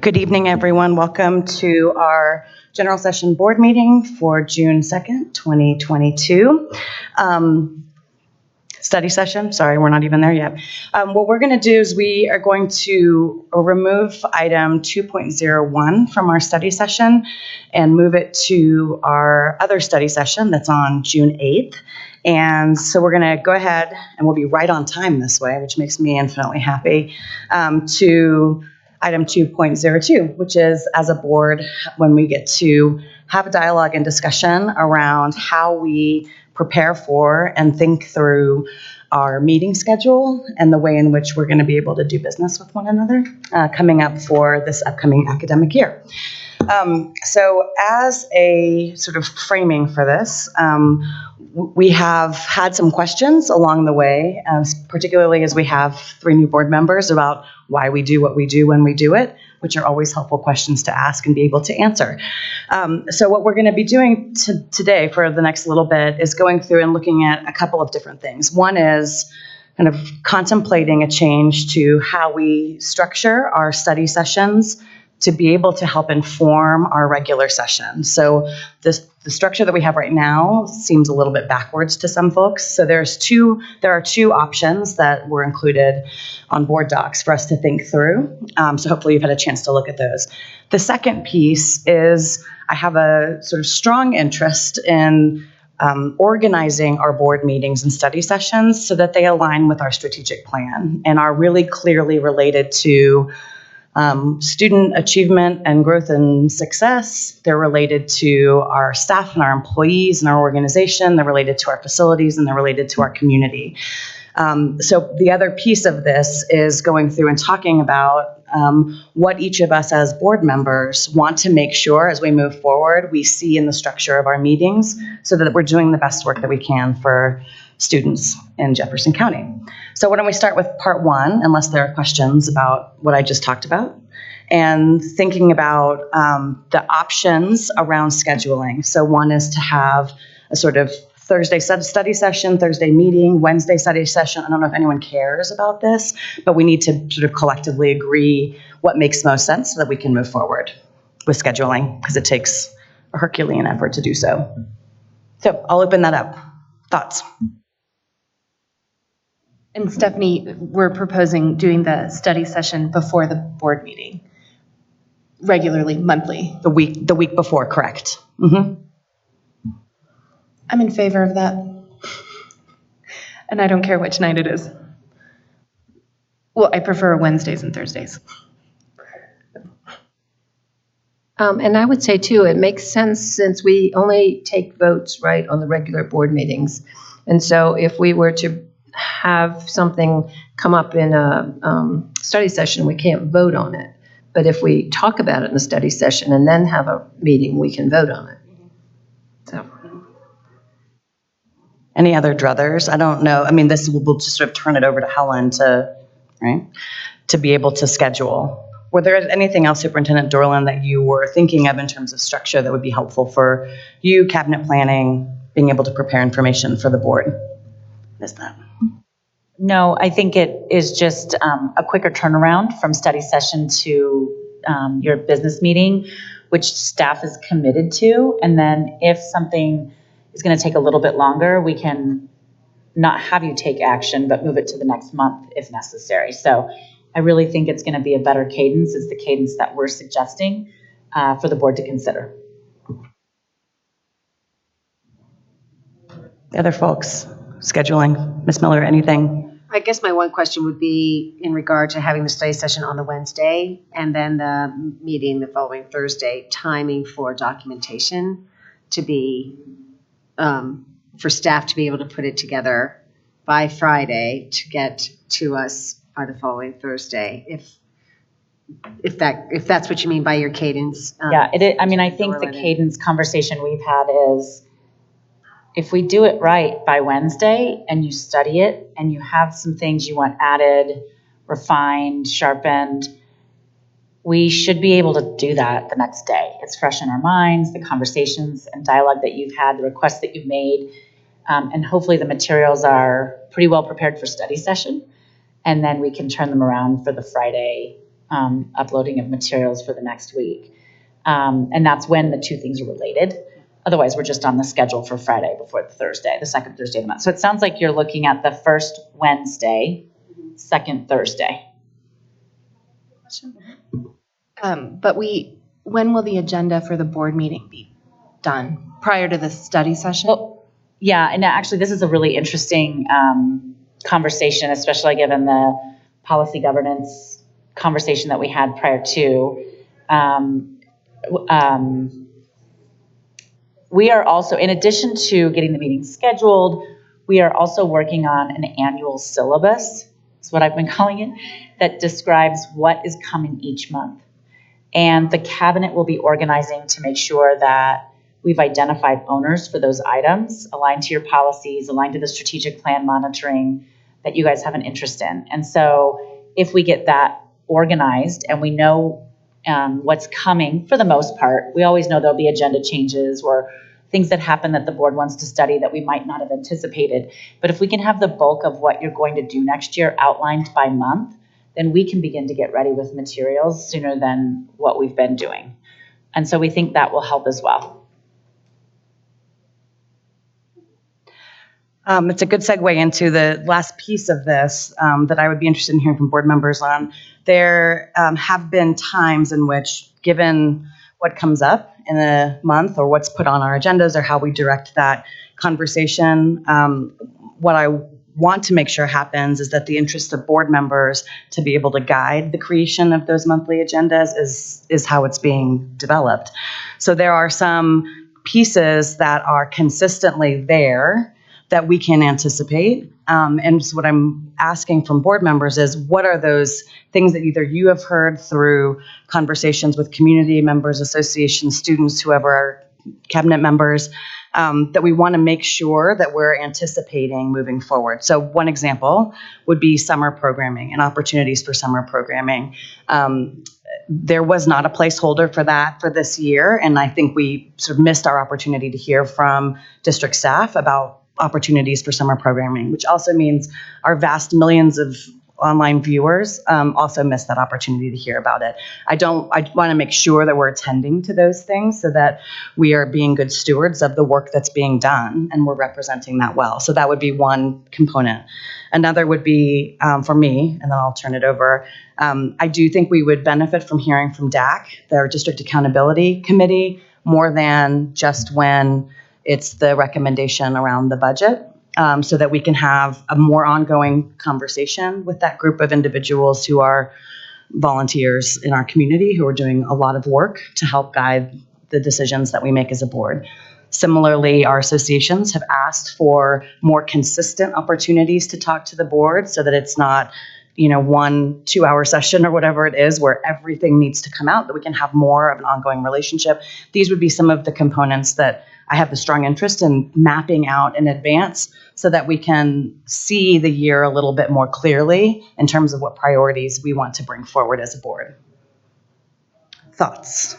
Good evening, everyone. Welcome to our general session board meeting for June 2nd, 2022. Study session. Sorry, we're not even there yet. What we're going to do is we are going to remove item 2.01 from our study session and move it to our other study session that's on June 8th. And so we're going to go ahead and we'll be right on time this way, which makes me infinitely happy, to item 2.02, which is as a board, when we get to have a dialogue and discussion around how we prepare for and think through our meeting schedule and the way in which we're going to be able to do business with one another coming up for this upcoming academic year. So as a sort of framing for this, we have had some questions along the way, particularly as we have 3 new board members about why we do what we do when we do it, which are always helpful questions to ask and be able to answer. So what we're going to be doing today for the next little bit is going through and looking at a couple of different things. One is kind of contemplating a change to how we structure our study sessions to be able to help inform our regular session. So the structure that we have right now seems a little bit backwards to some folks. So there are two options that were included on board docs for us to think through. So hopefully you've had a chance to look at those. The second piece is I have a sort of strong interest in organizing our board meetings and study sessions so that they align with our strategic plan and are really clearly related to student achievement and growth and success. They're related to our staff and our employees and our organization. They're related to our facilities and they're related to our community. So the other piece of this is going through and talking about what each of us as board members want to make sure as we move forward we see in the structure of our meetings so that we're doing the best work that we can for students in Jefferson County. So why don't we start with part 1, unless there are questions about what I just talked about, and thinking about the options around scheduling. So one is to have a sort of Thursday study session, Thursday meeting, Wednesday study session. I don't know if anyone cares about this, but we need to sort of collectively agree what makes most sense so that we can move forward with scheduling, because it takes a Herculean effort to do so. So I'll open that up. Thoughts? And Stephanie, we're proposing doing the study session before the board meeting, regularly, monthly. The week before, correct. Mm-hmm. I'm in favor of that. And I don't care which night it is. Well, I prefer Wednesdays and Thursdays. And I would say, too, it makes sense since we only take votes, right, on the regular board meetings. And so if we were to have something come up in a study session, we can't vote on it. But if we talk about it in a study session and then have a meeting, we can vote on it. So. Any other druthers? I don't know. I mean, we'll just sort of turn it over to Helen to be able to schedule. Were there anything else, Superintendent Dorland, that you were thinking of in terms of structure that would be helpful for you, cabinet planning, being able to prepare information for the board? Missed that. No, I think it is just a quicker turnaround from study session to your business meeting, which staff is committed to. And then if something is going to take a little bit longer, we can not have you take action, but move it to the next month if necessary. So I really think it's going to be a better cadence. It's the cadence that we're suggesting for the board to consider. The other folks, scheduling, Ms. Miller, anything? I guess my one question would be in regard to having the study session on the Wednesday and then the meeting the following Thursday, timing for documentation to be, for staff to be able to put it together by Friday to get to us by the following Thursday, if that's what you mean by your cadence. Yeah, it is. I mean, I think the cadence conversation we've had is, if we do it right by Wednesday and you study it and you have some things you want added, refined, sharpened, we should be able to do that the next day. It's fresh in our minds, the conversations and dialogue that you've had, the requests that you've made, and hopefully the materials are pretty well prepared for study session. And then we can turn them around for the Friday uploading of materials for the next week. And that's when the two things are related. Otherwise, we're just on the schedule for Friday before the Thursday, the second Thursday of the month. So it sounds like you're looking at the first Wednesday, second Thursday. But when will the agenda for the board meeting be done? Prior to the study session? Well, yeah, and actually this is a really interesting conversation, especially given the policy governance conversation that we had prior to. We are also, in addition to getting the meeting scheduled, we are also working on an annual syllabus, is what I've been calling it, that describes what is coming each month. And the cabinet will be organizing to make sure that we've identified owners for those items, aligned to your policies, aligned to the strategic plan monitoring that you guys have an interest in. And so if we get that organized and we know what's coming, for the most part, we always know there'll be agenda changes or things that happen that the board wants to study that we might not have anticipated. But if we can have the bulk of what you're going to do next year outlined by month, then we can begin to get ready with materials sooner than what we've been doing. And so we think that will help as well. It's a good segue into the last piece of this that I would be interested in hearing from board members on. There have been times in which, given what comes up in a month or what's put on our agendas or how we direct that conversation, what I want to make sure happens is that the interest of board members to be able to guide the creation of those monthly agendas is how it's being developed. So there are some pieces that are consistently there that we can anticipate. And so what I'm asking from board members is, what are those things that either you have heard through conversations with community members, associations, students, whoever are cabinet members, that we want to make sure that we're anticipating moving forward. So one example would be summer programming and opportunities for summer programming. There was not a placeholder for that for this year, and I think we sort of missed our opportunity to hear from district staff about opportunities for summer programming, which also means our vast millions of online viewers also missed that opportunity to hear about it. I want to make sure that we're attending to those things so that we are being good stewards of the work that's being done and we're representing that well. So that would be one component. Another would be for me, and then I'll turn it over. I do think we would benefit from hearing from DAC, their District Accountability Committee, more than just when it's the recommendation around the budget, so that we can have a more ongoing conversation with that group of individuals who are volunteers in our community who are doing a lot of work to help guide the decisions that we make as a board. Similarly, our associations have asked for more consistent opportunities to talk to the board so that it's not 1 2-hour session or whatever it is where everything needs to come out, that we can have more of an ongoing relationship. These would be some of the components that I have a strong interest in mapping out in advance so that we can see the year a little bit more clearly in terms of what priorities we want to bring forward as a board. Thoughts?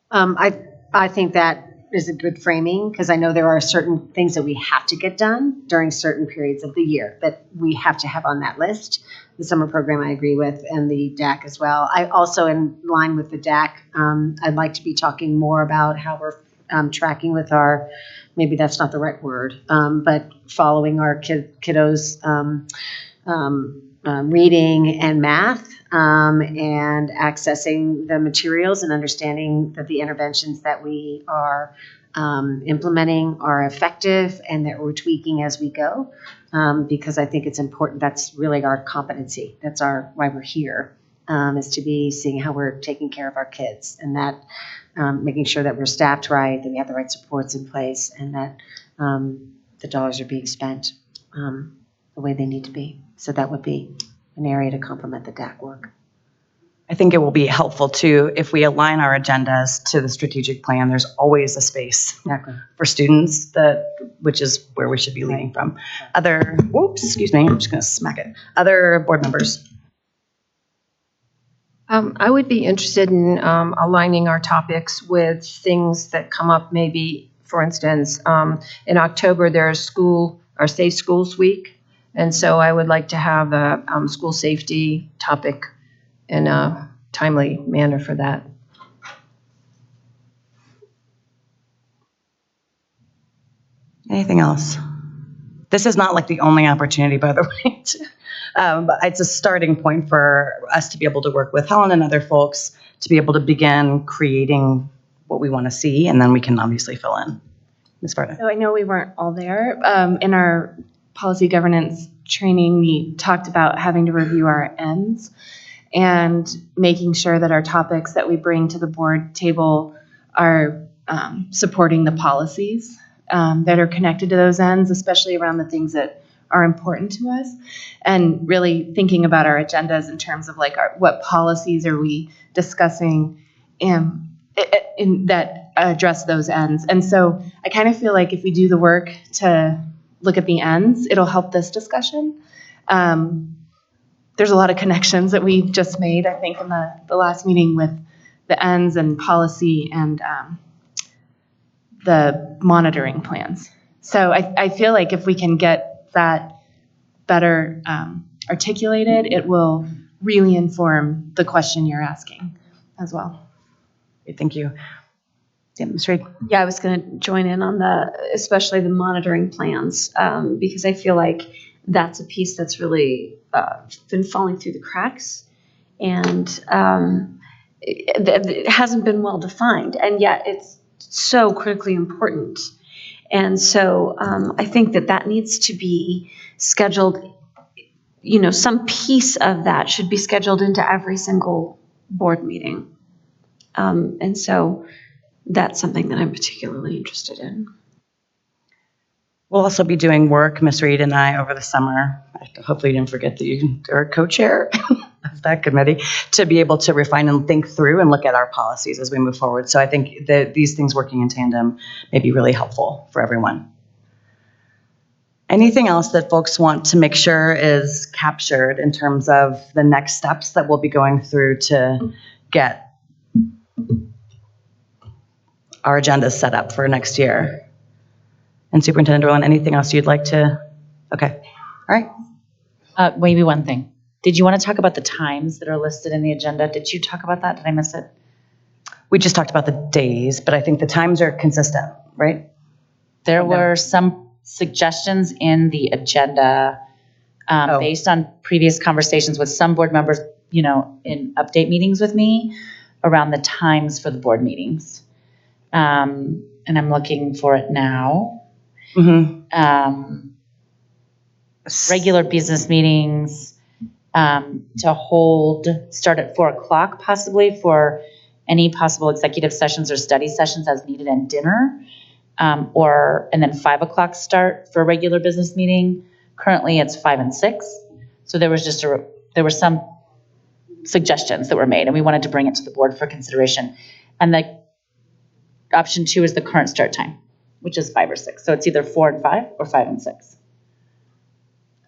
I think that is a good framing, because I know there are certain things that we have to get done during certain periods of the year that we have to have on that list. The summer program I agree with, and the DAC as well. I also, in line with the DAC, I'd like to be talking more about how we're tracking with our, maybe that's not the right word, but following our kiddos' reading and math, and accessing the materials and understanding that the interventions that we are implementing are effective and that we're tweaking as we go, because I think it's important. That's really our competency. That's why we're here, is to be seeing how we're taking care of our kids, and that making sure that we're staffed right, that we have the right supports in place, and that the dollars are being spent the way they need to be. So that would be an area to complement the DAC work. I think it will be helpful too if we align our agendas to the strategic plan. There's always a space for students, which is where we should be leading from. I'm just going to smack it. Other board members. I would be interested in aligning our topics with things that come up. Maybe, for instance, in October there's our Safe Schools Week, and so I would like to have a school safety topic in a timely manner for that. Anything else? This is not like the only opportunity, by the way. But it's a starting point for us to be able to work with Helen and other folks to be able to begin creating what we want to see, and then we can obviously fill in. Ms. Varda. So I know we weren't all there. In our policy governance training, we talked about having to review our ends and making sure that our topics that we bring to the board table are supporting the policies that are connected to those ends, especially around the things that are important to us, and really thinking about our agendas in terms of like what policies are we discussing in that address those ends. And so I kind of feel like if we do the work to look at the ends, it'll help this discussion. There's a lot of connections that we just made, I think, in the last meeting with the ends and policy and the monitoring plans. So I feel like if we can get that better articulated, it will really inform the question you're asking as well. Thank you. Yeah, Ms. Reed. Yeah, I was going to join in on especially the monitoring plans, because I feel like that's a piece that's really been falling through the cracks, and it hasn't been well defined, and yet it's so critically important. And so I think that needs to be scheduled, some piece of that should be scheduled into every single board meeting. And so that's something that I'm particularly interested in. We'll also be doing work, Ms. Reed and I, over the summer. Hopefully you didn't forget that you are co-chair of that committee, to be able to refine and think through and look at our policies as we move forward. So I think that these things working in tandem may be really helpful for everyone. Anything else that folks want to make sure is captured in terms of the next steps that we'll be going through to get our agenda set up for next year? And Superintendent Dorland, anything else you'd like to? Okay. All right. Maybe one thing. Did you want to talk about the times that are listed in the agenda? Did you talk about that? Did I miss it? We just talked about the days, but I think the times are consistent, right? There were some suggestions in the agenda based on previous conversations with some board members, in update meetings with me around the times for the board meetings. And I'm looking for it now. Mm-hmm. Regular business meetings to start at 4:00 possibly for any possible executive sessions or study sessions as needed, and dinner, and then 5:00 start for a regular business meeting. Currently it's 5 and 6. So there were some suggestions that were made, and we wanted to bring it to the board for consideration. And the option 2 is the current start time, which is 5 or 6. So it's either 4 and 5 or 5 and 6.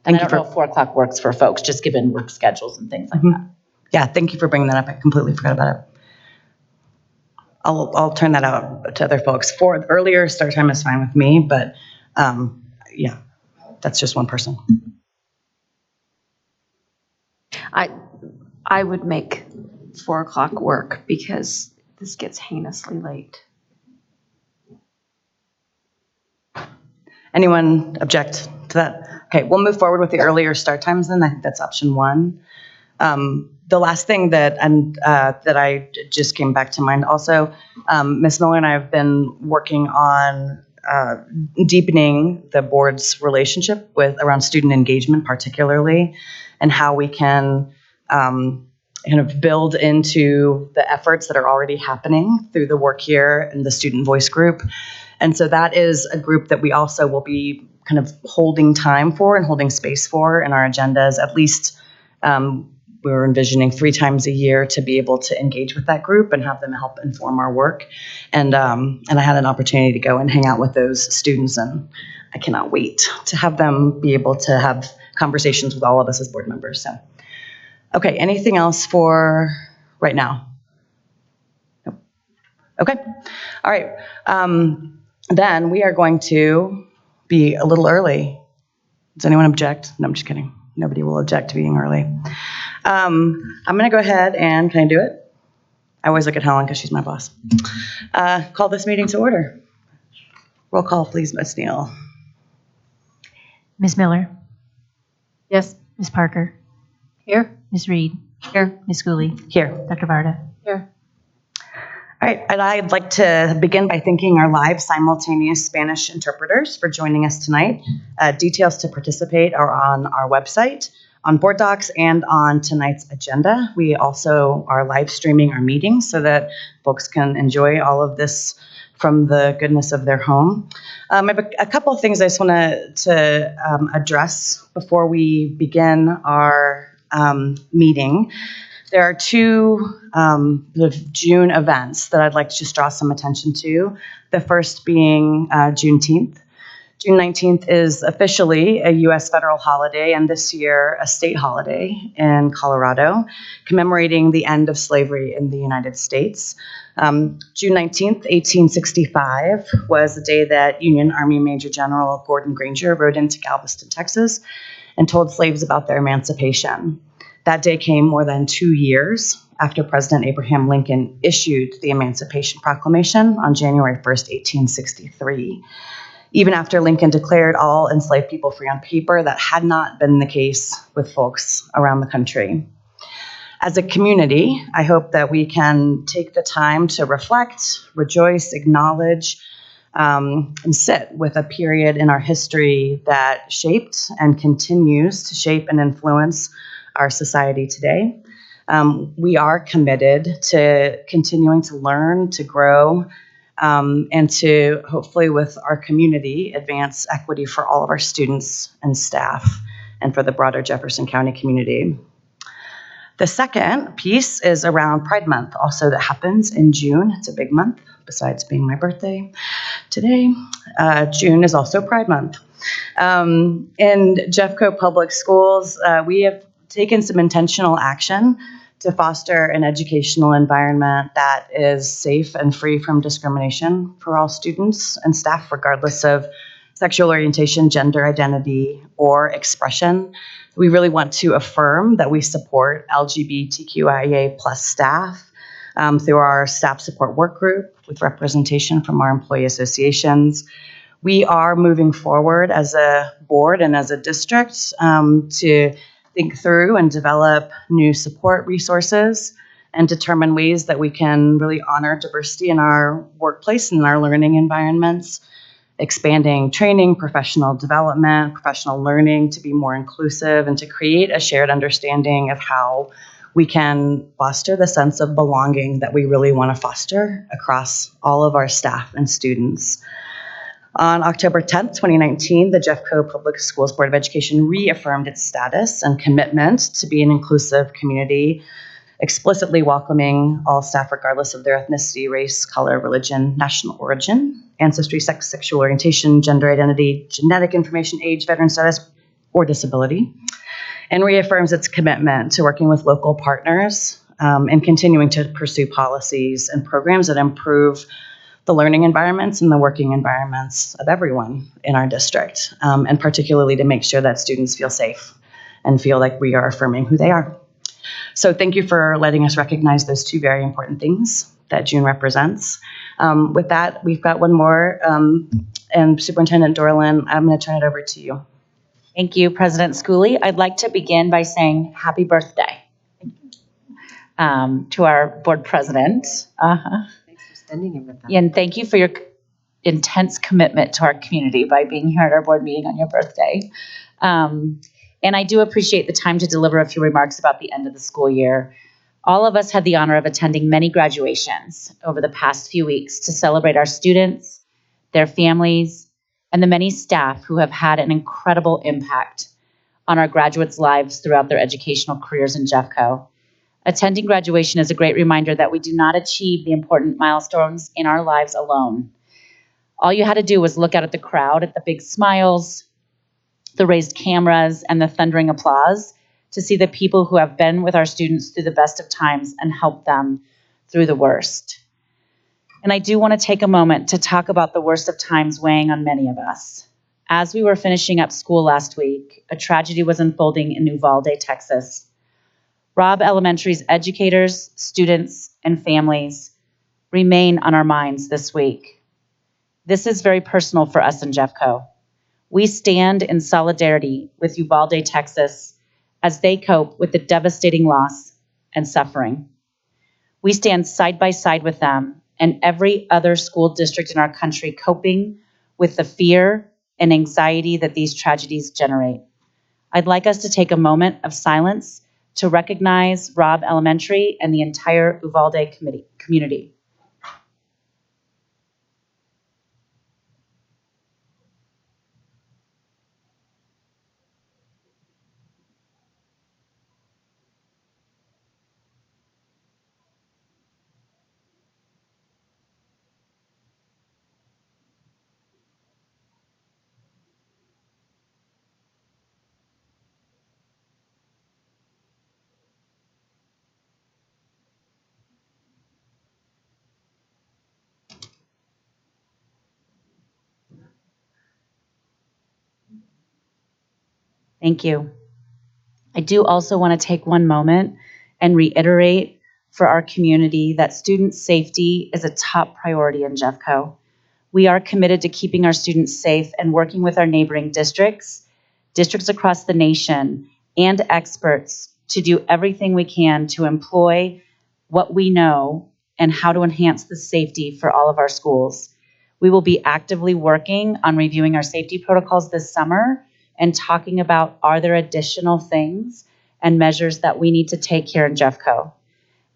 And I don't know if 4:00 works for folks, just given work schedules and things like that. Yeah, thank you for bringing that up. I completely forgot about it. I'll turn that out to other folks. For earlier start time is fine with me, but yeah, that's just one person. I would make 4:00 work because this gets heinously late. Anyone object to that? Okay, we'll move forward with the earlier start times then. I think that's option 1. The last thing that I just came back to mind also, Ms. Miller and I have been working on deepening the board's relationship around student engagement particularly, and how we can kind of build into the efforts that are already happening through the work here and the student voice group. And so that is a group that we also will be kind of holding time for and holding space for in our agendas. At least we were envisioning 3 times a year to be able to engage with that group and have them help inform our work. And I had an opportunity to go and hang out with those students, and I cannot wait to have them be able to have conversations with all of us as board members. So, okay, anything else for right now? Nope. Okay, all right. Then we are going to be a little early. Does anyone object? No, I'm just kidding. Nobody will object to being early. I'm going to go ahead and, can I do it? I always look at Helen because she's my boss. Call this meeting to order. Roll call, please, Ms. Neal. Ms. Miller, Yes. Ms. Parker, Here? Ms. Reed, Here. Ms. Cooley, Here. Dr. Varda. Here. All right, and I'd like to begin by thanking our live simultaneous Spanish interpreters for joining us tonight. Details to participate are on our website, on board docs, and on tonight's agenda. We also are live streaming our meeting so that folks can enjoy all of this from the goodness of their home. I have a couple of things I just want to address before we begin our meeting. There are two June events that I'd like to just draw some attention to. The first being Juneteenth. June 19th is officially a U.S. federal holiday, and this year a state holiday in Colorado, commemorating the end of slavery in the United States. June 19th, 1865, was the day that Union Army Major General Gordon Granger rode into Galveston, Texas, and told slaves about their emancipation. That day came more than 2 years after President Abraham Lincoln issued the Emancipation Proclamation on January 1st, 1863. Even after Lincoln declared all enslaved people free on paper, that had not been the case with folks around the country. As a community, I hope that we can take the time to reflect, rejoice, acknowledge, and sit with a period in our history that shaped and continues to shape and influence our society today. We are committed to continuing to learn, to grow, and to hopefully with our community advance equity for all of our students and staff and for the broader Jefferson County community. The second piece is around Pride Month, also that happens in June. It's a big month, besides being my birthday today. June is also Pride Month. In Jeffco Public Schools, we have taken some intentional action to foster an educational environment that is safe and free from discrimination for all students and staff, regardless of sexual orientation, gender identity, or expression. We really want to affirm that we support LGBTQIA+ staff through our staff support work group with representation from our employee associations. We are moving forward as a board and as a district to think through and develop new support resources and determine ways that we can really honor diversity in our workplace and in our learning environments, expanding training, professional development, professional learning to be more inclusive and to create a shared understanding of how we can foster the sense of belonging that we really want to foster across all of our staff and students. On October 10th, 2019, the Jeffco Public Schools Board of Education reaffirmed its status and commitment to be an inclusive community, explicitly welcoming all staff regardless of their ethnicity, race, color, religion, national origin, ancestry, sex, sexual orientation, gender identity, genetic information, age, veteran status, or disability, and reaffirms its commitment to working with local partners and continuing to pursue policies and programs that improve the learning environments and the working environments of everyone in our district, and particularly to make sure that students feel safe and feel like we are affirming who they are. So thank you for letting us recognize those two very important things that June represents. With that, we've got one more, and Superintendent Dorlin, I'm going to turn it over to you. Thank you, President Schooley. I'd like to begin by saying happy birthday to our board president. Extending him with that. And thank you for your intense commitment to our community by being here at our board meeting on your birthday. And I do appreciate the time to deliver a few remarks about the end of the school year. All of us had the honor of attending many graduations over the past few weeks to celebrate our students, their families, and the many staff who have had an incredible impact on our graduates' lives throughout their educational careers in Jeffco. Attending graduation is a great reminder that we do not achieve the important milestones in our lives alone. All you had to do was look out at the crowd, at the big smiles, the raised cameras, and the thundering applause to see the people who have been with our students through the best of times and helped them through the worst. And I do want to take a moment to talk about the worst of times weighing on many of us. As we were finishing up school last week, a tragedy was unfolding in Uvalde, Texas. Robb Elementary's educators, students, and families remain on our minds this week. This is very personal for us in Jeffco. We stand in solidarity with Uvalde, Texas, as they cope with the devastating loss and suffering. We stand side by side with them and every other school district in our country coping with the fear and anxiety that these tragedies generate. I'd like us to take a moment of silence to recognize Robb Elementary and the entire Uvalde community. Thank you. I do also want to take one moment and reiterate for our community that student safety is a top priority in Jeffco. We are committed to keeping our students safe and working with our neighboring districts across the nation, and experts to do everything we can to employ what we know and how to enhance the safety for all of our schools. We will be actively working on reviewing our safety protocols this summer and talking about, are there additional things and measures that we need to take here in Jeffco?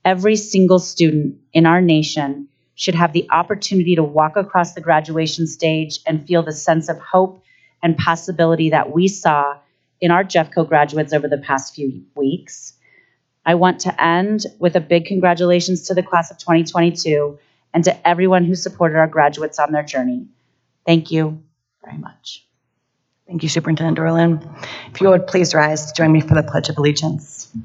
Every single student in our nation should have the opportunity to walk across the graduation stage and feel the sense of hope and possibility that we saw in our Jeffco graduates over the past few weeks. I want to end with a big congratulations to the class of 2022 and to everyone who supported our graduates on their journey. Thank you very much. Thank you, Superintendent Orlin. If you would please rise to join me for the Pledge of Allegiance.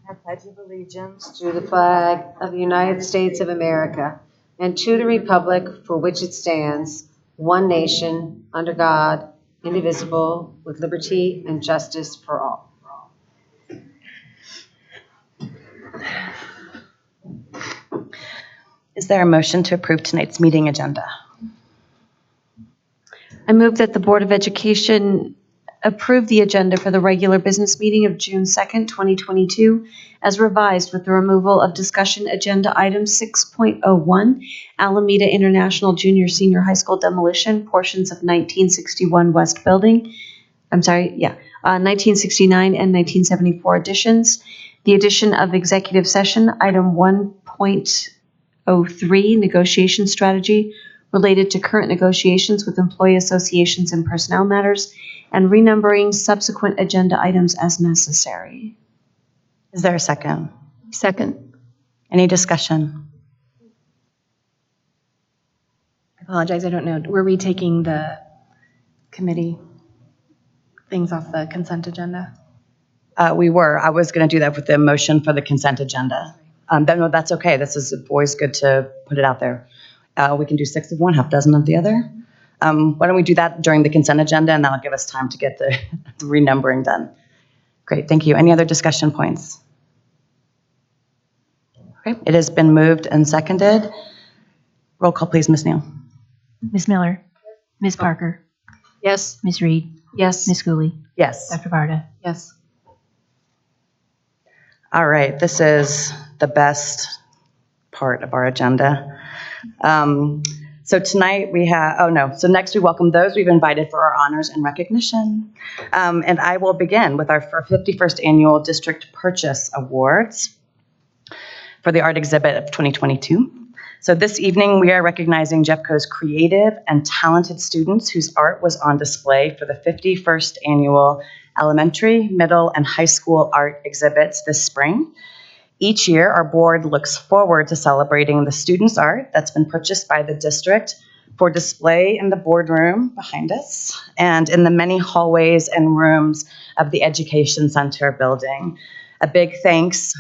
I pledge of allegiance to the flag of the United States of America and to the republic for which it stands, one nation, under God, indivisible, with liberty and justice for all. Is there a motion to approve tonight's meeting agenda? I move that the Board of Education approve the agenda for the regular business meeting of June 2nd, 2022, as revised with the removal of discussion agenda item 6.01, Alameda International Junior Senior High School demolition, portions of 1961 West Building. 1969 and 1974 additions. The addition of executive session, item 1.03, negotiation strategy related to current negotiations with employee associations and personnel matters, and renumbering subsequent agenda items as necessary. Is there a second? Second. Any discussion? I apologize, I don't know. Were we taking the committee things off the consent agenda? We were. I was going to do that with the motion for the consent agenda. No, that's okay. This is always good to put it out there. We can do 6 of one, half dozen of the other. Why don't we do that during the consent agenda, and that'll give us time to get the renumbering done. Great, thank you. Any other discussion points? Okay, it has been moved and seconded. Roll call, please, Ms. Neal. Ms. Miller, Ms. Parker, Yes. Ms. Reed, Yes. Ms. Cooley, Yes. Dr. Varda. Yes. All right, this is the best part of our agenda. So tonight we have, so next we welcome those we've invited for our honors and recognition. And I will begin with our 51st Annual District Purchase Awards for the art exhibit of 2022. So this evening we are recognizing Jeffco's creative and talented students whose art was on display for the 51st Annual Elementary, Middle, and High School Art Exhibits this spring. Each year, our board looks forward to celebrating the students' art that's been purchased by the district for display in the boardroom behind us and in the many hallways and rooms of the Education Center building. A big thanks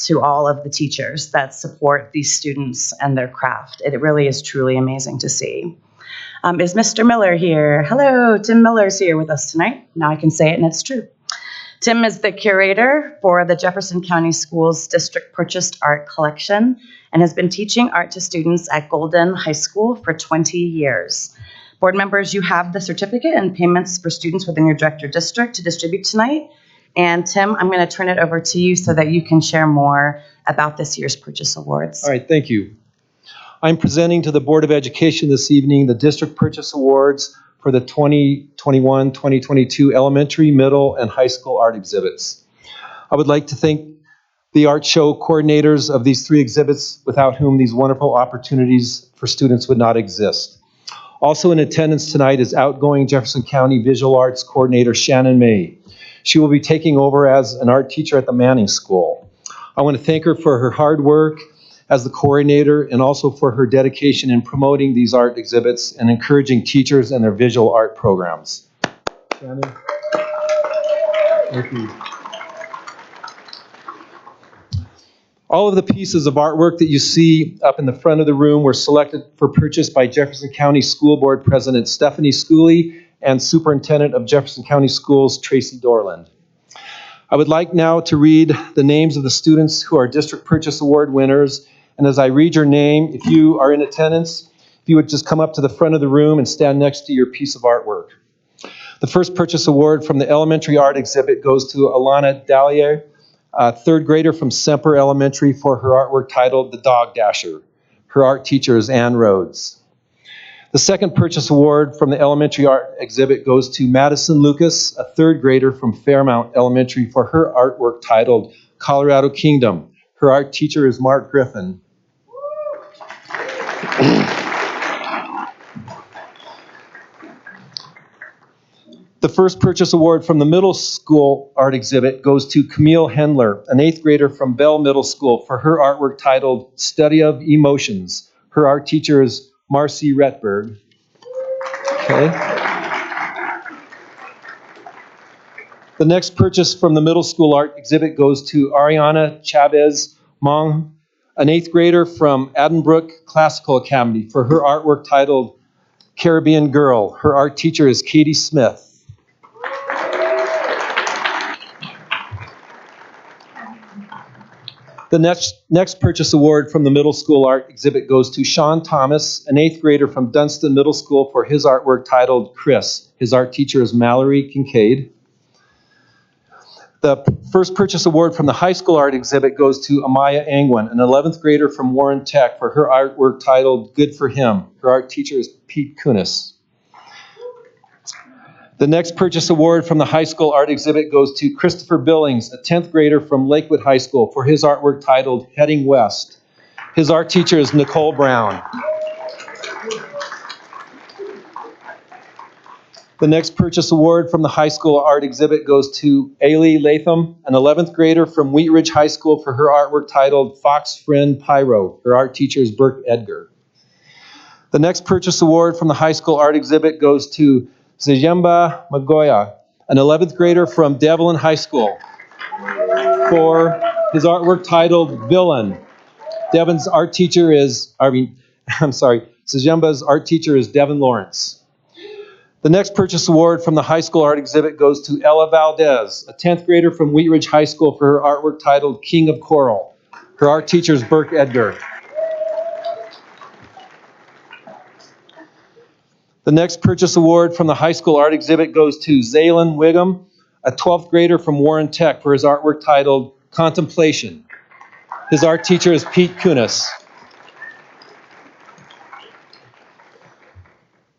to all of the teachers that support these students and their craft. It really is truly amazing to see. Is Mr. Miller here? Hello, Tim Miller's here with us tonight. Now I can say it and it's true. Tim is the curator for the Jefferson County Schools District Purchased Art Collection and has been teaching art to students at Golden High School for 20 years. Board members, you have the certificate and payments for students within your director district to distribute tonight. And Tim, I'm going to turn it over to you so that you can share more about this year's purchase awards. All right, thank you. I'm presenting to the Board of Education this evening the District Purchase Awards for the 2021-2022 elementary, middle, and high school art exhibits. I would like to thank the art show coordinators of these 3 exhibits, without whom these wonderful opportunities for students would not exist. Also in attendance tonight is outgoing Jefferson County Visual Arts Coordinator Shannon May. She will be taking over as an art teacher at the Manning School. I want to thank her for her hard work as the coordinator and also for her dedication in promoting these art exhibits and encouraging teachers and their visual art programs. Shannon? Thank you. All of the pieces of artwork that you see up in the front of the room were selected for purchase by Jefferson County School Board President Stephanie Schooley and Superintendent of Jefferson County Schools Tracy Dorland. I would like now to read the names of the students who are District Purchase Award winners. And as I read your name, if you are in attendance, if you would just come up to the front of the room and stand next to your piece of artwork. The first purchase award from the elementary art exhibit goes to Alana Dallier, a 3rd grader from Semper Elementary, for her artwork titled The Dog Dasher. Her art teacher is Ann Rhodes. The second purchase award from the elementary art exhibit goes to Madison Lucas, a 3rd grader from Fairmount Elementary, for her artwork titled Colorado Kingdom. Her art teacher is Mark Griffin. The first purchase award from the middle school art exhibit goes to Camille Hendler, an 8th grader from Bell Middle School, for her artwork titled Study of Emotions. Her art teacher is Marcy Retberg. Okay. The next purchase from the middle school art exhibit goes to Ariana Chavez Mong, an 8th grader from Addenbrook Classical Academy, for her artwork titled Caribbean Girl. Her art teacher is Katie Smith. The next purchase award from the middle school art exhibit goes to Sean Thomas, an 8th grader from Dunston Middle School, for his artwork titled Chris. His art teacher is Mallory Kincaid. The first purchase award from the high school art exhibit goes to Amaya Angwin, an 11th grader from Warren Tech, for her artwork titled Good for Him. Her art teacher is Pete Kunis. The next purchase award from the high school art exhibit goes to Christopher Billings, a 10th grader from Lakewood High School, for his artwork titled Heading West. His art teacher is Nicole Brown. The next purchase award from the high school art exhibit goes to Ailey Latham, an 11th grader from Wheat Ridge High School, for her artwork titled Fox Friend Pyro. Her art teacher is Burke Edgar. The next purchase award from the high school art exhibit goes to Zijemba Magoya, an 11th grader from Devlin High School, for his artwork titled Villain. Zijemba's art teacher is Devin Lawrence. The next purchase award from the high school art exhibit goes to Ella Valdez, a 10th grader from Wheat Ridge High School, for her artwork titled King of Coral. Her art teacher is Burke Edgar. The next purchase award from the high school art exhibit goes to Zaylin Wiggum, a 12th grader from Warren Tech, for his artwork titled Contemplation. His art teacher is Pete Kunis.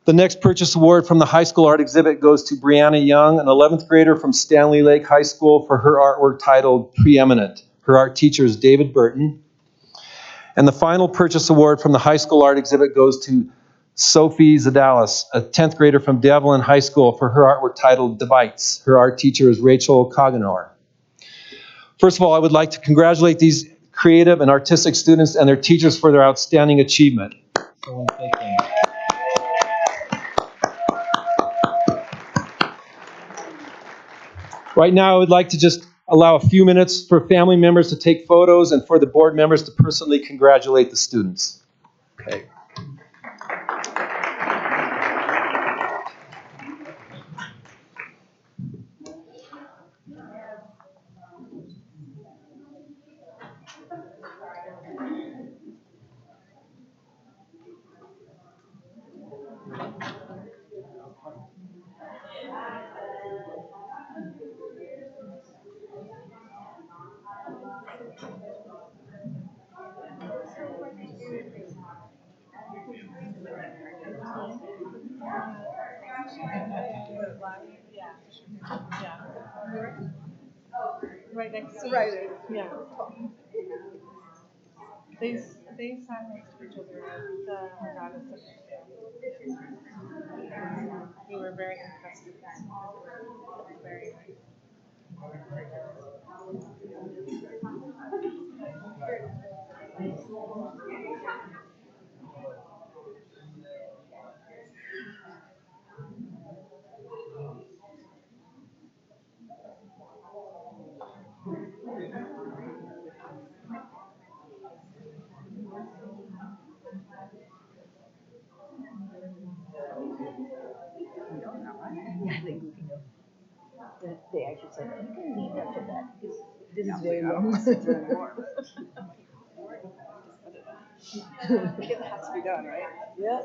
The next purchase award from the high school art exhibit goes to Brianna Young, an 11th grader from Stanley Lake High School, for her artwork titled Preeminent. Her art teacher is David Burton. And the final purchase award from the high school art exhibit goes to Sophie Zadalis, a 10th grader from Devlin High School, for her artwork titled Devites. Her art teacher is Rachel Coganor. First of all, I would like to congratulate these creative and artistic students and their teachers for their outstanding achievement. So I want to thank them. Right now, I would like to just allow a few minutes for family members to take photos and for the board members to personally congratulate the students. Okay. Right next to right, yeah. They sat next to each other at the Argata Center. We were very impressed with that. Very nice. They actually said, you can lead up to that because this is very long. It has to be done, right? Yeah.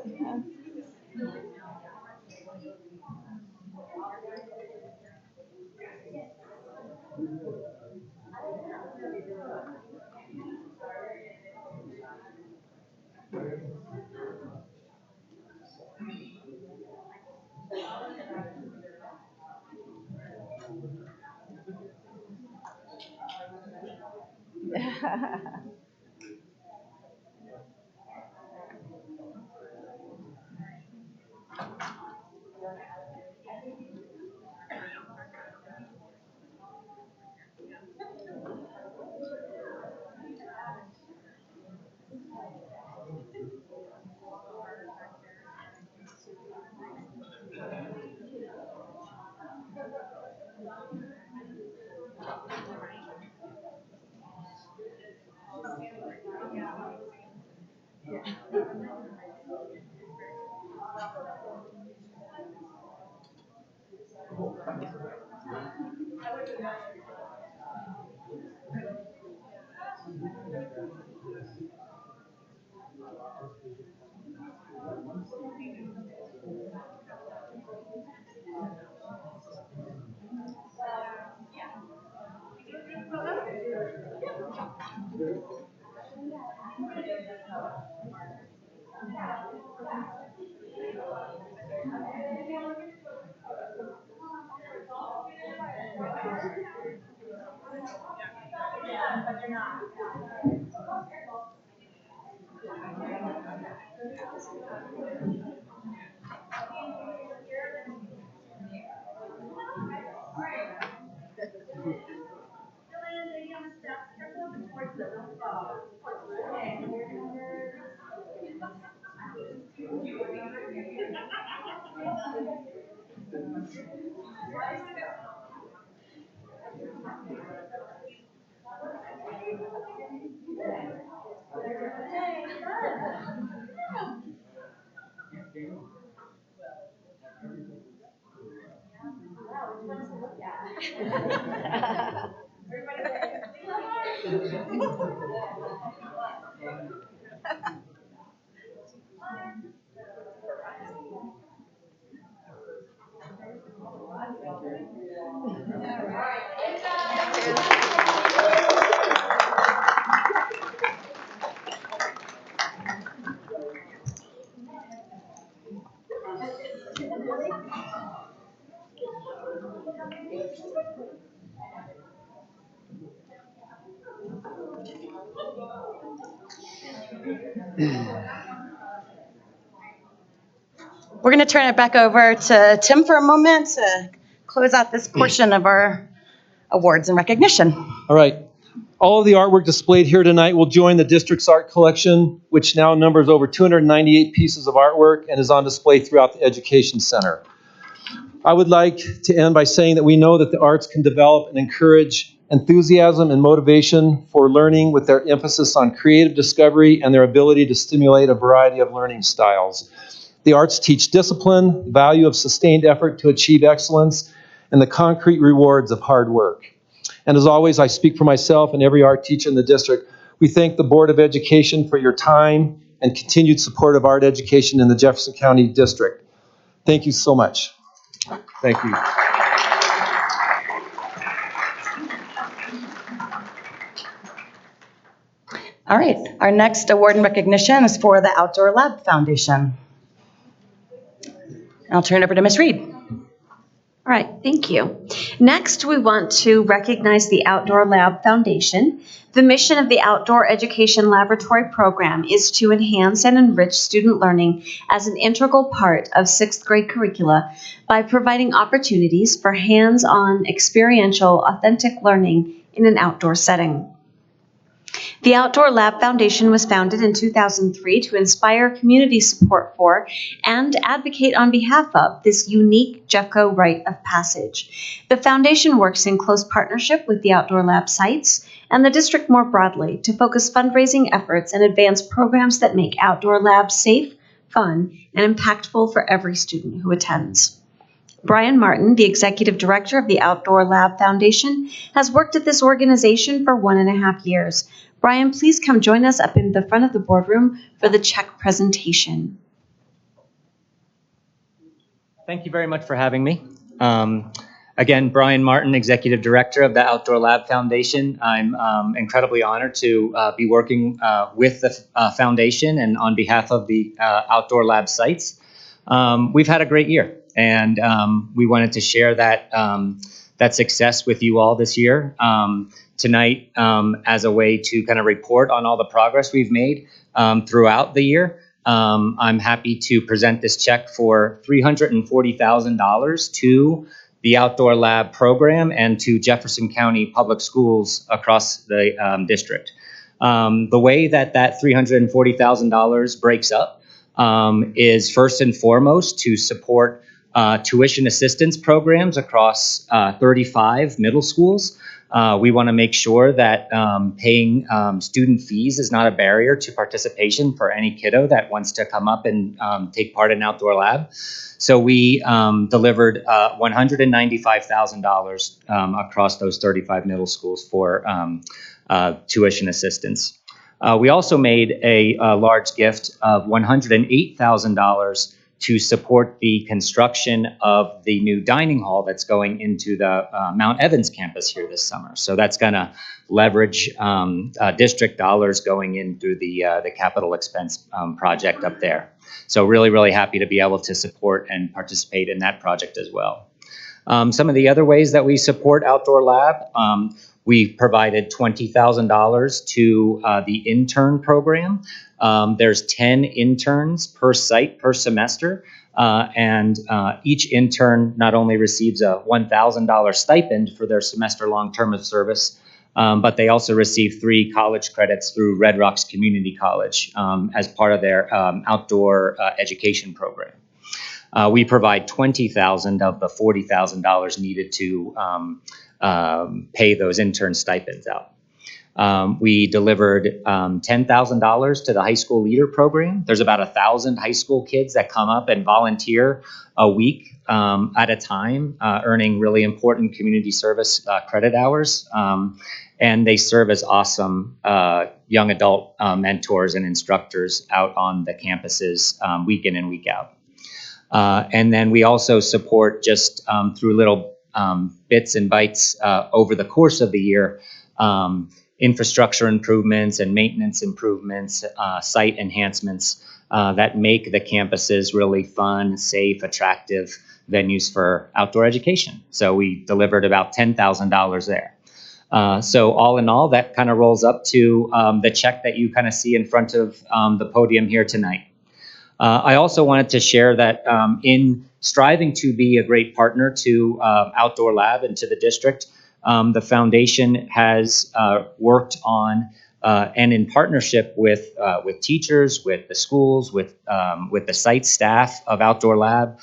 We're going to turn it back over to Tim for a moment to close out this portion of our awards and recognition. All right. All of the artwork displayed here tonight will join the district's art collection, which now numbers over 298 pieces of artwork and is on display throughout the Education Center. I would like to end by saying that we know that the arts can develop and encourage enthusiasm and motivation for learning with their emphasis on creative discovery and their ability to stimulate a variety of learning styles. The arts teach discipline, value of sustained effort to achieve excellence, and the concrete rewards of hard work. And as always, I speak for myself and every art teacher in the district. We thank the Board of Education for your time and continued support of art education in the Jefferson County District. Thank you so much. Thank you. All right, our next award and recognition is for the Outdoor Lab Foundation. I'll turn it over to Ms. Reed. All right, thank you. Next, we want to recognize the Outdoor Lab Foundation. The mission of the Outdoor Education Laboratory Program is to enhance and enrich student learning as an integral part of sixth grade curricula by providing opportunities for hands-on, experiential, authentic learning in an outdoor setting. The Outdoor Lab Foundation was founded in 2003 to inspire community support for and advocate on behalf of this unique Jeffco rite of passage. The foundation works in close partnership with the Outdoor Lab sites and the district more broadly to focus fundraising efforts and advance programs that make outdoor labs safe, fun, and impactful for every student who attends. Brian Martin, the Executive Director of the Outdoor Lab Foundation, has worked at this organization for 1.5 years. Brian, please come join us up in the front of the boardroom for the check presentation. Thank you very much for having me. Again, Brian Martin, Executive Director of the Outdoor Lab Foundation. I'm incredibly honored to be working with the foundation and on behalf of the Outdoor Lab sites. We've had a great year, and we wanted to share that that success with you all this year tonight as a way to kind of report on all the progress we've made throughout the year. I'm happy to present this check for $340,000 to the Outdoor Lab program and to Jefferson County Public Schools across the district. The way that $340,000 breaks up is first and foremost to support tuition assistance programs across 35 middle schools. We want to make sure that paying student fees is not a barrier to participation for any kiddo that wants to come up and take part in Outdoor Lab. So we delivered $195,000 across those 35 middle schools for tuition assistance. We also made a large gift of $108,000 to support the construction of the new dining hall that's going into the Mount Evans campus here this summer. So that's going to leverage district dollars going in through the capital expense project up there. So really, really happy to be able to support and participate in that project as well. Some of the other ways that we support Outdoor Lab, we provided $20,000 to the intern program. There's 10 interns per site per semester, and each intern not only receives a $1,000 stipend for their semester-long term of service, but they also receive 3 college credits through Red Rocks Community College as part of their outdoor education program. We provide $20,000 of the $40,000 needed to pay those intern stipends out. We delivered $10,000 to the high school leader program. There's about 1,000 high school kids that come up and volunteer a week at a time, earning really important community service credit hours. And they serve as awesome young adult mentors and instructors out on the campuses week in and week out. And then we also support just through little bits and bytes over the course of the year, infrastructure improvements and maintenance improvements, site enhancements that make the campuses really fun, safe, attractive venues for outdoor education. So we delivered about $10,000 there. So all in all, that kind of rolls up to the check that you kind of see in front of the podium here tonight. I also wanted to share that in striving to be a great partner to Outdoor Lab and to the district, the foundation has worked on and in partnership with teachers, with the schools, with the site staff of Outdoor Lab,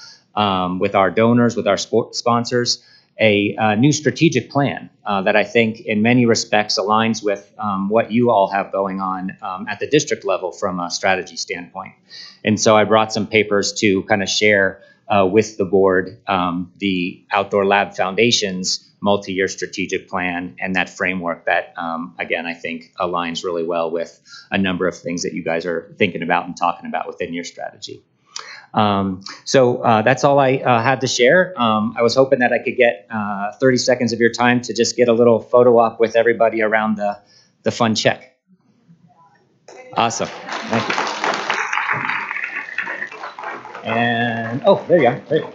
with our donors, with our sponsors, a new strategic plan that I think in many respects aligns with what you all have going on at the district level from a strategy standpoint. And so I brought some papers to kind of share with the board the Outdoor Lab Foundation's multi-year strategic plan and that framework that, again, I think aligns really well with a number of things that you guys are thinking about and talking about within your strategy. So that's all I had to share. I was hoping that I could get 30 seconds of your time to just get a little photo op with everybody around the fun check. Awesome. Thank you. And, oh, there you are. Great.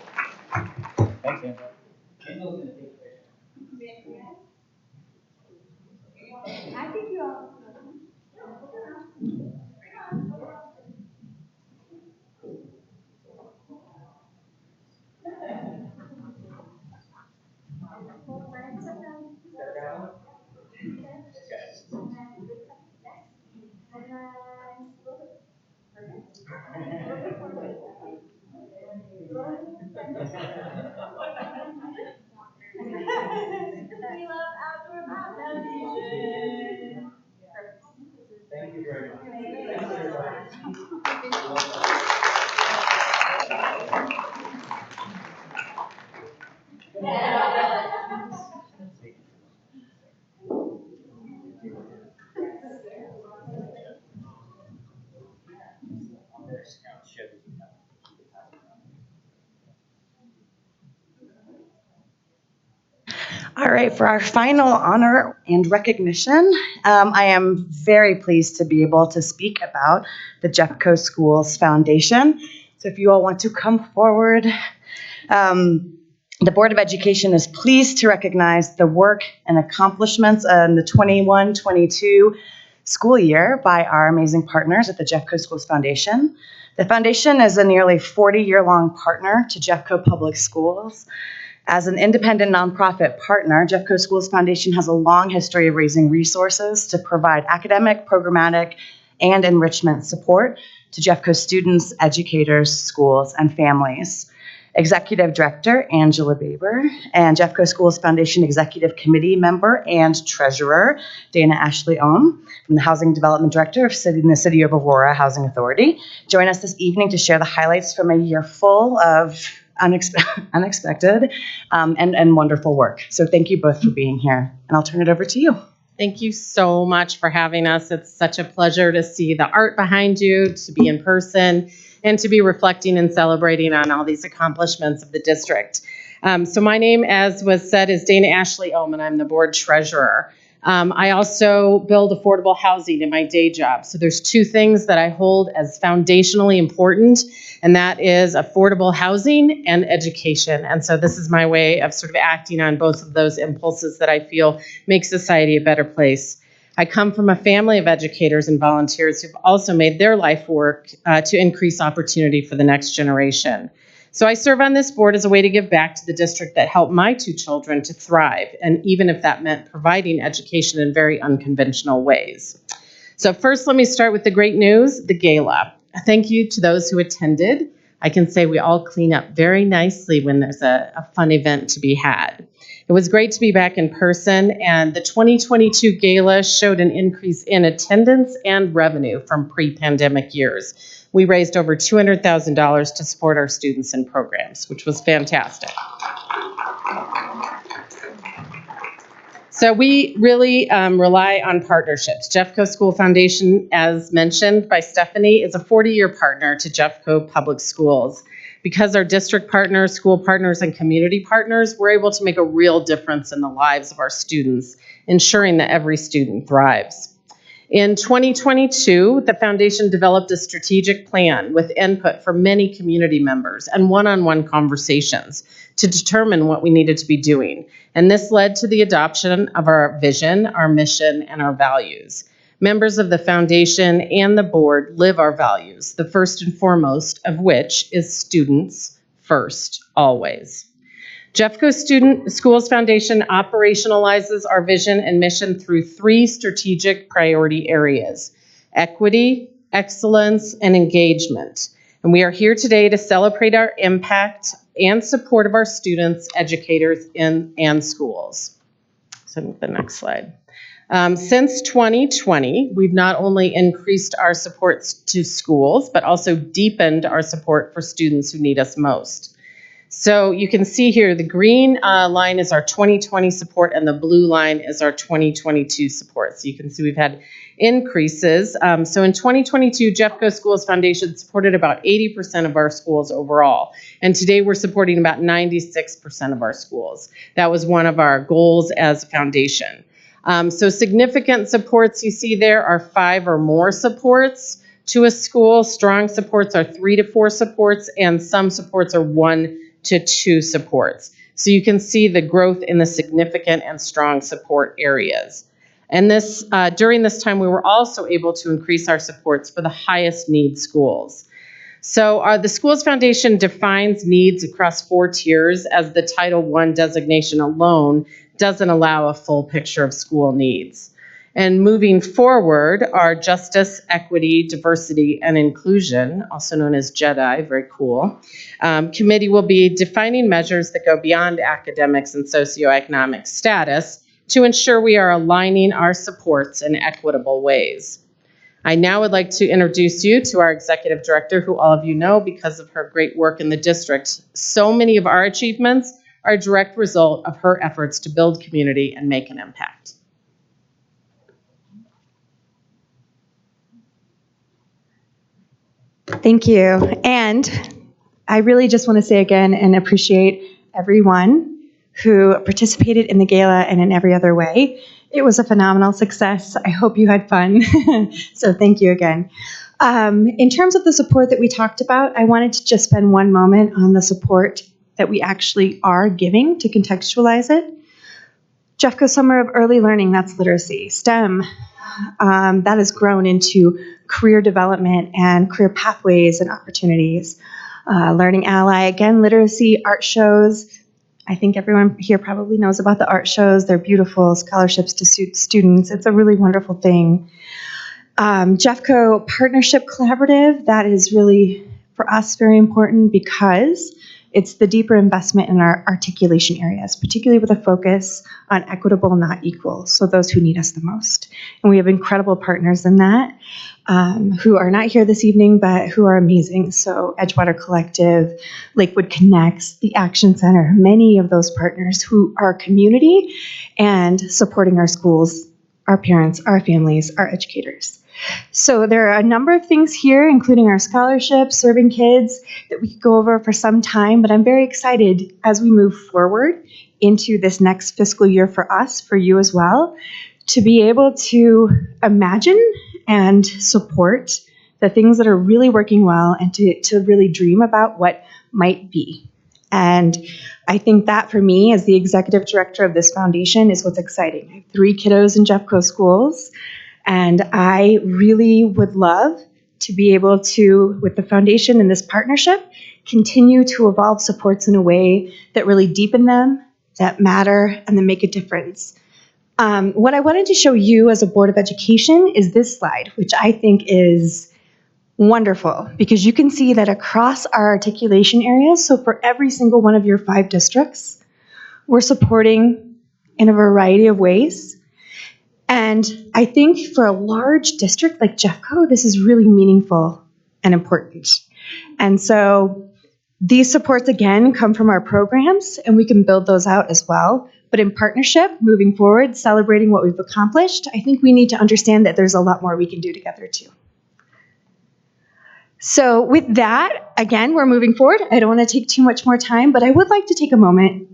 Thanks, Angela. Thank you very much. All right, for our final honor and recognition, I am very pleased to be able to speak about the Jeffco Schools Foundation. So if you all want to come forward, the Board of Education is pleased to recognize the work and accomplishments in the 21-22 school year by our amazing partners at the Jeffco Schools Foundation. The foundation is a nearly 40-year-long partner to Jeffco Public Schools. As an independent nonprofit partner, Jeffco Schools Foundation has a long history of raising resources to provide academic, programmatic, and enrichment support to Jeffco students, educators, schools, and families. Executive Director Angela Baber and Jeffco Schools Foundation Executive Committee member and Treasurer Dana Ashley Ohm from the Housing Development Director of the City of Aurora Housing Authority join us this evening to share the highlights from a year full of unexpected and wonderful work. So thank you both for being here, and I'll turn it over to you. Thank you so much for having us. It's such a pleasure to see the art behind you, to be in person, and to be reflecting and celebrating on all these accomplishments of the district. So my name, as was said, is Dana Ashley Ohm, and I'm the board treasurer. I also build affordable housing in my day job. So there's two things that I hold as foundationally important, and that is affordable housing and education. And so this is my way of sort of acting on both of those impulses that I feel make society a better place. I come from a family of educators and volunteers who've also made their life work to increase opportunity for the next generation. So I serve on this board as a way to give back to the district that helped my two children to thrive, and even if that meant providing education in very unconventional ways. So first, let me start with the great news, the gala. Thank you to those who attended. I can say we all clean up very nicely when there's a fun event to be had. It was great to be back in person, and the 2022 gala showed an increase in attendance and revenue from pre-pandemic years. We raised over $200,000 to support our students and programs, which was fantastic. So we really rely on partnerships. Jeffco School Foundation, as mentioned by Stephanie, is a 40-year partner to Jeffco Public Schools. Because our district partners, school partners, and community partners, we're able to make a real difference in the lives of our students, ensuring that every student thrives. In 2022, the foundation developed a strategic plan with input from many community members and one-on-one conversations to determine what we needed to be doing. And this led to the adoption of our vision, our mission, and our values. Members of the foundation and the board live our values, the first and foremost of which is students first, always. Jeffco Schools Foundation operationalizes our vision and mission through three strategic priority areas: equity, excellence, and engagement. And we are here today to celebrate our impact and support of our students, educators, and schools. So the next slide. Since 2020, we've not only increased our supports to schools, but also deepened our support for students who need us most. So you can see here, the green line is our 2020 support and the blue line is our 2022 support. So you can see we've had increases. So in 2022, Jeffco Schools Foundation supported about 80% of our schools overall. And today we're supporting about 96% of our schools. That was one of our goals as a foundation. So significant supports you see there are 5 or more supports to a school. Strong supports are 3 to 4 supports, and some supports are 1 to 2 supports. So you can see the growth in the significant and strong support areas. And this during this time, we were also able to increase our supports for the highest need schools. So the Schools Foundation defines needs across 4 tiers, as the Title I designation alone doesn't allow a full picture of school needs. And moving forward, our Justice, Equity, Diversity, and Inclusion, also known as JEDI, very cool, committee will be defining measures that go beyond academics and socioeconomic status to ensure we are aligning our supports in equitable ways. I now would like to introduce you to our executive director, who all of you know because of her great work in the district. So many of our achievements are a direct result of her efforts to build community and make an impact. Thank you. And I really just want to say again and appreciate everyone who participated in the gala and in every other way. It was a phenomenal success. I hope you had fun. So thank you again. In terms of the support that we talked about, I wanted to just spend one moment on the support that we actually are giving to contextualize it. Jeffco Summer of Early Learning, that's literacy. STEM, that has grown into career development and career pathways and opportunities. Learning Ally, again, literacy, art shows. I think everyone here probably knows about the art shows. They're beautiful, scholarships to students. It's a really wonderful thing. Jeffco Partnership Collaborative, that is really, for us, very important because it's the deeper investment in our articulation areas, particularly with a focus on equitable, not equal, so those who need us the most. And we have incredible partners in that who are not here this evening, but who are amazing. So Edgewater Collective, Lakewood Connects, the Action Center, many of those partners who are community and supporting our schools, our parents, our families, our educators. So there are a number of things here, including our scholarships, serving kids, that we could go over for some time, but I'm very excited as we move forward into this next fiscal year for us, for you as well, to be able to imagine and support the things that are really working well and to really dream about what might be. And I think that for me, as the executive director of this foundation, is what's exciting. I have 3 kiddos in Jeffco schools. And I really would love to be able to, with the foundation and this partnership, continue to evolve supports in a way that really deepen them, that matter, and that make a difference. What I wanted to show you as a Board of Education is this slide, which I think is wonderful because you can see that across our articulation areas, so for every single one of your 5 districts, we're supporting in a variety of ways. And I think for a large district like Jeffco, this is really meaningful and important. And so these supports, again, come from our programs, and we can build those out as well. But in partnership, moving forward, celebrating what we've accomplished, I think we need to understand that there's a lot more we can do together, too. So with that, again, we're moving forward. I don't want to take too much more time, but I would like to take a moment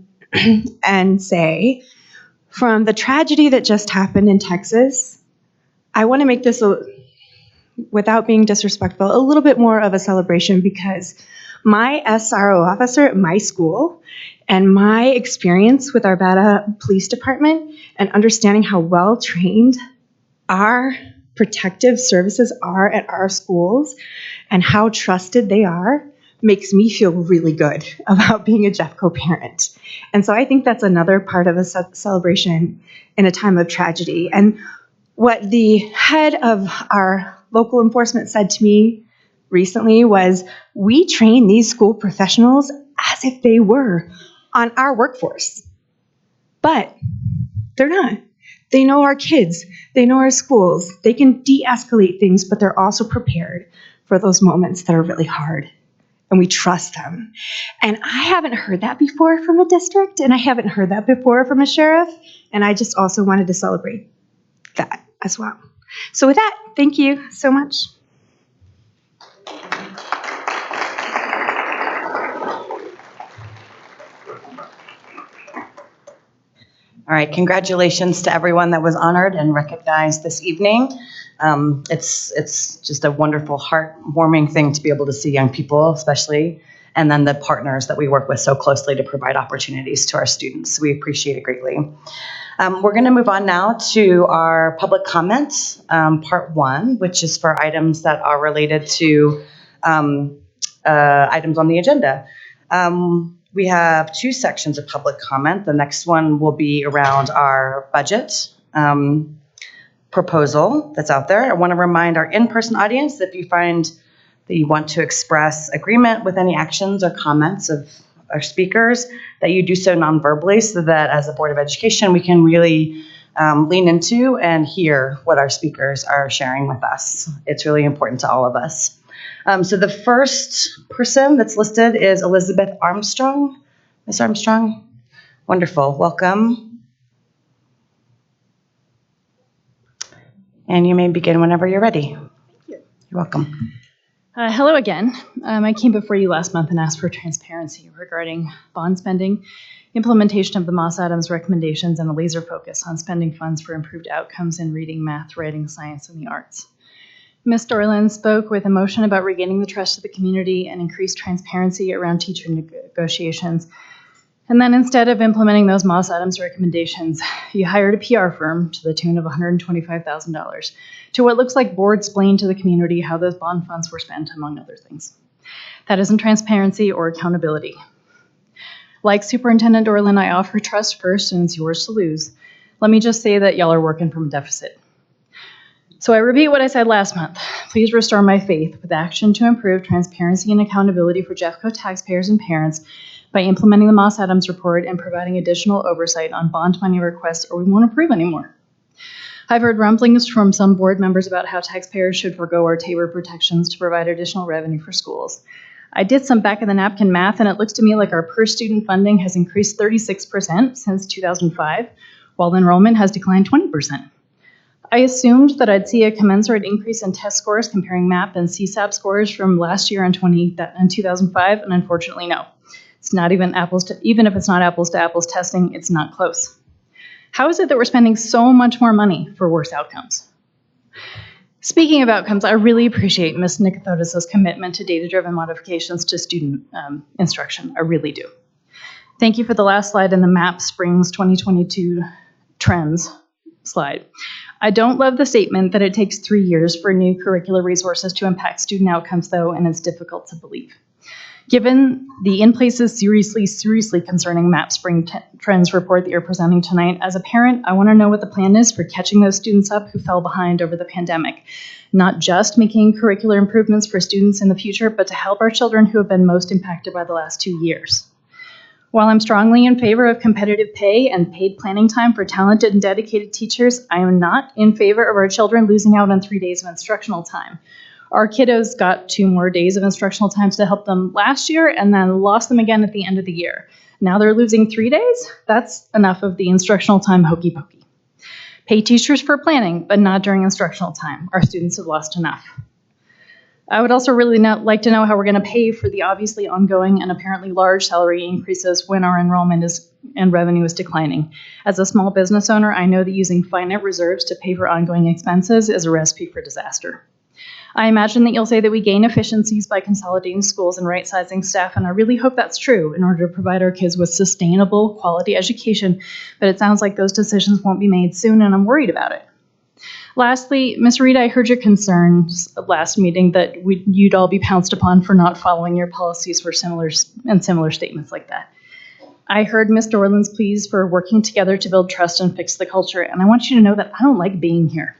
and say, from the tragedy that just happened in Texas, I want to make this, without being disrespectful, a little bit more of a celebration because my SRO officer at my school and my experience with Arvada Police Department and understanding how well trained our protective services are at our schools and how trusted they are makes me feel really good about being a Jeffco parent. And so I think that's another part of a celebration in a time of tragedy. And what the head of our local enforcement said to me recently was, we train these school professionals as if they were on our workforce. But they're not. They know our kids. They know our schools. They can de-escalate things, but they're also prepared for those moments that are really hard. And we trust them. And I haven't heard that before from a district, and I haven't heard that before from a sheriff, and I just also wanted to celebrate that as well. So with that, thank you so much. All right, congratulations to everyone that was honored and recognized this evening. It's just a wonderful, heartwarming thing to be able to see young people, especially, and then the partners that we work with so closely to provide opportunities to our students. We appreciate it greatly. We're going to move on now to our public comment, part 1, which is for items that are related to items on the agenda. We have 2 sections of public comment. The next one will be around our budget proposal that's out there. I want to remind our in-person audience that if you find that you want to express agreement with any actions or comments of our speakers, that you do so non-verbally, so that as a Board of Education, we can really lean into and hear what our speakers are sharing with us. It's really important to all of us. So the first person that's listed is Elizabeth Armstrong. Ms. Armstrong, wonderful, welcome. And you may begin whenever you're ready. You're welcome. Hello again. I came before you last month and asked for transparency regarding bond spending, implementation of the Moss Adams recommendations, and a laser focus on spending funds for improved outcomes in reading, math, writing, science, and the arts. Ms. Dorland spoke with emotion about regaining the trust of the community and increased transparency around teacher negotiations. And then instead of implementing those Moss Adams recommendations, you hired a PR firm to the tune of $125,000 to what looks like board-splain to the community how those bond funds were spent, among other things. That isn't transparency or accountability. Like Superintendent Dorland, I offer trust first, and it's yours to lose. Let me just say that y'all are working from a deficit. So I repeat what I said last month. Please restore my faith with action to improve transparency and accountability for Jeffco taxpayers and parents by implementing the Moss Adams report and providing additional oversight on bond money requests, or we won't approve anymore. I've heard rumblings from some board members about how taxpayers should forego our Tabor protections to provide additional revenue for schools. I did some back-of-the-napkin math, and it looks to me like our per-student funding has increased 36% since 2005, while enrollment has declined 20%. I assumed that I'd see a commensurate increase in test scores comparing MAP and CSAP scores from last year in 2005, and unfortunately, no. It's not even even if it's not apples to apples testing, it's not close. How is it that we're spending so much more money for worse outcomes? Speaking of outcomes, I really appreciate Ms. Nikothodis' commitment to data-driven modifications to student instruction. I really do. Thank you for the last slide in the MAP Springs 2022 trends slide. I don't love the statement that it takes 3 years for new curricular resources to impact student outcomes, though, and it's difficult to believe. Given the in places seriously concerning MAP Spring Trends report that you're presenting tonight, as a parent, I want to know what the plan is for catching those students up who fell behind over the pandemic. Not just making curricular improvements for students in the future, but to help our children who have been most impacted by the last 2 years. While I'm strongly in favor of competitive pay and paid planning time for talented and dedicated teachers, I am not in favor of our children losing out on 3 days of instructional time. Our kiddos got 2 more days of instructional times to help them last year and then lost them again at the end of the year. Now they're losing 3 days? That's enough of the instructional time hokey pokey. Pay teachers for planning, but not during instructional time. Our students have lost enough. I would also really like to know how we're going to pay for the obviously ongoing and apparently large salary increases when our enrollment and revenue is declining. As a small business owner, I know that using finite reserves to pay for ongoing expenses is a recipe for disaster. I imagine that you'll say that we gain efficiencies by consolidating schools and right-sizing staff, and I really hope that's true in order to provide our kids with sustainable, quality education, but it sounds like those decisions won't be made soon, and I'm worried about it. Lastly, Ms. Reed, I heard your concerns last meeting that you'd all be pounced upon for not following your policies for similar statements like that. I heard Ms. Dorland's pleas for working together to build trust and fix the culture, and I want you to know that I don't like being here.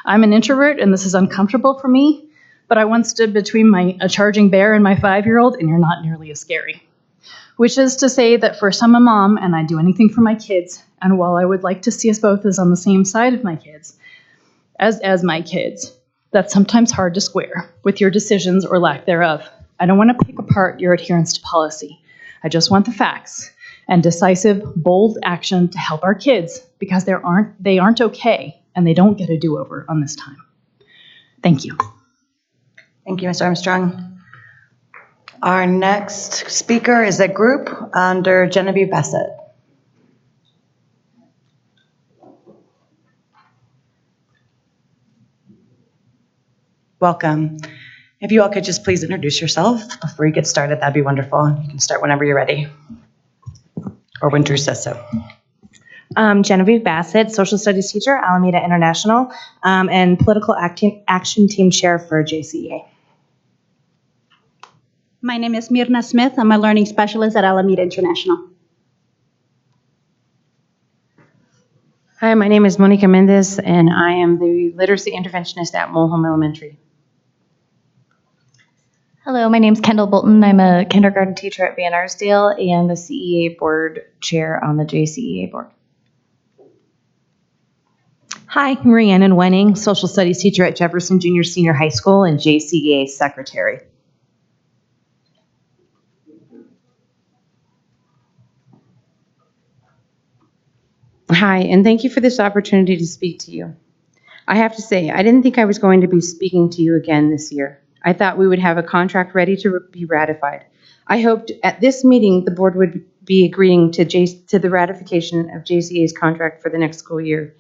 I'm an introvert, and this is uncomfortable for me, but I once stood between a charging bear and my 5-year-old, and you're not nearly as scary. Which is to say that first I'm a mom, and I do anything for my kids, and while I would like to see us both as on the same side of my kids, as my kids, that's sometimes hard to square with your decisions or lack thereof. I don't want to pick apart your adherence to policy. I just want the facts and decisive, bold action to help our kids because they aren't okay and they don't get a do-over on this time. Thank you. Thank you, Ms. Armstrong. Our next speaker is a group under Genevieve Bassett. Welcome. If you all could just please introduce yourself before you get started, that'd be wonderful. You can start whenever you're ready, or when Drew says so. Genevieve Bassett, social studies teacher, Alameda International, and political action team chair for JCEA. My name is Mirna Smith. I'm a learning specialist at Alameda International. Hi, my name is Monica Mendez, and I am the literacy interventionist at Mulholm Elementary. Hello, my name is Kendall Bolton. I'm a kindergarten teacher at Van Arsdale and the CEA board chair on the JCEA board. Hi, Rhiannon Wenning, social studies teacher at Jefferson Junior Senior High School and JCEA secretary. Hi, and thank you for this opportunity to speak to you. I have to say, I didn't think I was going to be speaking to you again this year. I thought we would have a contract ready to be ratified. I hoped at this meeting the board would be agreeing to the ratification of JCA's contract for the next school year.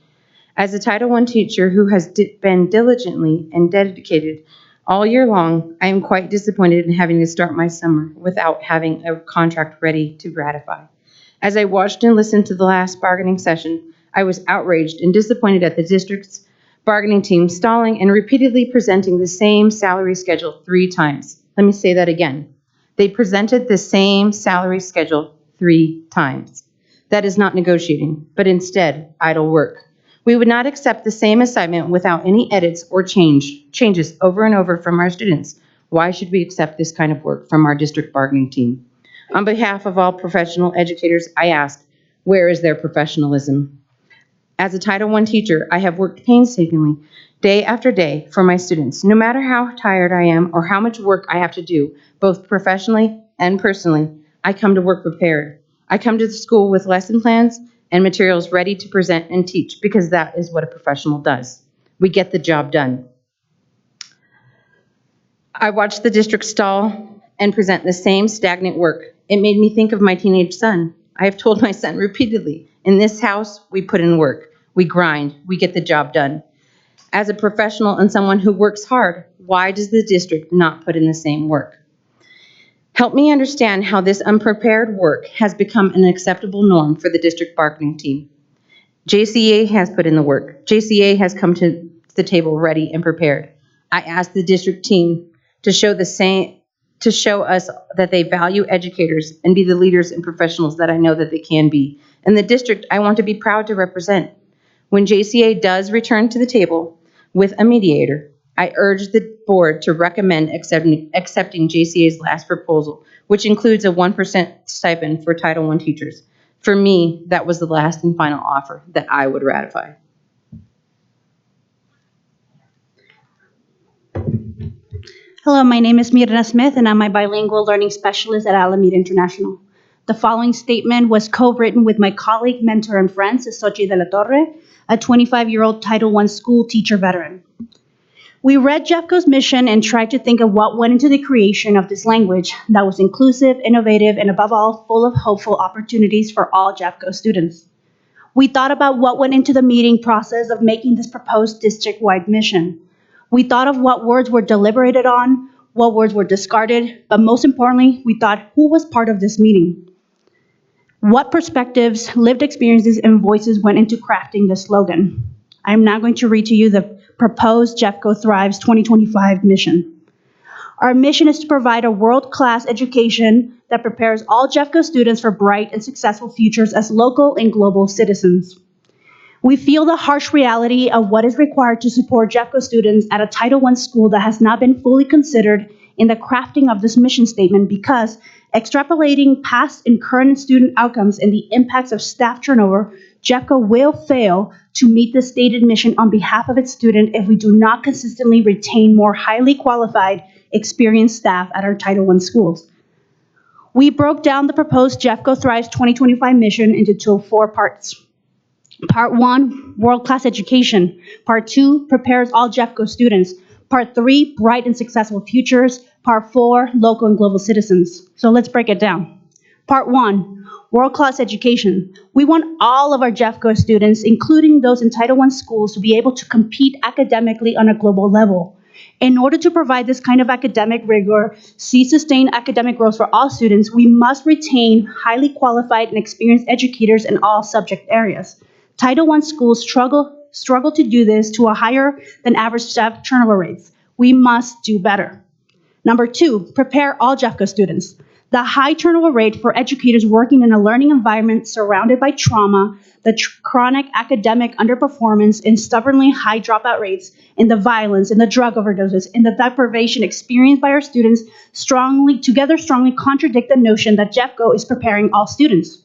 As a Title I teacher who has been diligently and dedicated all year long, I am quite disappointed in having to start my summer without having a contract ready to ratify. As I watched and listened to the last bargaining session, I was outraged and disappointed at the district's bargaining team stalling and repeatedly presenting the same salary schedule 3 times. Let me say that again. They presented the same salary schedule 3 times. That is not negotiating, but instead idle work. We would not accept the same assignment without any edits or changes over and over from our students. Why should we accept this kind of work from our district bargaining team? On behalf of all professional educators, I ask, where is their professionalism? As a Title I teacher, I have worked painstakingly day after day for my students. No matter how tired I am or how much work I have to do, both professionally and personally, I come to work prepared. I come to the school with lesson plans and materials ready to present and teach because that is what a professional does. We get the job done. I watched the district stall and present the same stagnant work. It made me think of my teenage son. I have told my son repeatedly, in this house, we put in work, we grind, we get the job done. As a professional and someone who works hard, why does the district not put in the same work? Help me understand how this unprepared work has become an acceptable norm for the district bargaining team. JCA has put in the work. JCA has come to the table ready and prepared. I asked the district team to show us that they value educators and be the leaders and professionals that I know that they can be. In the district, I want to be proud to represent. When JCA does return to the table with a mediator, I urge the board to recommend accepting JCA's last proposal, which includes a 1% stipend for Title I teachers. For me, that was the last and final offer that I would ratify. Hello, my name is Mirna Smith, and I'm a bilingual learning specialist at Alameda International. The following statement was co-written with my colleague, mentor, and friend, Xochitl de la Torre, a 25-year-old Title I school teacher veteran. We read Jeffco's mission and tried to think of what went into the creation of this language that was inclusive, innovative, and above all, full of hopeful opportunities for all Jeffco students. We thought about what went into the meeting process of making this proposed district-wide mission. We thought of what words were deliberated on, what words were discarded, but most importantly, we thought who was part of this meeting. What perspectives, lived experiences, and voices went into crafting this slogan? I'm now going to read to you the proposed Jeffco Thrives 2025 mission. Our mission is to provide a world-class education that prepares all Jeffco students for bright and successful futures as local and global citizens. We feel the harsh reality of what is required to support Jeffco students at a Title I school that has not been fully considered in the crafting of this mission statement because extrapolating past and current student outcomes and the impacts of staff turnover, Jeffco will fail to meet the stated mission on behalf of its student if we do not consistently retain more highly qualified, experienced staff at our Title I schools. We broke down the proposed Jeffco Thrives 2025 mission into 4 parts. Part 1, world-class education. Part 2, prepares all Jeffco students. Part 3, bright and successful futures. Part 4, local and global citizens. So let's break it down. Part 1, world-class education. We want all of our Jeffco students, including those in Title I schools, to be able to compete academically on a global level. In order to provide this kind of academic rigor, see sustained academic growth for all students, we must retain highly qualified and experienced educators in all subject areas. Title I schools struggle to do this to a higher than average staff turnover rates. We must do better. Number 2, prepare all Jeffco students. The high turnover rate for educators working in a learning environment surrounded by trauma, the chronic academic underperformance, and stubbornly high dropout rates, and the violence and the drug overdoses and the deprivation experienced by our students strongly contradict the notion that Jeffco is preparing all students.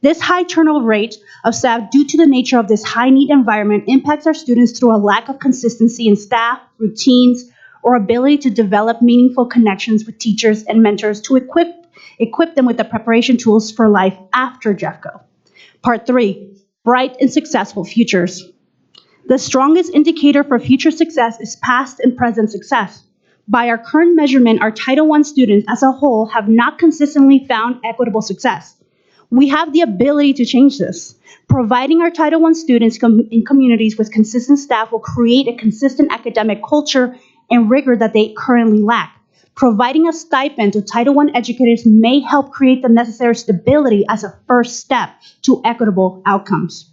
This high turnover rate of staff due to the nature of this high-need environment impacts our students through a lack of consistency in staff, routines, or ability to develop meaningful connections with teachers and mentors to equip them with the preparation tools for life after Jeffco. Part 3, bright and successful futures. The strongest indicator for future success is past and present success. By our current measurement, our Title I students as a whole have not consistently found equitable success. We have the ability to change this. Providing our Title I students in communities with consistent staff will create a consistent academic culture and rigor that they currently lack. Providing a stipend to Title I educators may help create the necessary stability as a first step to equitable outcomes.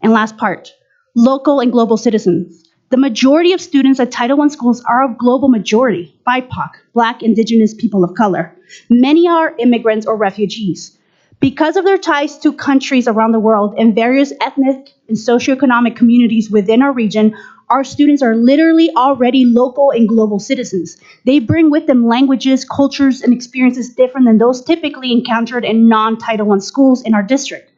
And last part, local and global citizens. The majority of students at Title I schools are of global majority, BIPOC, Black, Indigenous people of color. Many are immigrants or refugees. Because of their ties to countries around the world and various ethnic and socioeconomic communities within our region, our students are literally already local and global citizens. They bring with them languages, cultures, and experiences different than those typically encountered in non-Title I schools in our district.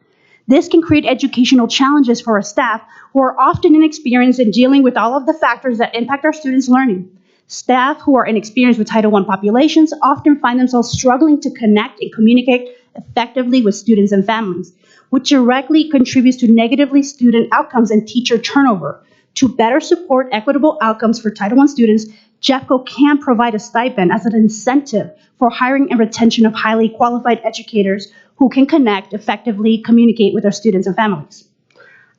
This can create educational challenges for our staff who are often inexperienced in dealing with all of the factors that impact our students' learning. Staff who are inexperienced with Title I populations often find themselves struggling to connect and communicate effectively with students and families, which directly contributes to negatively student outcomes and teacher turnover. To better support equitable outcomes for Title I students, Jeffco can provide a stipend as an incentive for hiring and retention of highly qualified educators who can connect, effectively communicate with their students and families.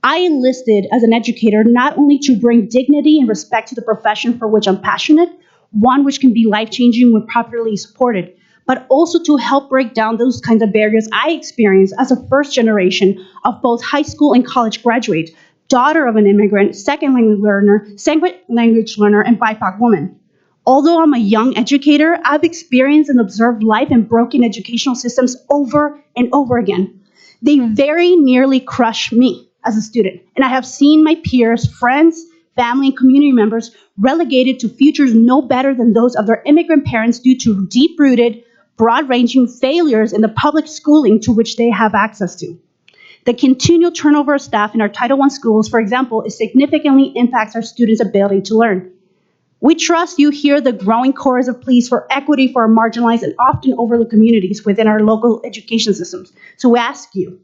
I enlisted as an educator not only to bring dignity and respect to the profession for which I'm passionate, one which can be life-changing when properly supported, but also to help break down those kinds of barriers I experienced as a first generation of both high school and college graduate, daughter of an immigrant, second language learner, and BIPOC woman. Although I'm a young educator, I've experienced and observed life in broken educational systems over and over again. They very nearly crushed me as a student, and I have seen my peers, friends, family, and community members relegated to futures no better than those of their immigrant parents due to deep-rooted, broad-ranging failures in the public schooling to which they have access to. The continual turnover of staff in our Title I schools, for example, significantly impacts our students' ability to learn. We trust you hear the growing chorus of pleas for equity for our marginalized and often overlooked communities within our local education systems. So we ask you,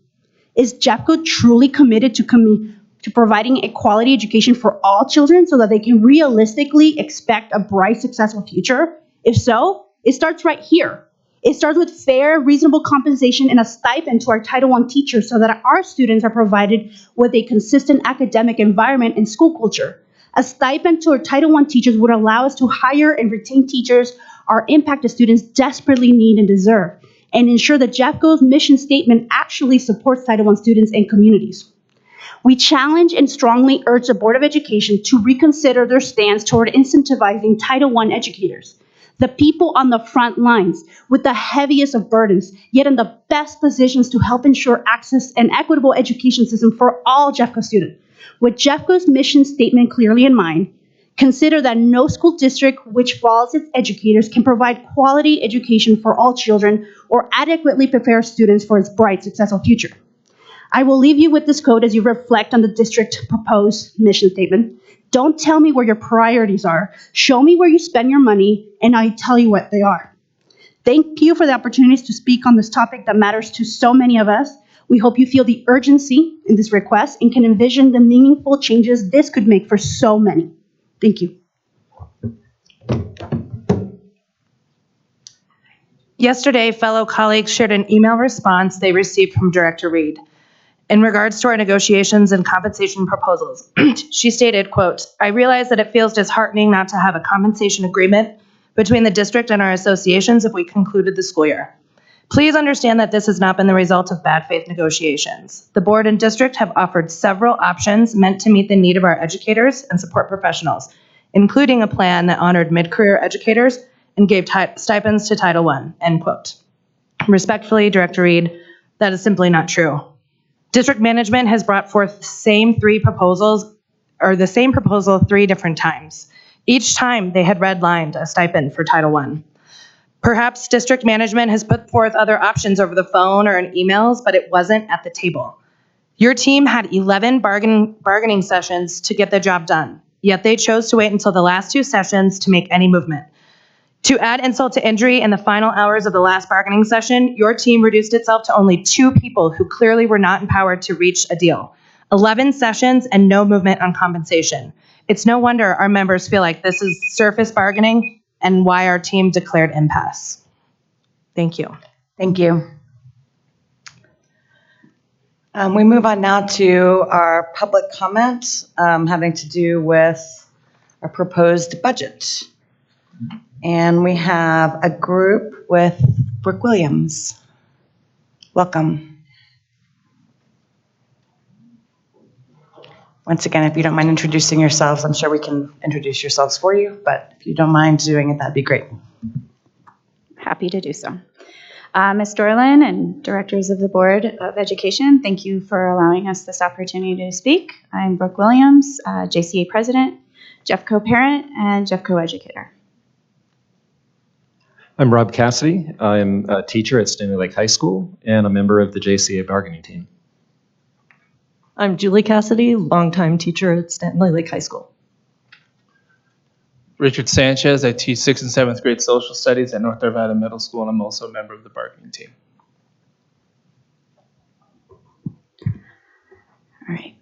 is Jeffco truly committed to providing a quality education for all children so that they can realistically expect a bright, successful future? If so, it starts right here. It starts with fair, reasonable compensation and a stipend to our Title I teachers so that our students are provided with a consistent academic environment and school culture. A stipend to our Title I teachers would allow us to hire and retain teachers our impacted students desperately need and deserve, and ensure that Jeffco's mission statement actually supports Title I students and communities. We challenge and strongly urge the Board of Education to reconsider their stance toward incentivizing Title I educators, the people on the front lines with the heaviest of burdens, yet in the best positions to help ensure access and equitable education system for all Jeffco students. With Jeffco's mission statement clearly in mind, consider that no school district which follows its educators can provide quality education for all children or adequately prepare students for its bright, successful future. I will leave you with this quote as you reflect on the district's proposed mission statement. Don't tell me where your priorities are. Show me where you spend your money, and I tell you what they are. Thank you for the opportunities to speak on this topic that matters to so many of us. We hope you feel the urgency in this request and can envision the meaningful changes this could make for so many. Thank you. Yesterday, fellow colleagues shared an email response they received from Director Reed. in regards to our negotiations and compensation proposals. She stated, quote, "I realize that it feels disheartening not to have a compensation agreement between the district and our associations if we concluded the school year. Please understand that this has not been the result of bad faith negotiations. The board and district have offered several options meant to meet the need of our educators and support professionals, including a plan that honored mid-career educators and gave stipends to Title I," end quote. Respectfully, Director Reed, that is simply not true. District management has brought forth the same proposal 3 different times. Each time they had redlined a stipend for Title I. Perhaps district management has put forth other options over the phone or in emails, but it wasn't at the table. Your team had 11 bargaining sessions to get the job done, yet they chose to wait until the last 2 sessions to make any movement. To add insult to injury, in the final hours of the last bargaining session, your team reduced itself to only 2 people who clearly were not empowered to reach a deal. 11 sessions and no movement on compensation. It's no wonder our members feel like this is surface bargaining and why our team declared impasse. Thank you. Thank you. We move on now to our public comment having to do with our proposed budget. And we have a group with Brooke Williams. Welcome. Once again, if you don't mind introducing yourselves, I'm sure we can introduce yourselves for you, but if you don't mind doing it, that'd be great. Happy to do so. Ms. Dorlin and directors of the Board of Education, thank you for allowing us this opportunity to speak. I'm Brooke Williams, JCA President, Jeffco Parent, and Jeffco Educator. I'm Rob Cassidy. I'm a teacher at Stanley Lake High School and a member of the JCA bargaining team. I'm Julie Cassidy, longtime teacher at Stanley Lake High School. Richard Sanchez. I teach 6th and 7th grade social studies at North Arvada Middle School, and I'm also a member of the bargaining team. All right.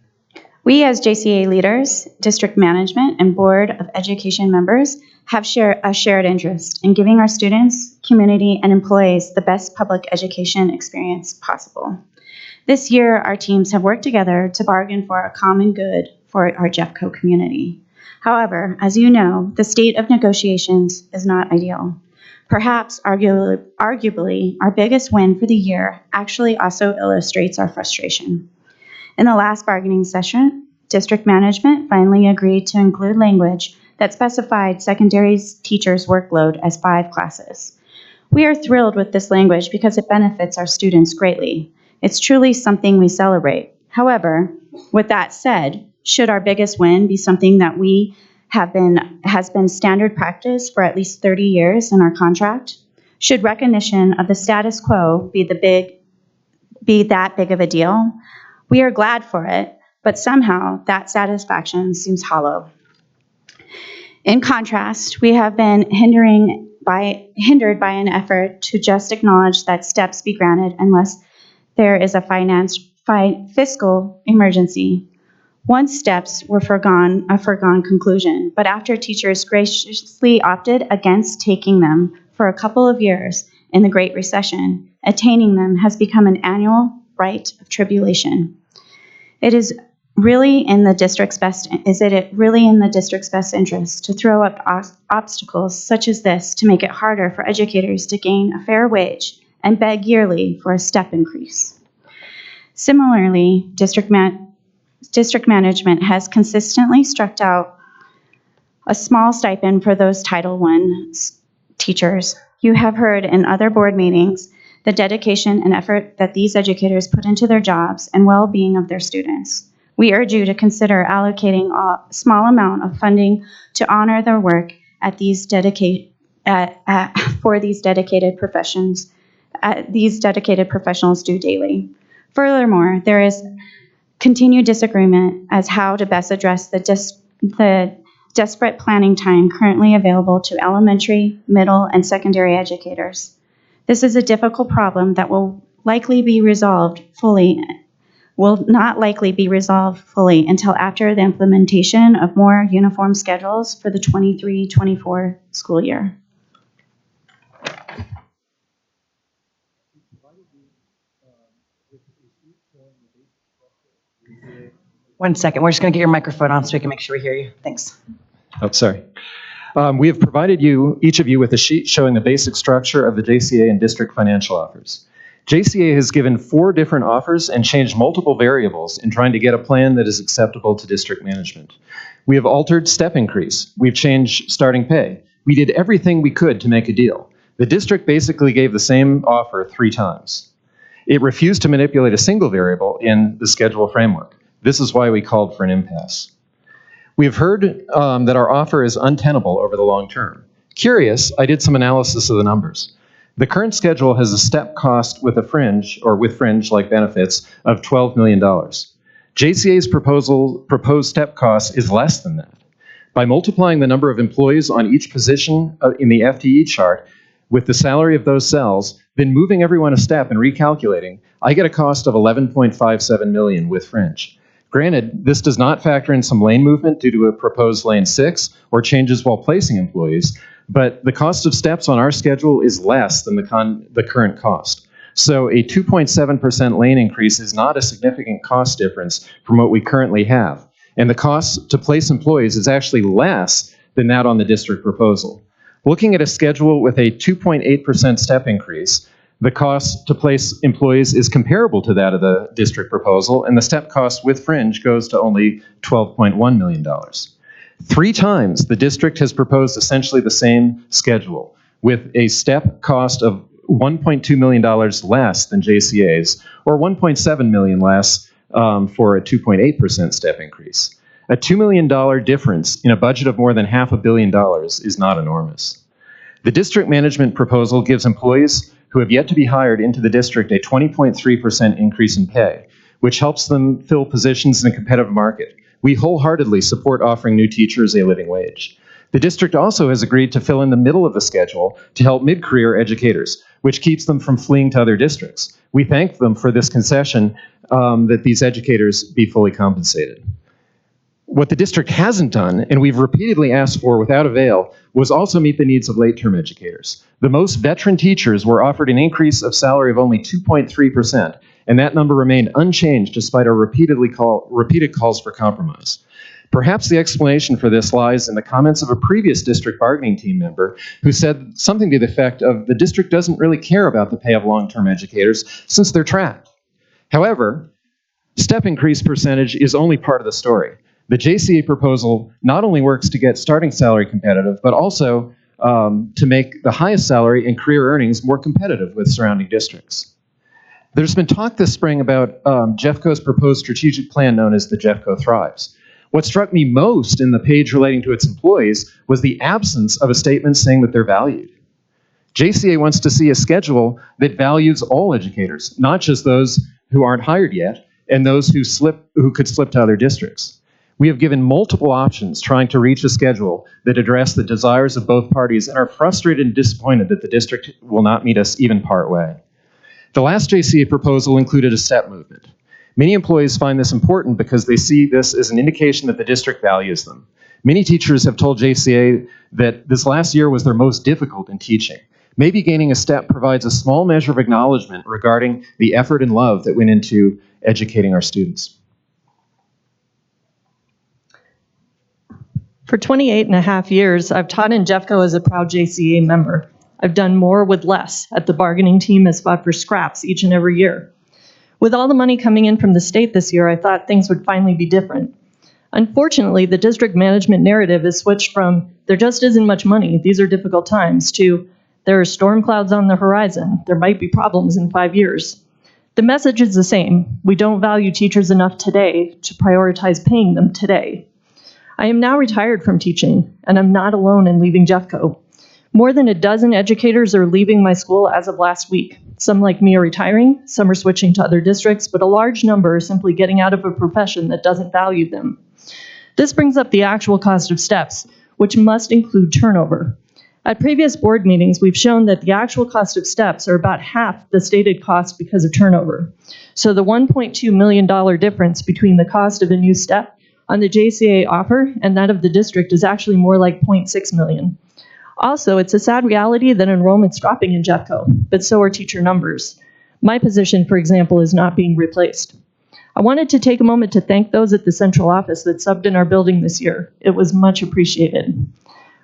We as JCA leaders, district management, and Board of Education members have a shared interest in giving our students, community, and employees the best public education experience possible. This year, our teams have worked together to bargain for a common good for our Jeffco community. However, as you know, the state of negotiations is not ideal. Perhaps, arguably, our biggest win for the year actually also illustrates our frustration. In the last bargaining session, district management finally agreed to include language that specified secondary teachers' workload as 5 classes. We are thrilled with this language because it benefits our students greatly. It's truly something we celebrate. However, with that said, should our biggest win be something that has been standard practice for at least 30 years in our contract? Should recognition of the status quo be that big of a deal? We are glad for it, but somehow that satisfaction seems hollow. In contrast, we have been hindered by an effort to just acknowledge that steps be granted unless there is a fiscal emergency. Once steps were a foregone conclusion, but after teachers graciously opted against taking them for a couple of years in the Great Recession, attaining them has become an annual rite of tribulation. Is it really in the district's best interest to throw up obstacles such as this to make it harder for educators to gain a fair wage and beg yearly for a step increase? Similarly, district management has consistently struck out a small stipend for those Title I teachers. You have heard in other board meetings the dedication and effort that these educators put into their jobs and well-being of their students. We urge you to consider allocating a small amount of funding to honor their work at these dedicated professionals do daily. Furthermore, there is continued disagreement as how to best address the desperate planning time currently available to elementary, middle, and secondary educators. This is a difficult problem that will not likely be resolved fully until after the implementation of more uniform schedules for the 23-24 school year. 1 second. We're just going to get your microphone on so we can make sure we hear you. Thanks. Oh, sorry. We have provided each of you, with a sheet showing the basic structure of the JCA and district financial offers. JCA has given 4 different offers and changed multiple variables in trying to get a plan that is acceptable to district management. We have altered step increase. We've changed starting pay. We did everything we could to make a deal. The district basically gave the same offer 3 times. It refused to manipulate a single variable in the schedule framework. This is why we called for an impasse. We have heard that our offer is untenable over the long term. Curious, I did some analysis of the numbers. The current schedule has a step cost with a fringe, or with fringe-like benefits, of $12 million. JCA's proposed step cost is less than that. By multiplying the number of employees on each position in the FTE chart with the salary of those cells, then moving everyone a step and recalculating, I get a cost of $11.57 million with fringe. Granted, this does not factor in some lane movement due to a proposed lane 6 or changes while placing employees, but the cost of steps on our schedule is less than the current cost. So a 2.7% lane increase is not a significant cost difference from what we currently have. And the cost to place employees is actually less than that on the district proposal. Looking at a schedule with a 2.8% step increase, the cost to place employees is comparable to that of the district proposal, and the step cost with fringe goes to only $12.1 million. 3 times the district has proposed essentially the same schedule, with a step cost of $1.2 million less than JCA's, or $1.7 million less for a 2.8% step increase. A $2 million difference in a budget of more than $500 million is not enormous. The district management proposal gives employees who have yet to be hired into the district a 20.3% increase in pay, which helps them fill positions in a competitive market. We wholeheartedly support offering new teachers a living wage. The district also has agreed to fill in the middle of the schedule to help mid-career educators, which keeps them from fleeing to other districts. We thank them for this concession that these educators be fully compensated. What the district hasn't done, and we've repeatedly asked for without avail, was also meet the needs of late-term educators. The most veteran teachers were offered an increase of salary of only 2.3%, and that number remained unchanged despite our repeated calls for compromise. Perhaps the explanation for this lies in the comments of a previous district bargaining team member who said something to the effect of, the district doesn't really care about the pay of long-term educators since they're trapped. However, step increase percentage is only part of the story. The JCA proposal not only works to get starting salary competitive, but also to make the highest salary and career earnings more competitive with surrounding districts. There's been talk this spring about Jeffco's proposed strategic plan known as the Jeffco Thrives. What struck me most in the page relating to its employees was the absence of a statement saying that they're valued. JCA wants to see a schedule that values all educators, not just those who aren't hired yet and those who could slip to other districts. We have given multiple options trying to reach a schedule that address the desires of both parties and are frustrated and disappointed that the district will not meet us even part way. The last JCA proposal included a step movement. Many employees find this important because they see this as an indication that the district values them. Many teachers have told JCA that this last year was their most difficult in teaching. Maybe gaining a step provides a small measure of acknowledgement regarding the effort and love that went into educating our students. For 28 and a half years, I've taught in Jeffco as a proud JCA member. I've done more with less. At the bargaining team has fought for scraps each and every year. With all the money coming in from the state this year, I thought things would finally be different. Unfortunately, the district management narrative has switched from, there just isn't much money, these are difficult times, to, there are storm clouds on the horizon, there might be problems in 5 years. The message is the same. We don't value teachers enough today to prioritize paying them today. I am now retired from teaching, and I'm not alone in leaving Jeffco. More than a dozen educators are leaving my school as of last week. Some like me are retiring, some are switching to other districts, but a large number are simply getting out of a profession that doesn't value them. This brings up the actual cost of steps, which must include turnover. At previous board meetings, we've shown that the actual cost of steps are about half the stated cost because of turnover. So the $1.2 million difference between the cost of a new step on the JCA offer and that of the district is actually more like $0.6 million. Also, it's a sad reality that enrollment's dropping in Jeffco, but so are teacher numbers. My position, for example, is not being replaced. I wanted to take a moment to thank those at the central office that subbed in our building this year. It was much appreciated.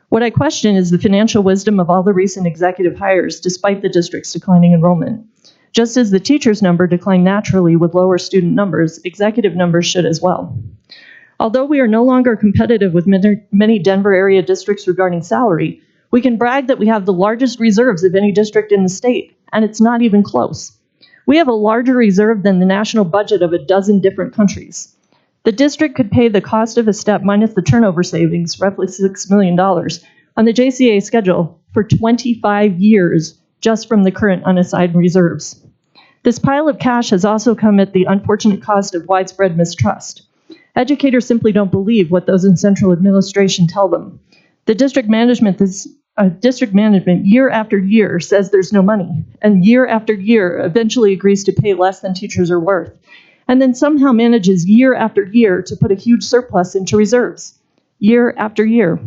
What I question is the financial wisdom of all the recent executive hires despite the district's declining enrollment. Just as the teachers' number declined naturally with lower student numbers, executive numbers should as well. Although we are no longer competitive with many Denver area districts regarding salary, we can brag that we have the largest reserves of any district in the state, and it's not even close. We have a larger reserve than the national budget of a dozen different countries. The district could pay the cost of a step minus the turnover savings, roughly $6 million, on the JCA schedule for 25 years just from the current unassigned reserves. This pile of cash has also come at the unfortunate cost of widespread mistrust. Educators simply don't believe what those in central administration tell them. The district management year after year says there's no money, and year after year eventually agrees to pay less than teachers are worth, and then somehow manages year after year to put a huge surplus into reserves, year after year.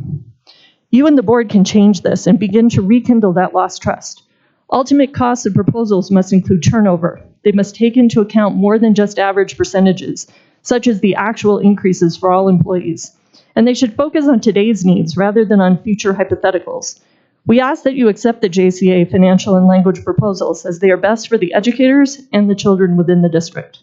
You and the board can change this and begin to rekindle that lost trust. Ultimate costs of proposals must include turnover. They must take into account more than just average percentages, such as the actual increases for all employees. And they should focus on today's needs rather than on future hypotheticals. We ask that you accept the JCA financial and language proposals as they are best for the educators and the children within the district.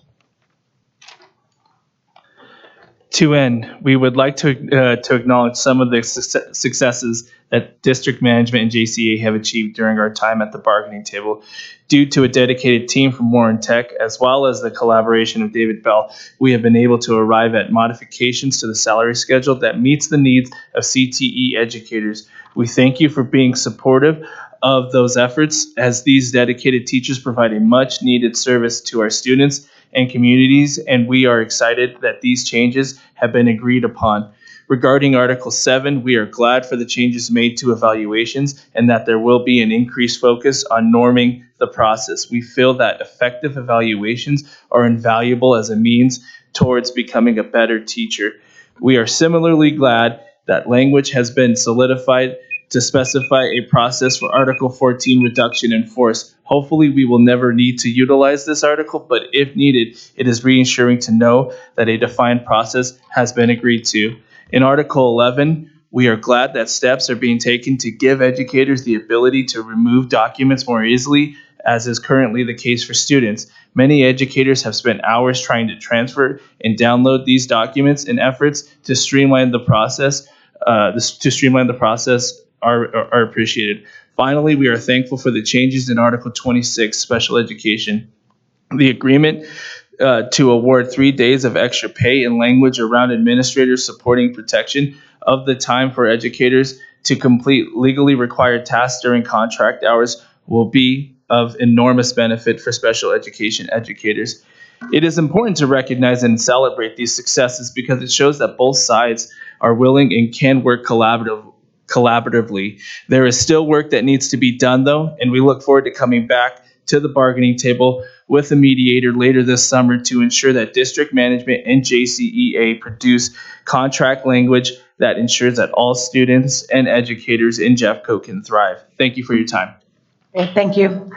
To end, we would like to acknowledge some of the successes that district management and JCA have achieved during our time at the bargaining table. Due to a dedicated team from Warren Tech, as well as the collaboration of David Bell, we have been able to arrive at modifications to the salary schedule that meets the needs of CTE educators. We thank you for being supportive of those efforts, as these dedicated teachers provide a much needed service to our students and communities, and we are excited that these changes have been agreed upon. Regarding Article 7, we are glad for the changes made to evaluations and that there will be an increased focus on norming the process. We feel that effective evaluations are invaluable as a means towards becoming a better teacher. We are similarly glad that language has been solidified to specify a process for Article 14 reduction in force. Hopefully, we will never need to utilize this article, but if needed, it is reassuring to know that a defined process has been agreed to. In Article 11, we are glad that steps are being taken to give educators the ability to remove documents more easily, as is currently the case for students. Many educators have spent hours trying to transfer and download these documents, and efforts to streamline the process are appreciated. Finally, we are thankful for the changes in Article 26, Special Education. The agreement to award 3 days of extra pay and language around administrators supporting protection of the time for educators to complete legally required tasks during contract hours will be of enormous benefit for special education educators. It is important to recognize and celebrate these successes because it shows that both sides are willing and can work collaboratively. There is still work that needs to be done, though, and we look forward to coming back to the bargaining table with a mediator later this summer to ensure that district management and JCEA produce contract language that ensures that all students and educators in Jeffco can thrive. Thank you for your time. Okay, thank you.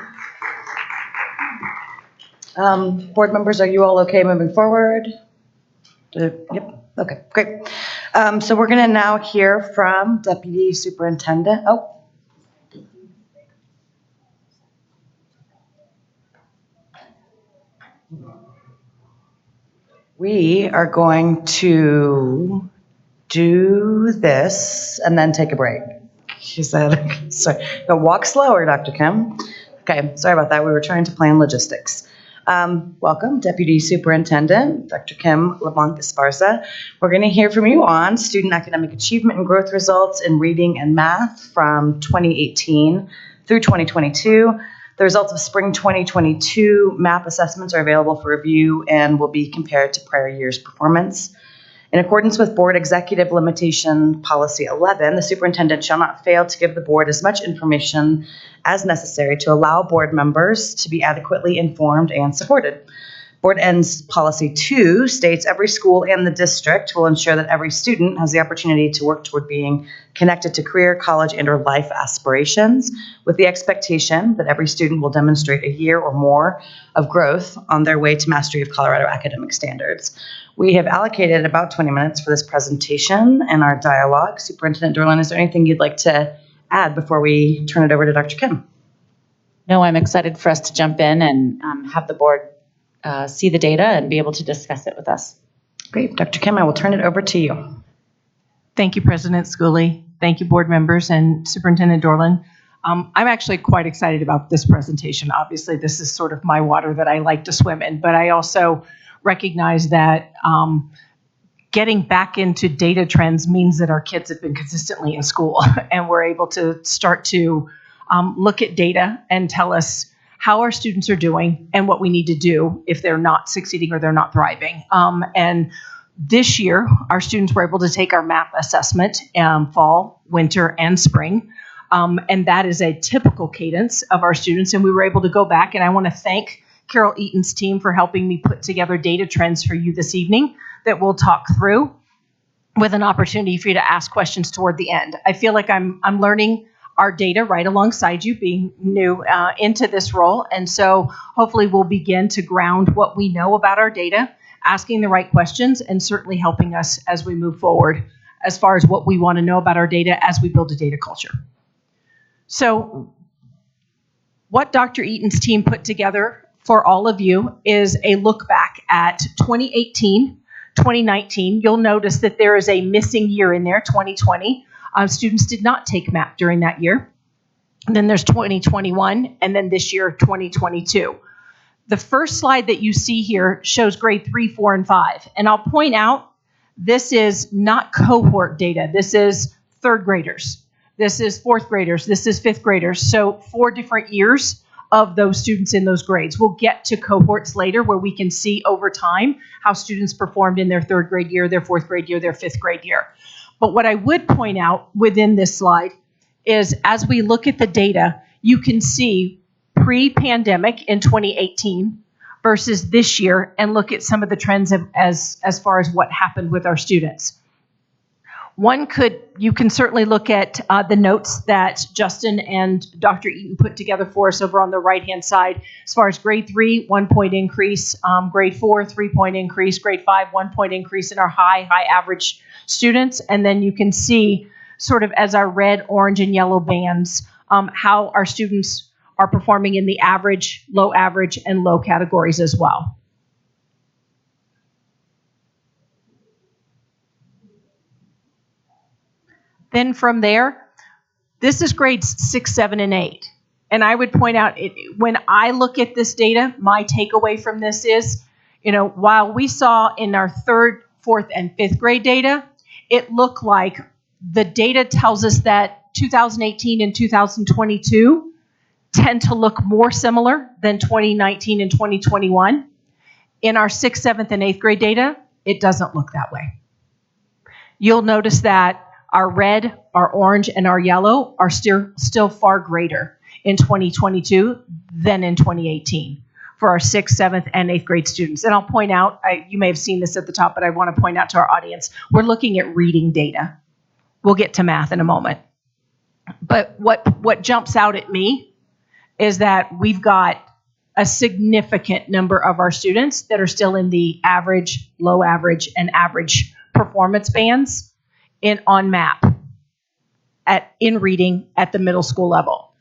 Board members, are you all okay moving forward? Yep. Okay, great. So we're going to now hear from Deputy Superintendent. We are going to do this and then take a break. She said, sorry, no, walk slower, Dr. Kim. Okay, sorry about that. We were trying to plan logistics. Welcome, Deputy Superintendent, Dr. Kim LeBlanc-Esparza. We're going to hear from you on student academic achievement and growth results in reading and math from 2018 through 2022. The results of spring 2022 MAP assessments are available for review and will be compared to prior year's performance. In accordance with Board Executive Limitation Policy 11, the superintendent shall not fail to give the board as much information as necessary to allow board members to be adequately informed and supported. Board Ends Policy 2 states every school and the district will ensure that every student has the opportunity to work toward being connected to career, college, and/or life aspirations, with the expectation that every student will demonstrate a year or more of growth on their way to mastery of Colorado academic standards. We have allocated about 20 minutes for this presentation and our dialogue. Superintendent Dorland, is there anything you'd like to add before we turn it over to Dr. Kim? No, I'm excited for us to jump in and have the board see the data and be able to discuss it with us. Great. Dr. Kim, I will turn it over to you. Thank you, President Schooley. Thank you, board members and Superintendent Dorland. I'm actually quite excited about this presentation. Obviously, this is sort of my water that I like to swim in, but I also recognize that getting back into data trends means that our kids have been consistently in school and we're able to start to look at data and tell us how our students are doing and what we need to do if they're not succeeding or they're not thriving. And this year, our students were able to take our MAP assessment, fall, winter, and spring. And that is a typical cadence of our students. And we were able to go back, and I want to thank Carol Eaton's team for helping me put together data trends for you this evening that we'll talk through with an opportunity for you to ask questions toward the end. I feel like I'm learning our data right alongside you, being new into this role. And so hopefully we'll begin to ground what we know about our data, asking the right questions, and certainly helping us as we move forward as far as what we want to know about our data as we build a data culture. So what Dr. Eaton's team put together for all of you is a look back at 2018, 2019. You'll notice that there is a missing year in there, 2020. Students did not take MAP during that year. And then there's 2021, and then this year, 2022. The first slide that you see here shows grade 3, 4, and 5. And I'll point out, this is not cohort data. This is third graders. This is fourth graders. This is fifth graders. So 4 different years of those students in those grades. We'll get to cohorts later where we can see over time how students performed in their third grade year, their fourth grade year, their fifth grade year. But what I would point out within this slide is as we look at the data, you can see pre-pandemic in 2018 versus this year and look at some of the trends as far as what happened with our students. You can certainly look at the notes that Justin and Dr. Eaton put together for us over on the right-hand side. As far as grade 3, 1 point increase, grade 4, 3 point increase, grade 5, 1 point increase in our high average students. And then you can see sort of as our red, orange, and yellow bands, how our students are performing in the average, low average, and low categories as well. Then from there, this is grades 6, 7, and 8. And I would point out, when I look at this data, my takeaway from this is, while we saw in our 3rd, 4th, and 5th grade data, it looked like the data tells us that 2018 and 2022 tend to look more similar than 2019 and 2021. In our 6th, 7th, and 8th grade data, it doesn't look that way. You'll notice that our red, our orange, and our yellow are still far greater in 2022 than in 2018 for our 6th, 7th, and 8th grade students. And I'll point out, you may have seen this at the top, but I want to point out to our audience, we're looking at reading data. We'll get to math in a moment. But what jumps out at me is that we've got a significant number of our students that are still in the average, low average, and average performance bands on MAP in reading at the middle school level.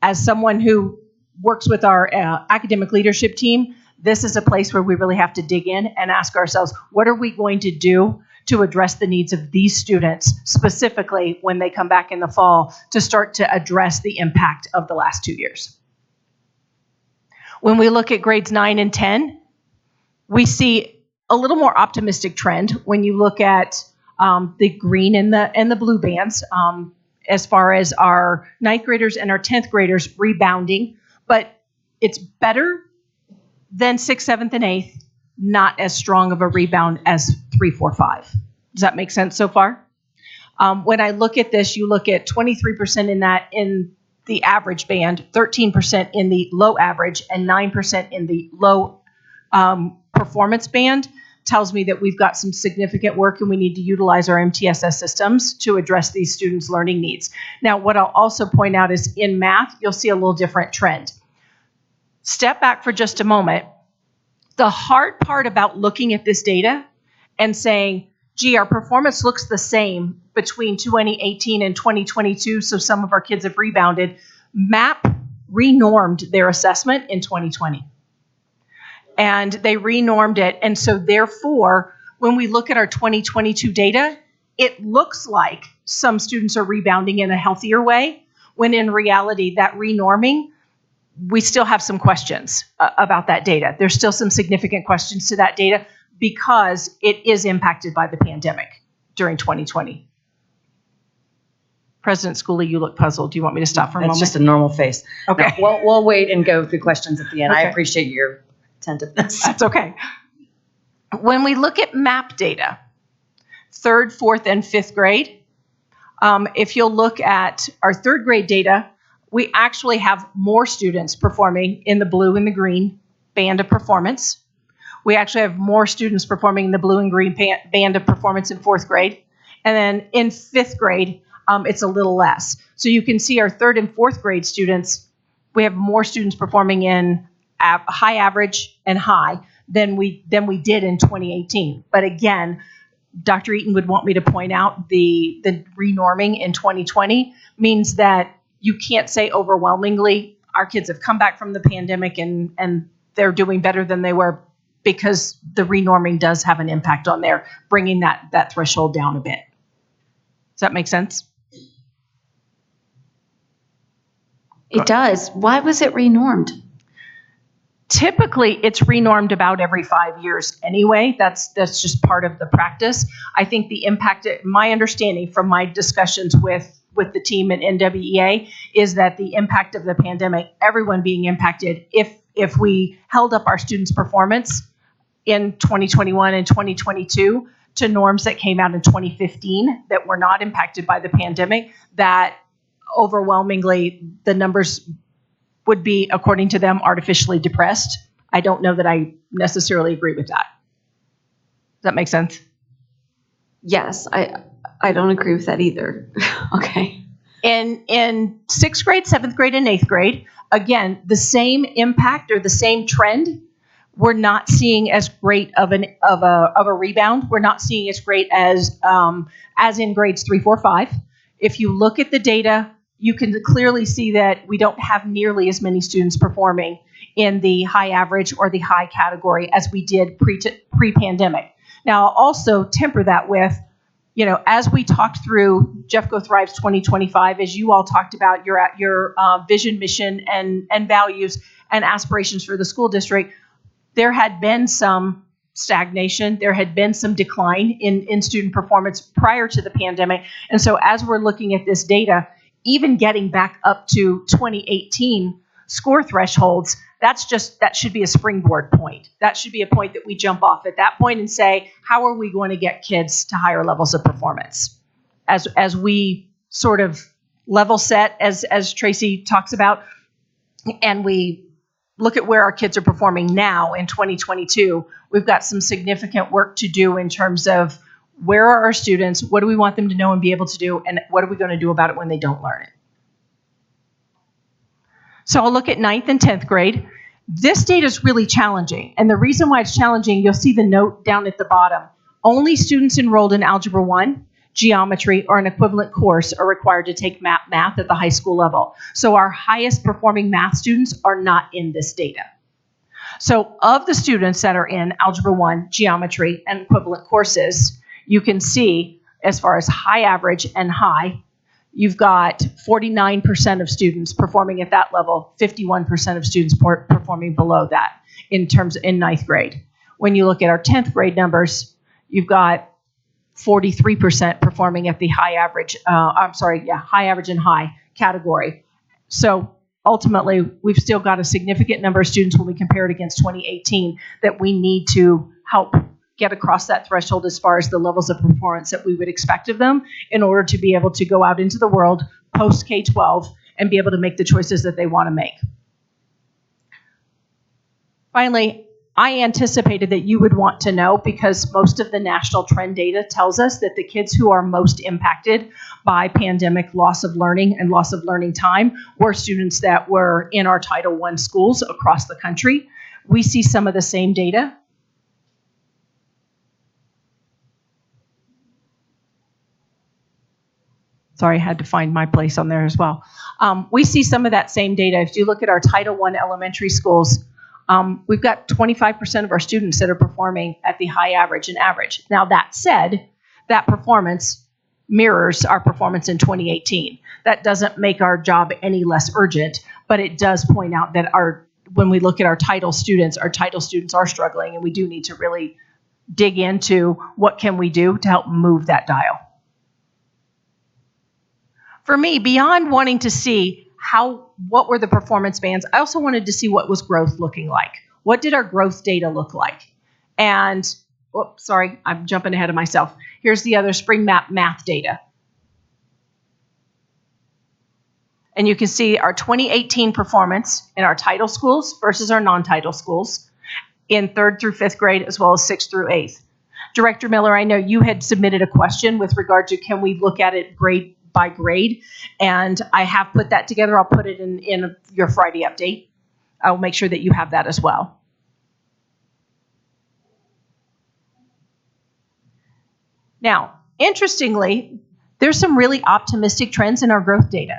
As someone who works with our academic leadership team, this is a place where we really have to dig in and ask ourselves, what are we going to do to address the needs of these students, specifically when they come back in the fall, to start to address the impact of the last 2 years. When we look at grades 9 and 10, we see a little more optimistic trend when you look at the green and the blue bands as far as our 9th graders and our 10th graders rebounding, but it's better than 6th, 7th, and 8th, not as strong of a rebound as 3, 4, 5. Does that make sense so far? When I look at this, you look at 23% in the average band, 13% in the low average, and 9% in the low performance band tells me that we've got some significant work and we need to utilize our MTSS systems to address these students' learning needs. Now, what I'll also point out is in math, you'll see a little different trend. Step back for just a moment. The hard part about looking at this data and saying, gee, our performance looks the same between 2018 and 2022, so some of our kids have rebounded. MAP renormed their assessment in 2020. And they renormed it. And so therefore, when we look at our 2022 data, it looks like some students are rebounding in a healthier way, when in reality, that renorming, we still have some questions about that data. There's still some significant questions to that data because it is impacted by the pandemic during 2020. President Schooley, you look puzzled. Do you want me to stop for a moment? It's just a normal face. Okay. No, we'll wait and go through questions at the end. I Okay. appreciate your attentiveness. That's okay. When we look at MAP data, 3rd, 4th, and 5th grade, if you'll look at our 3rd grade data, we actually have more students performing in the blue and the green band of performance. We actually have more students performing in the blue and green band of performance in 4th grade. And then in 5th grade, it's a little less. So you can see our 3rd and 4th grade students, we have more students performing in high, average, and high than we did in 2018. But again, Dr. Eaton would want me to point out the renorming in 2020 means that you can't say overwhelmingly our kids have come back from the pandemic and they're doing better than they were, because the renorming does have an impact on there, bringing that threshold down a bit. Does that make sense? It does. Why was it renormed? Typically, it's renormed about every 5 years anyway. That's just part of the practice. I think the impact, my understanding from my discussions with the team at NWEA, is that the impact of the pandemic, everyone being impacted, if we held up our students' performance in 2021 and 2022 to norms that came out in 2015 that were not impacted by the pandemic, that overwhelmingly the numbers would be, according to them, artificially depressed. I don't know that I necessarily agree with that. Does that make sense? Yes, I don't agree with that either. Okay. In 6th grade, 7th grade, and 8th grade, again, the same impact or the same trend. We're not seeing as great of a rebound. We're not seeing as great as in grades 3, 4, 5. If you look at the data, you can clearly see that we don't have nearly as many students performing in the high average or the high category as we did pre-pandemic. Now, I'll also temper that with, as we talked through Jeffco Thrives 2025, as you all talked about your vision, mission, and values and aspirations for the school district, there had been some stagnation. There had been some decline in student performance prior to the pandemic. And so as we're looking at this data, even getting back up to 2018 score thresholds, that should be a springboard point. That should be a point that we jump off at that point and say, how are we going to get kids to higher levels of performance? As we sort of level set, as Tracy talks about, and we look at where our kids are performing now in 2022, we've got some significant work to do in terms of where are our students, what do we want them to know and be able to do, and what are we going to do about it when they don't learn it? So I'll look at 9th and 10th grade. This data is really challenging. And the reason why it's challenging, you'll see the note down at the bottom. Only students enrolled in Algebra 1, Geometry, or an equivalent course are required to take math at the high school level. So our highest performing math students are not in this data. So of the students that are in Algebra 1, Geometry, and equivalent courses, you can see as far as high, average, and high, you've got 49% of students performing at that level, 51% of students performing below that in 9th grade. When you look at our 10th grade numbers, you've got 43% performing at the high average, high average and high category. So ultimately, we've still got a significant number of students when we compare it against 2018 that we need to help get across that threshold as far as the levels of performance that we would expect of them in order to be able to go out into the world post K-12 and be able to make the choices that they want to make. Finally, I anticipated that you would want to know because most of the national trend data tells us that the kids who are most impacted by pandemic loss of learning and loss of learning time were students that were in our Title I schools across the country. We see some of the same data. Sorry, I had to find my place on there as well. We see some of that same data. If you look at our Title I elementary schools, we've got 25% of our students that are performing at the high average and average. Now, that said, that performance mirrors our performance in 2018. That doesn't make our job any less urgent, but it does point out that when we look at our title students are struggling, and we do need to really dig into what can we do to help move that dial. For me, beyond wanting to see what were the performance bands, I also wanted to see what was growth looking like. What did our growth data look like? And, sorry, I'm jumping ahead of myself. Here's the other spring map math data. And you can see our 2018 performance in our title schools versus our non-title schools in 3rd through 5th grade, as well as 6th through 8th. Director Miller, I know you had submitted a question with regard to can we look at it grade by grade, and I have put that together. I'll put it in your Friday update. I'll make sure that you have that as well. Now, interestingly, there's some really optimistic trends in our growth data.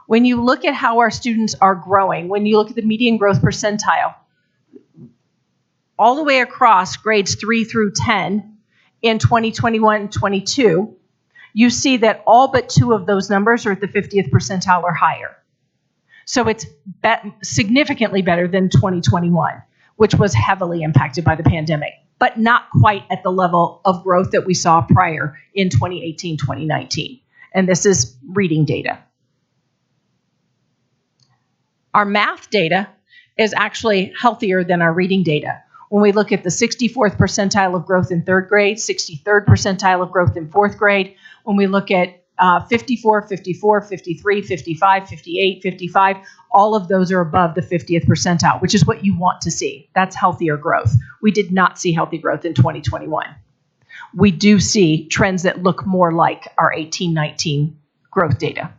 When you look at how our students are growing, when you look at the median growth percentile, all the way across grades 3 through 10 in 2021-22, you see that all but 2 of those numbers are at the 50th percentile or higher. So it's significantly better than 2021, which was heavily impacted by the pandemic, but not quite at the level of growth that we saw prior in 2018-2019. And this is reading data. Our math data is actually healthier than our reading data. When we look at the 64th percentile of growth in 3rd grade, 63rd percentile of growth in 4th grade, when we look at 54, 54, 53, 55, 58, 55, all of those are above the 50th percentile, which is what you want to see. That's healthier growth. We did not see healthy growth in 2021. We do see trends that look more like our 18-19 growth data.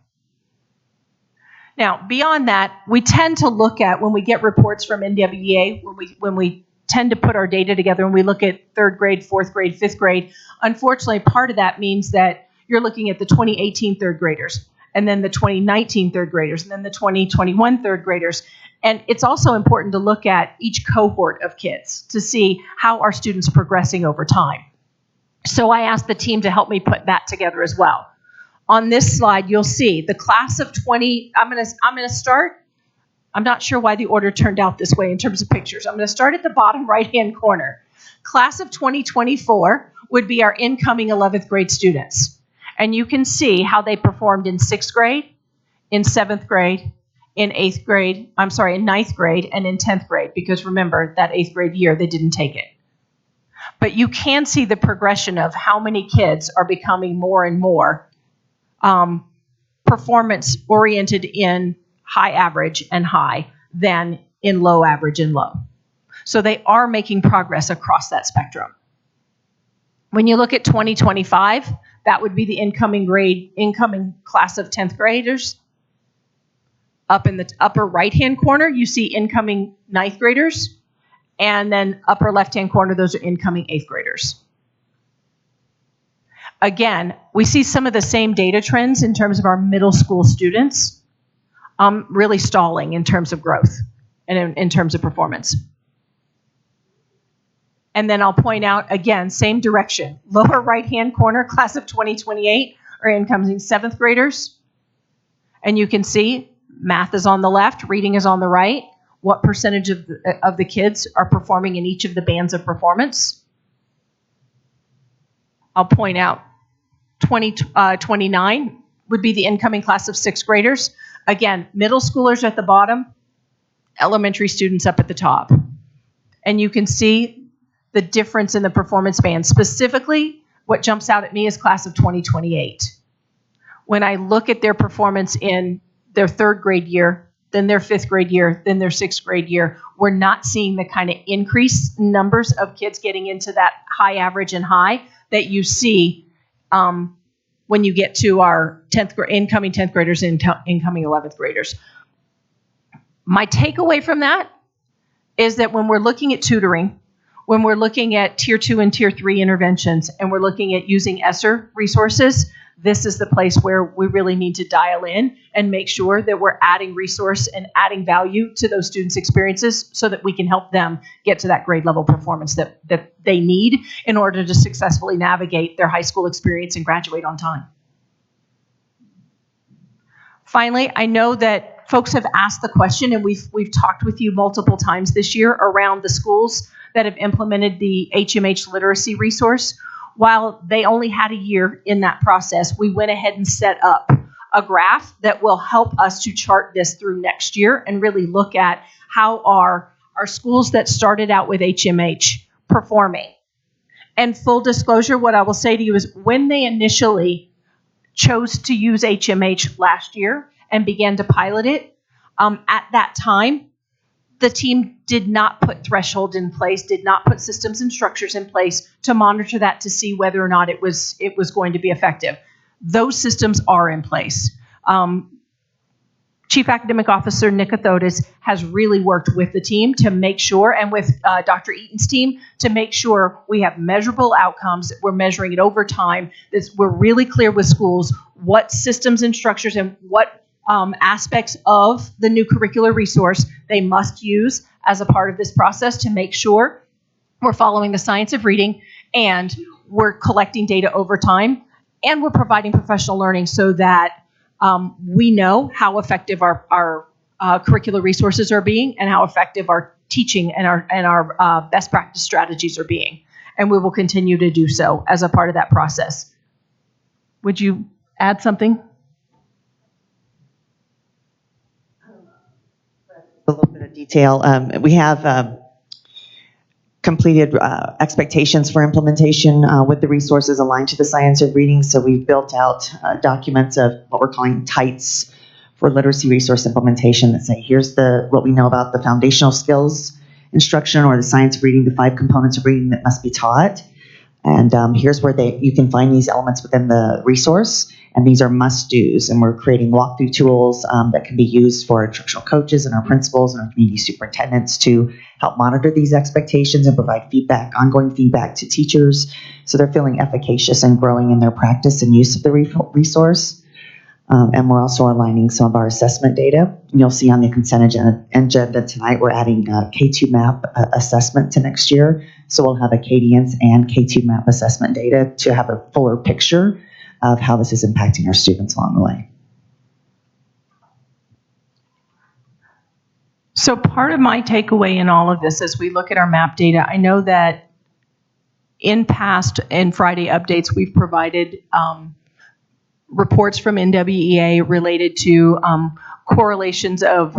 Now, beyond that, we tend to look at, when we get reports from NWEA, when we tend to put our data together and we look at 3rd grade, 4th grade, 5th grade, unfortunately, part of that means that you're looking at the 2018 3rd graders, and then the 2019 3rd graders, and then the 2021 3rd graders. And it's also important to look at each cohort of kids to see how our students are progressing over time. So I asked the team to help me put that together as well. On this slide, you'll see the class of 20, I'm gonna start, I'm not sure why the order turned out this way in terms of pictures. I'm gonna start at the bottom right-hand corner. Class of 2024 would be our incoming 11th grade students. And you can see how they performed in 6th grade, in 7th grade, in 8th grade, in 9th grade, and in 10th grade, because remember, that 8th grade year, they didn't take it. But you can see the progression of how many kids are becoming more and more performance-oriented in high average and high than in low average and low. So they are making progress across that spectrum. When you look at 2025, that would be the incoming class of 10th graders. Up in the upper right-hand corner, you see incoming 9th graders. And then upper left-hand corner, those are incoming 8th graders. Again, we see some of the same data trends in terms of our middle school students really stalling in terms of growth and in terms of performance. And then I'll point out, again, same direction. Lower right-hand corner, class of 2028, are incoming 7th graders. And you can see math is on the left, reading is on the right. What percentage of the kids are performing in each of the bands of performance? I'll point out 2029 would be the incoming class of 6th graders. Again, middle schoolers at the bottom, elementary students up at the top. And you can see the difference in the performance band. Specifically, what jumps out at me is class of 2028. When I look at their performance in their 3rd grade year, then their 5th grade year, then their 6th grade year, we're not seeing the kind of increased numbers of kids getting into that high average and high that you see when you get to our incoming 10th graders and incoming 11th graders. My takeaway from that is that when we're looking at tutoring, when we're looking at tier 2 and tier 3 interventions, and we're looking at using ESSER resources, this is the place where we really need to dial in and make sure that we're adding resource and adding value to those students' experiences so that we can help them get to that grade level performance that they need in order to successfully navigate their high school experience and graduate on time. Finally, I know that folks have asked the question, and we've talked with you multiple times this year around the schools that have implemented the HMH literacy resource. While they only had a year in that process, we went ahead and set up a graph that will help us to chart this through next year and really look at how are our schools that started out with HMH performing. And full disclosure, what I will say to you is when they initially chose to use HMH last year and began to pilot it, at that time, the team did not put thresholds in place, did not put systems and structures in place to monitor that to see whether or not it was going to be effective. Those systems are in place. Chief Academic Officer Nick Athodis has really worked with the team to make sure, and with Dr. Eaton's team, to make sure we have measurable outcomes, we're measuring it over time, we're really clear with schools what systems and structures and what aspects of the new curricular resource they must use as a part of this process to make sure we're following the science of reading and we're collecting data over time and we're providing professional learning so that we know how effective our curricular resources are being and how effective our teaching and our best practice strategies are being. And we will continue to do so as a part of that process. Would you add something? A little bit of detail. We have completed expectations for implementation with the resources aligned to the science of reading. So we've built out documents of what we're calling TITES for literacy resource implementation that say, here's what we know about the foundational skills instruction or the science of reading, the 5 components of reading that must be taught. And here's where you can find these elements within the resource. And these are must-dos. And we're creating walkthrough tools that can be used for instructional coaches and our principals and our community superintendents to help monitor these expectations and provide feedback, ongoing feedback to teachers so they're feeling efficacious and growing in their practice and use of the resource. And we're also aligning some of our assessment data. And you'll see on the consent agenda tonight, we're adding K2 MAP assessment to next year. So we'll have a Cadence and K2 MAP assessment data to have a fuller picture of how this is impacting our students along the way. So part of my takeaway in all of this as we look at our MAP data, I know that in past and Friday updates, we've provided reports from NWEA related to correlations of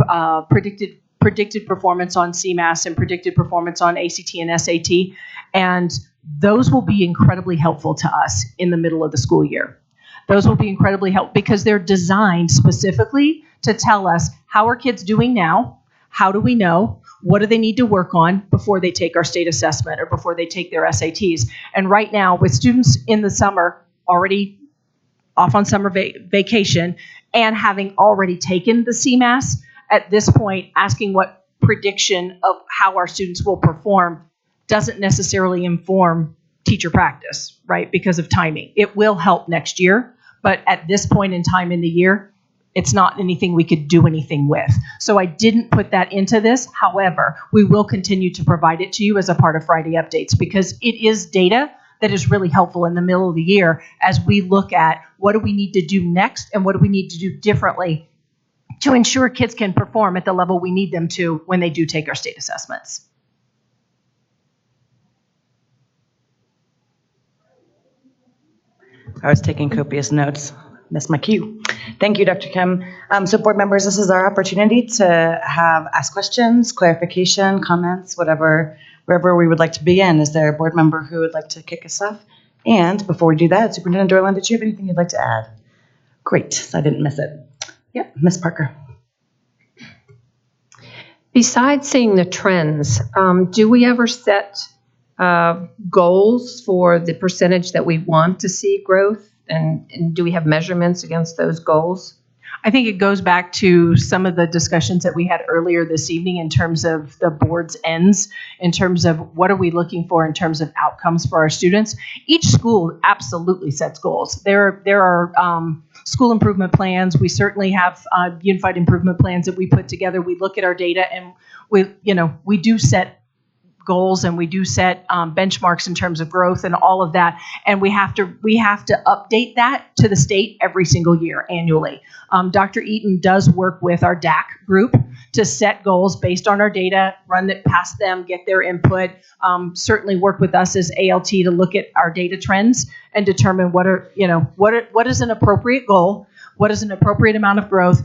predicted performance on CMAS and predicted performance on ACT and SAT. And those will be incredibly helpful to us in the middle of the school year. Those will be incredibly helpful because they're designed specifically to tell us how are kids doing now, how do we know, what do they need to work on before they take our state assessment or before they take their SATs. And right now, with students in the summer already off on summer vacation and having already taken the CMAS, at this point, asking what prediction of how our students will perform doesn't necessarily inform teacher practice, right, because of timing. It will help next year, but at this point in time in the year, it's not anything we could do anything with. So I didn't put that into this. However, we will continue to provide it to you as a part of Friday updates because it is data that is really helpful in the middle of the year as we look at what do we need to do next and what do we need to do differently to ensure kids can perform at the level we need them to when they do take our state assessments. I was taking copious notes. Missed my cue. Thank you, Dr. Kim. So board members, this is our opportunity to ask questions, clarification, comments, wherever we would like to begin. Is there a board member who would like to kick us off? And before we do that, Superintendent Dorland, did you have anything you'd like to add? Great, so I didn't miss it. Yep, Ms. Parker. Besides seeing the trends, do we ever set goals for the percentage that we want to see growth? And do we have measurements against those goals? I think it goes back to some of the discussions that we had earlier this evening in terms of the board's ends, in terms of what are we looking for in terms of outcomes for our students. Each school absolutely sets goals. There are school improvement plans. We certainly have unified improvement plans that we put together. We look at our data and we do set goals and we do set benchmarks in terms of growth and all of that. And we have to update that to the state every single year annually. Dr. Eaton does work with our DAC group to set goals based on our data, run it past them, get their input, certainly work with us as ALT to look at our data trends and determine what is an appropriate goal, what is an appropriate amount of growth,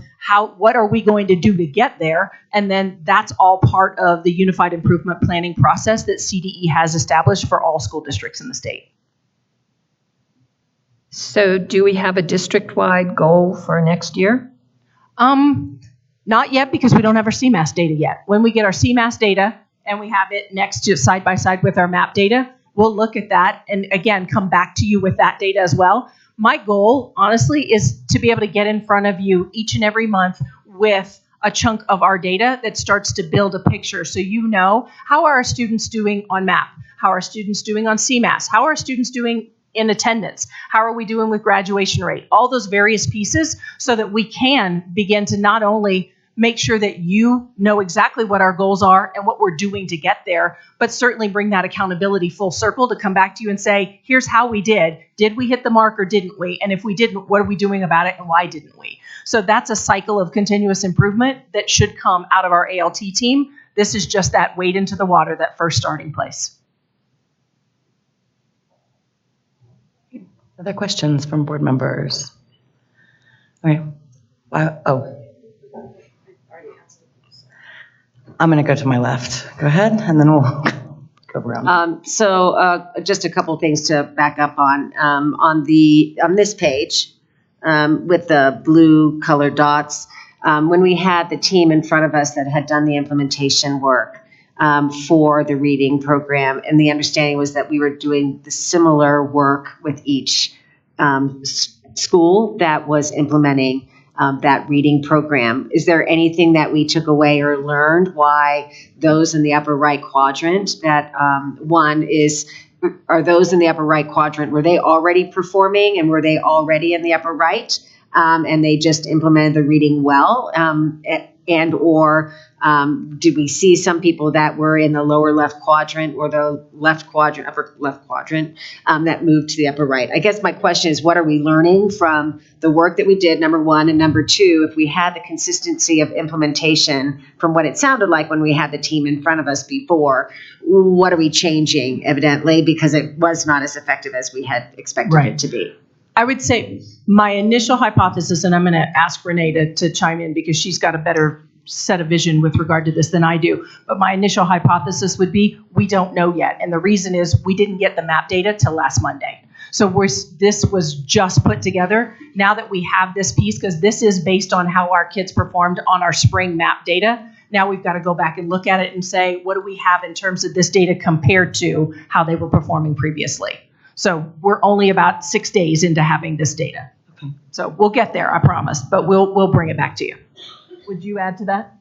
what are we going to do to get there, and then that's all part of the Unified Improvement Planning process that CDE has established for all school districts in the state. So do we have a district-wide goal for next year? Not yet, because we don't have our CMAS data yet. When we get our CMAS data and we have it next to side by side with our MAP data, we'll look at that and again come back to you with that data as well. My goal, honestly, is to be able to get in front of you each and every month with a chunk of our data that starts to build a picture. So you know, how are our students doing on MAP? How are students doing on CMAS? How are students doing in attendance? How are we doing with graduation rate? All those various pieces so that we can begin to not only make sure that you know exactly what our goals are and what we're doing to get there, but certainly bring that accountability full circle to come back to you and say, here's how we did. Did we hit the mark or didn't we? And if we didn't, what are we doing about it and why didn't we? So that's a cycle of continuous improvement that should come out of our ALT team. This is just that wade into the water, that first starting place. Other questions from board members? Okay. I'm going to go to my left. Go ahead, and then we'll go around. Just a couple things to back up on this page with the blue colored dots. When we had the team in front of us that had done the implementation work for the reading program, and the understanding was that we were doing the similar work with each school that was implementing that reading program. Is there anything that we took away or learned why those in the upper right quadrant, are those in the upper right quadrant, were they already performing and were they already in the upper right and they just implemented the reading well? Or did we see some people that were in the lower left quadrant or the left quadrant, upper left quadrant, that moved to the upper right? I guess my question is, what are we learning from the work that we did, number one, and number two, if we had the consistency of implementation from what it sounded like when we had the team in front of us before, what are we changing, evidently, because it was not as effective as we had expected it to be? I would say my initial hypothesis, and I'm going to ask Renee to chime in because she's got a better set of vision with regard to this than I do. But my initial hypothesis would be we don't know yet. And the reason is we didn't get the MAP data till last Monday. So this was just put together. Now that we have this piece, because this is based on how our kids performed on our spring MAP data, now we've got to go back and look at it and say, what do we have in terms of this data compared to how they were performing previously? So we're only about 6 days into having this data. Okay. So we'll get there, I promise, but we'll bring it back to you. Would you add to that?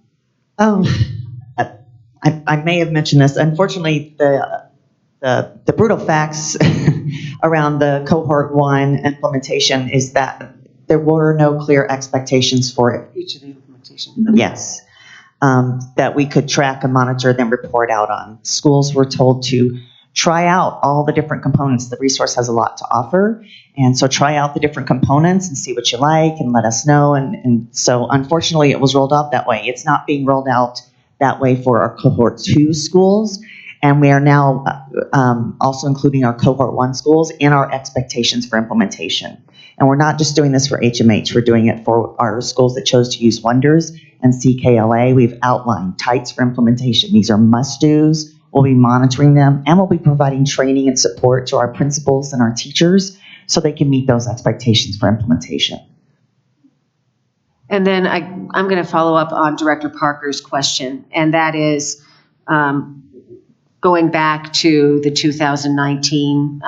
I may have mentioned this. Unfortunately, the brutal facts around the cohort 1 implementation is that there were no clear expectations for it. Each of the implementations. Yes, that we could track and monitor, then report out on. Schools were told to try out all the different components. The resource has a lot to offer. And so try out the different components and see what you like and let us know. And so unfortunately, it was rolled out that way. It's not being rolled out that way for our cohort 2 schools. And we are now also including our cohort 1 schools in our expectations for implementation. And we're not just doing this for HMH. We're doing it for our schools that chose to use Wonders and CKLA. We've outlined tights for implementation. These are must-dos. We'll be monitoring them, and we'll be providing training and support to our principals and our teachers so they can meet those expectations for implementation. And then I'm going to follow up on Director Parker's question, and that is going back to the 2019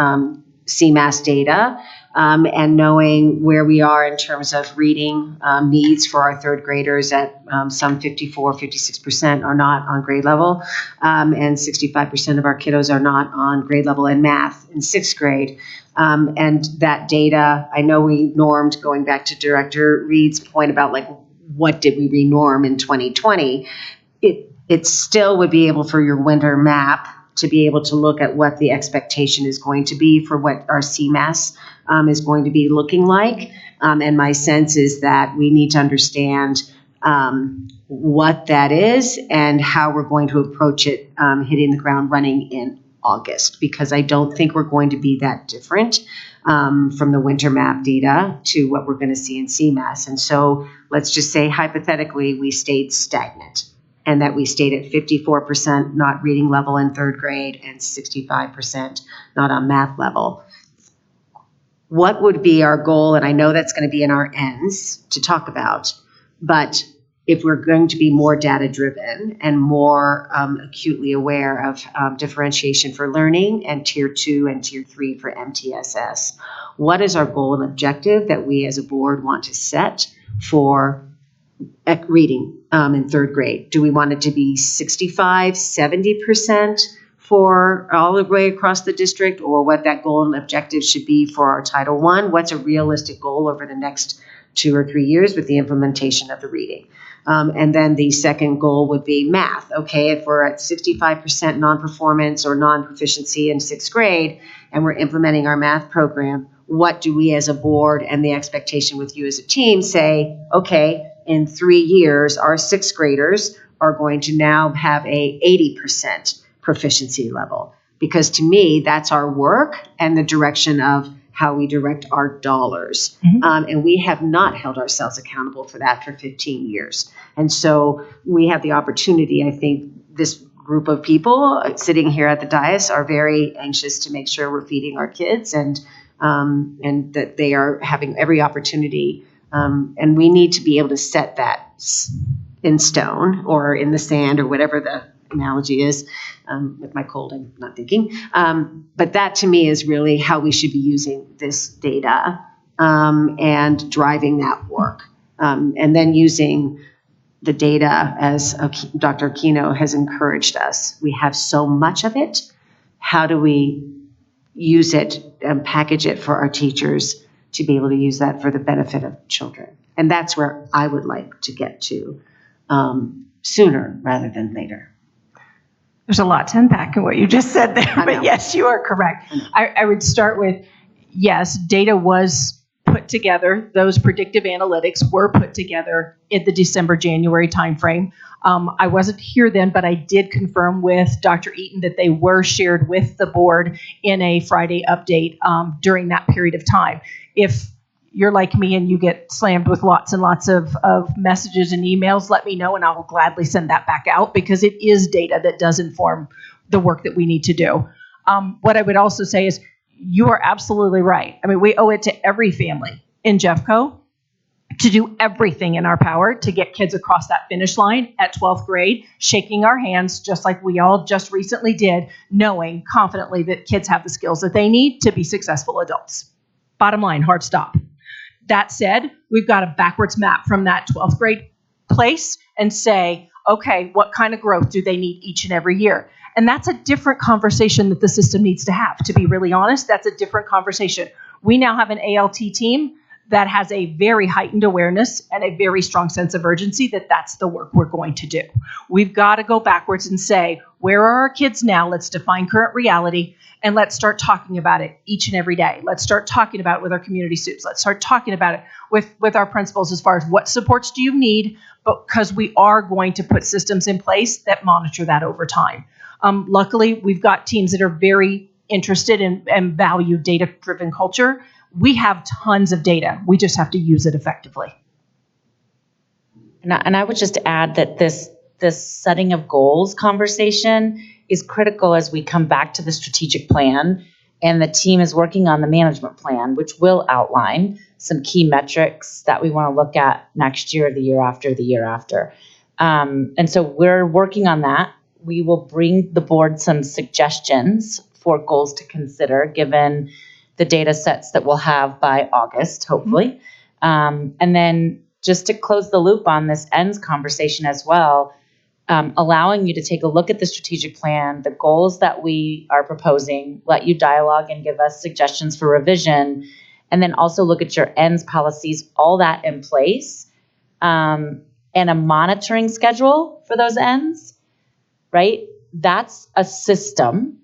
CMAS data and knowing where we are in terms of reading needs for our third graders at some 56% are not on grade level, and 65% of our kiddos are not on grade level in math in sixth grade. And that data, I know we normed, going back to Director Reed's point about like, what did we renorm in 2020? It still would be able for your winter map to be able to look at what the expectation is going to be for what our CMAS is going to be looking like. And my sense is that we need to understand what that is and how we're going to approach it hitting the ground running in August, because I don't think we're going to be that different from the winter map data to what we're going to see in CMAS. And so let's just say hypothetically we stayed stagnant, and that we stayed at 54% not reading level in third grade and 65% not on math level. What would be our goal? And I know that's going to be in our ends to talk about, but if we're going to be more data driven and more acutely aware of differentiation for learning and tier 2 and tier 3 for MTSS, what is our goal and objective that we as a board want to set for reading in third grade? Do we want it to be 65, 70% for all the way across the district, or what that goal and objective should be for our Title I? What's a realistic goal over the next 2 or 3 years with the implementation of the reading? And then the second goal would be math. Okay, if we're at 65% non-performance or non-proficiency in sixth grade and we're implementing our math program, what do we as a board and the expectation with you as a team say, okay, in 3 years, our sixth graders are going to now have a 80% proficiency level? Because to me, that's our work and the direction of how we direct our dollars. And we have not held ourselves accountable for that for 15 years. And so we have the opportunity, I think this group of people sitting here at the dais are very anxious to make sure we're feeding our kids and that they are having every opportunity. And we need to be able to set that in stone or in the sand or whatever the analogy is. With my cold, I'm not thinking. But that to me is really how we should be using this data and driving that work. And then using the data as Dr. Aquino has encouraged us. We have so much of it. How do we use it and package it for our teachers to be able to use that for the benefit of children? And that's where I would like to get to sooner rather than later. There's a lot to unpack in what you just said there, but yes, you are correct. I would start with, yes, data was put together. Those predictive analytics were put together in the December-January timeframe. I wasn't here then, but I did confirm with Dr. Eaton that they were shared with the board in a Friday update during that period of time. If you're like me and you get slammed with lots and lots of messages and emails, let me know and I will gladly send that back out, because it is data that does inform the work that we need to do. What I would also say is you are absolutely right. I mean, we owe it to every family in Jeffco to do everything in our power to get kids across that finish line at 12th grade, shaking our hands just like we all just recently did, knowing confidently that kids have the skills that they need to be successful adults. Bottom line, hard stop. That said, we've got a backwards map from that 12th grade place and say, okay, what kind of growth do they need each and every year? And that's a different conversation that the system needs to have. To be really honest, that's a different conversation. We now have an ALT team that has a very heightened awareness and a very strong sense of urgency that that's the work we're going to do. We've got to go backwards and say, where are our kids now? Let's define current reality. And let's start talking about it each and every day. Let's start talking about it with our community soups. Let's start talking about it with our principals as far as what supports do you need, because we are going to put systems in place that monitor that over time. Luckily, we've got teams that are very interested in and value data-driven culture. We have tons of data. We just have to use it effectively. And I would just add that this setting of goals conversation is critical as we come back to the strategic plan, and the team is working on the management plan, which will outline some key metrics that we want to look at next year, the year after, the year after. And so we're working on that. We will bring the board some suggestions for goals to consider given the data sets that we'll have by August, hopefully. And then just to close the loop on this ends conversation as well, allowing you to take a look at the strategic plan, the goals that we are proposing, let you dialogue and give us suggestions for revision, and then also look at your ends policies, all that in place, and a monitoring schedule for those ends, right? That's a system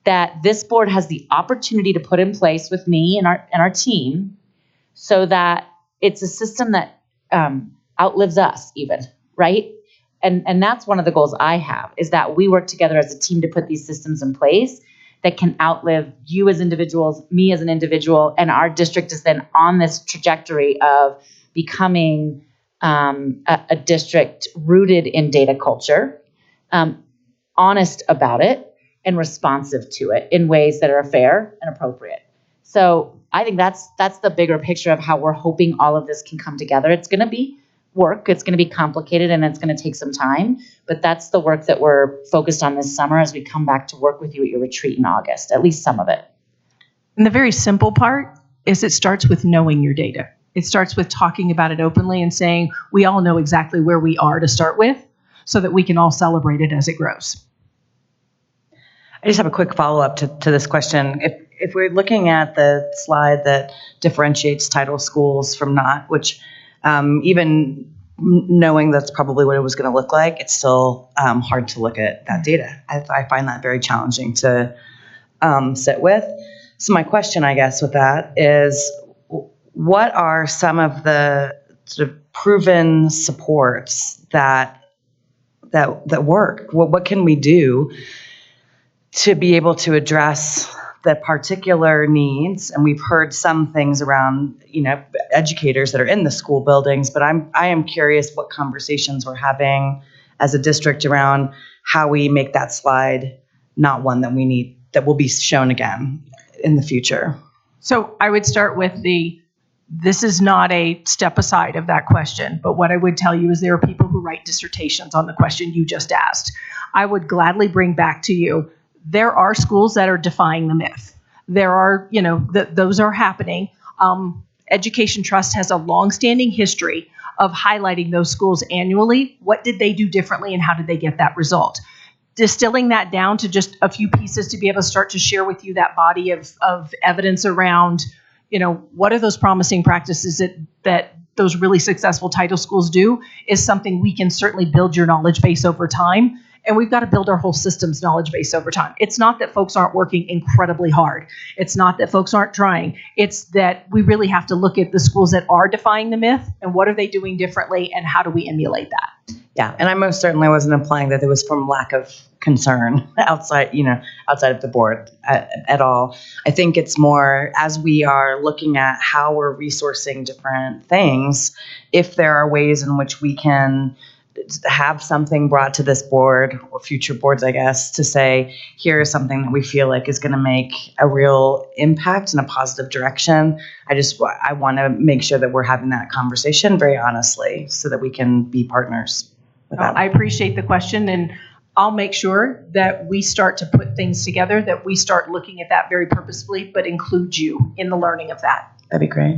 that this board has the opportunity to put in place with me and our team so that it's a system that outlives us even, right? And that's one of the goals I have, is that we work together as a team to put these systems in place that can outlive you as individuals, me as an individual, and our district is then on this trajectory of becoming a district rooted in data culture, honest about it, and responsive to it in ways that are fair and appropriate. So I think that's the bigger picture of how we're hoping all of this can come together. It's going to be work, it's going to be complicated, and it's going to take some time, but that's the work that we're focused on this summer as we come back to work with you at your retreat in August, at least some of it. And the very simple part is it starts with knowing your data. It starts with talking about it openly and saying, we all know exactly where we are to start with so that we can all celebrate it as it grows. I just have a quick follow-up to this question. If we're looking at the slide that differentiates title schools from not, which even knowing that's probably what it was going to look like, it's still hard to look at that data. I find that very challenging to sit with. So my question, I guess, with that is, what are some of the sort of proven supports that work? What can we do to be able to address the particular needs? And we've heard some things around, educators that are in the school buildings, but I am curious what conversations we're having as a district around how we make that slide not one that we need, that will be shown again in the future. So I would start with this is not a step aside of that question, but what I would tell you is there are people who write dissertations on the question you just asked. I would gladly bring back to you, there are schools that are defying the myth. There are, those are happening. Education Trust has a longstanding history of highlighting those schools annually. What did they do differently and how did they get that result? Distilling that down to just a few pieces to be able to start to share with you that body of evidence around, what are those promising practices that those really successful title schools do is something we can certainly build your knowledge base over time. And we've got to build our whole system's knowledge base over time. It's not that folks aren't working incredibly hard. It's not that folks aren't trying. It's that we really have to look at the schools that are defying the myth and what are they doing differently and how do we emulate that? Yeah, and I most certainly wasn't implying that it was from lack of concern outside of the board at all. I think it's more as we are looking at how we're resourcing different things, if there are ways in which we can have something brought to this board or future boards, I guess, to say, here is something that we feel like is going to make a real impact in a positive direction. I want to make sure that we're having that conversation very honestly so that we can be partners with that. I appreciate the question, and I'll make sure that we start to put things together, that we start looking at that very purposefully, but include you in the learning of that. That'd be great.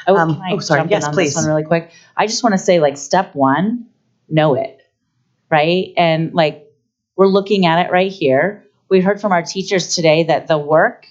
Can I sorry. jump Yes, in on please. this one really quick? I just want to say, step one, know it, right? And we're looking at it right here. We heard from our teachers today that the work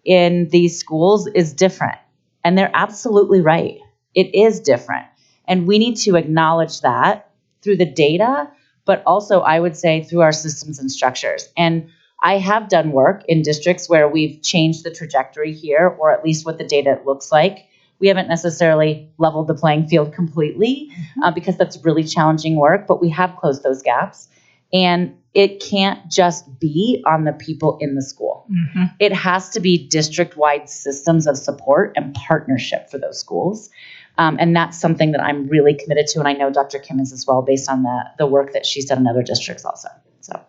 in these schools is different, and they're absolutely right. It is different, and we need to acknowledge that through the data, but also I would say through our systems and structures. And I have done work in districts where we've changed the trajectory here, or at least what the data looks like. We haven't necessarily leveled the playing field completely because that's really challenging work, but we have closed those gaps. And it can't just be on the people in the school. Mm-hmm. It has to be district-wide systems of support and partnership for those schools. And that's something that I'm really committed to, and I know Dr. Kim is as well, based on the work that she's done in other districts also. So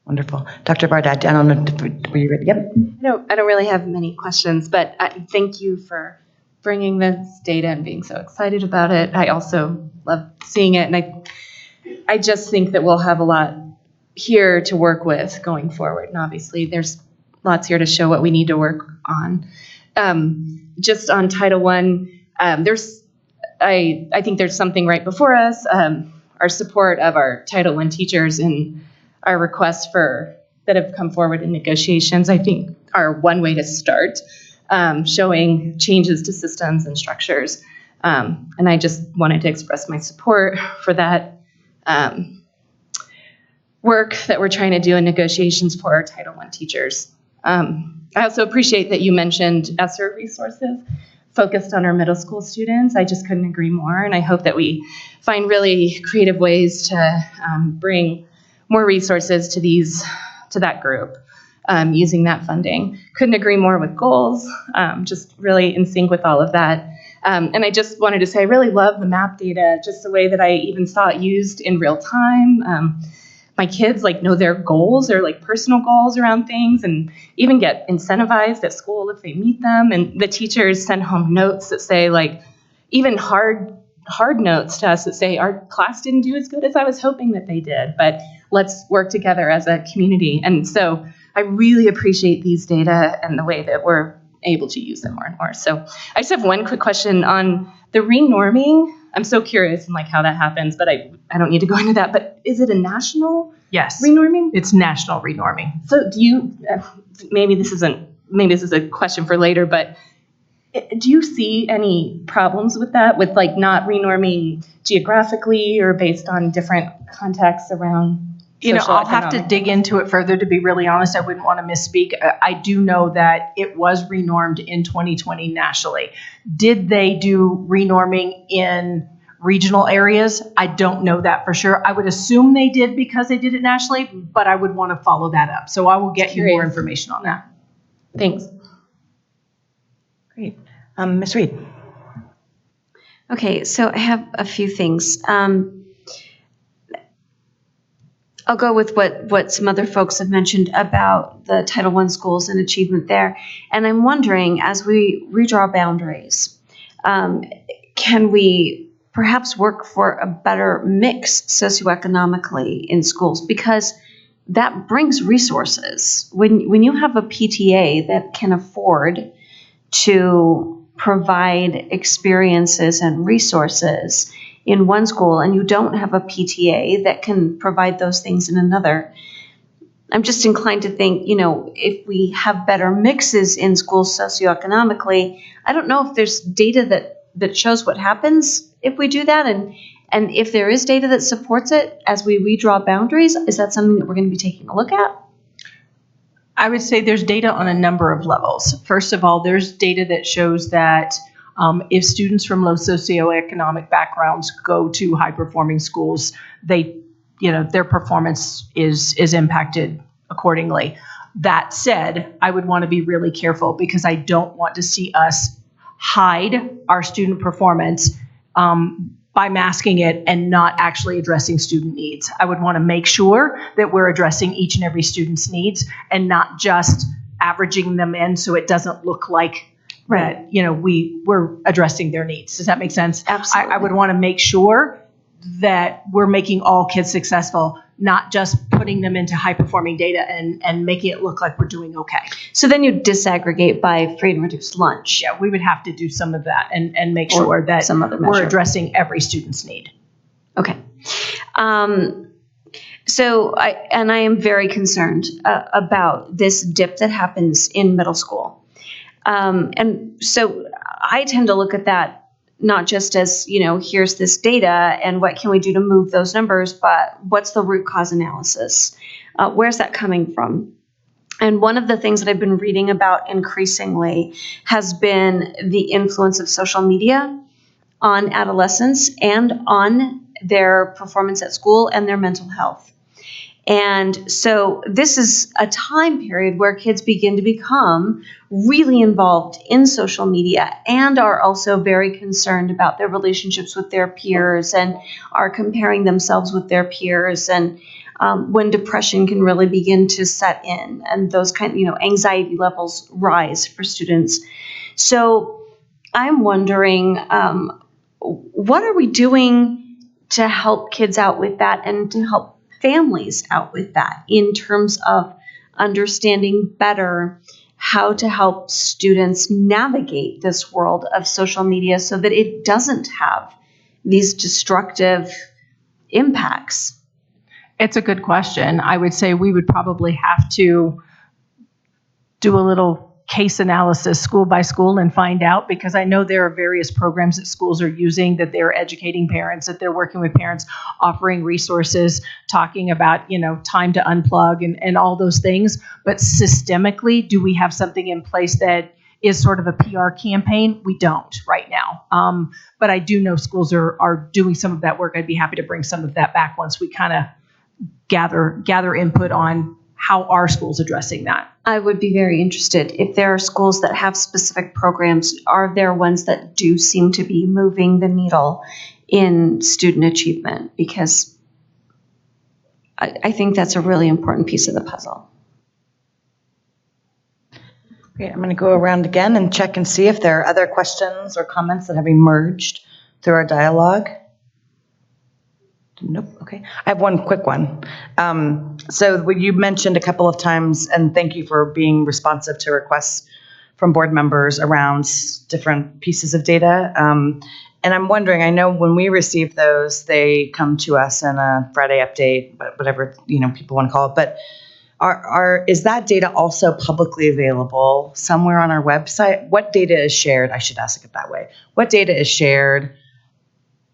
wonderful. Dr. Bardad, I don't know, were you ready? Yep. I don't really have many questions, but thank you for bringing this data and being so excited about it. I also love seeing it, and I just think that we'll have a lot here to work with going forward. And obviously, there's lots here to show what we need to work on. Just on Title I, I think there's something right before us. Our support of our Title I teachers and our requests that have come forward in negotiations, I think, are one way to start, showing changes to systems and structures. And I just wanted to express my support for that work that we're trying to do in negotiations for our Title I teachers. I also appreciate that you mentioned ESSER resources focused on our middle school students. I just couldn't agree more, and I hope that we find really creative ways to bring more resources to that group using that funding. Couldn't agree more with goals, just really in sync with all of that. And I just wanted to say I really love the map data, just the way that I even saw it used in real time. My kids know their goals or personal goals around things, and even get incentivized at school if they meet them. And the teachers send home notes that say even hard notes to us that say our class didn't do as good as I was hoping that they did, but let's work together as a community. And so I really appreciate these data and the way that we're able to use them more and more. So I just have one quick question on the renorming. I'm so curious in how that happens, but I don't need to go into that. But is it a national renorming? It's national renorming. So do you, maybe this is a question for later, but do you see any problems with that, with not renorming geographically or based on different contexts around I'll have to dig into it further, to be really honest. I wouldn't want to misspeak. I do know that it was renormed in 2020 nationally. Did they do renorming in regional areas? I don't know that for sure. I would assume they did because they did it nationally, but I would want to follow that up. So I will get you more information on that. Thanks. Great. Ms. Reed. Okay, so I have a few things. I'll go with what some other folks have mentioned about the Title I schools and achievement there. And I'm wondering, as we redraw boundaries, can we perhaps work for a better mix socioeconomically in schools? Because that brings resources. When you have a PTA that can afford to provide experiences and resources in one school, and you don't have a PTA that can provide those things in another, I'm just inclined to think, if we have better mixes in schools socioeconomically, I don't know if there's data that shows what happens if we do that, and if there is data that supports it as we redraw boundaries, is that something that we're going to be taking a look at? I would say there's data on a number of levels. First of all, there's data that shows that if students from low socioeconomic backgrounds go to high-performing schools, their performance is impacted accordingly. That said, I would want to be really careful because I don't want to see us hide our student performance by masking it and not actually addressing student needs. I would want to make sure that we're addressing each and every student's needs and not just averaging them in so it doesn't look like that, we're addressing their needs. Does that make sense? Absolutely. I would want to make sure that we're making all kids successful, not just putting them into high-performing data and making it look like we're doing okay. So then you disaggregate by free and reduced lunch. Yeah, we would have to do some of that and make sure that some other we're measure. addressing every student's need. Okay. So I am very concerned about this dip that happens in middle school. And so I tend to look at that not just as, here's this data and what can we do to move those numbers, but what's the root cause analysis? Where's that coming from? And one of the things that I've been reading about increasingly has been the influence of social media on adolescents and on their performance at school and their mental health. And so this is a time period where kids begin to become really involved in social media and are also very concerned about their relationships with their peers and are comparing themselves with their peers, and when depression can really begin to set in and those anxiety levels rise for students. So I'm wondering, what are we doing to help kids out with that and to help families out with that in terms of understanding better how to help students navigate this world of social media so that it doesn't have these destructive impacts? It's a good question. I would say we would probably have to do a little case analysis school by school and find out, because I know there are various programs that schools are using, that they're educating parents, that they're working with parents, offering resources, talking about, time to unplug and all those things. But systemically, do we have something in place that is sort of a PR campaign? We don't right now. But I do know schools are doing some of that work. I'd be happy to bring some of that back once we kind of gather input on how are schools addressing that. I would be very interested if there are schools that have specific programs. Are there ones that do seem to be moving the needle in student achievement? Because I think that's a really important piece of the puzzle. Great. I'm going to go around again and check and see if there are other questions or comments that have emerged through our dialogue. Nope. Okay. I have one quick one. So you mentioned a couple of times, and thank you for being responsive to requests from board members around different pieces of data. And I'm wondering, I know when we receive those, they come to us in a Friday update, whatever people want to call it. But is that data also publicly available somewhere on our website? What data is shared? I should ask it that way. What data is shared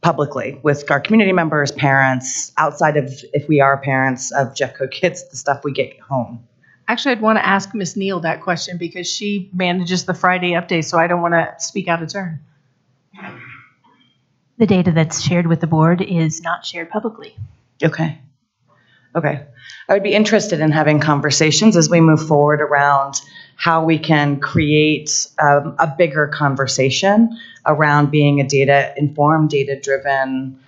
publicly with our community members, parents, outside of, if we are parents of Jeffco kids, the stuff we get home? Actually, I'd want to ask Ms. Neal that question because she manages the Friday update, so I don't want to speak out of turn. The data that's shared with the board is not shared publicly. Okay. I would be interested in having conversations as we move forward around how we can create a bigger conversation around being a data-informed, data-driven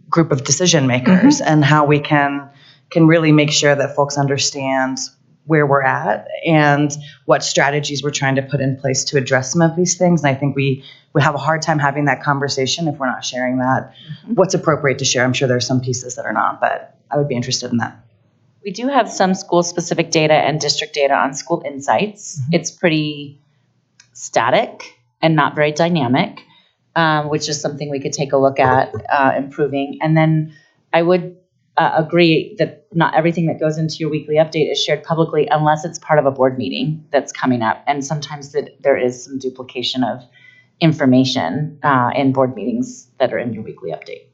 group of decision makers, and how we can really make sure that folks understand where we're at and what strategies we're trying to put in place to address some of these things. And I think we have a hard time having that conversation if we're not sharing that. What's appropriate to share? I'm sure there's some pieces that are not, but I would be interested in that. We do have some school-specific data and district data on School Insights. It's pretty static and not very dynamic, which is something we could take a look at improving. And then I would agree that not everything that goes into your weekly update is shared publicly unless it's part of a board meeting that's coming up. And sometimes there is some duplication of information in board meetings that are in your weekly update.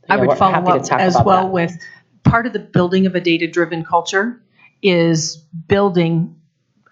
I would follow up as well with part of the building of a data-driven culture is building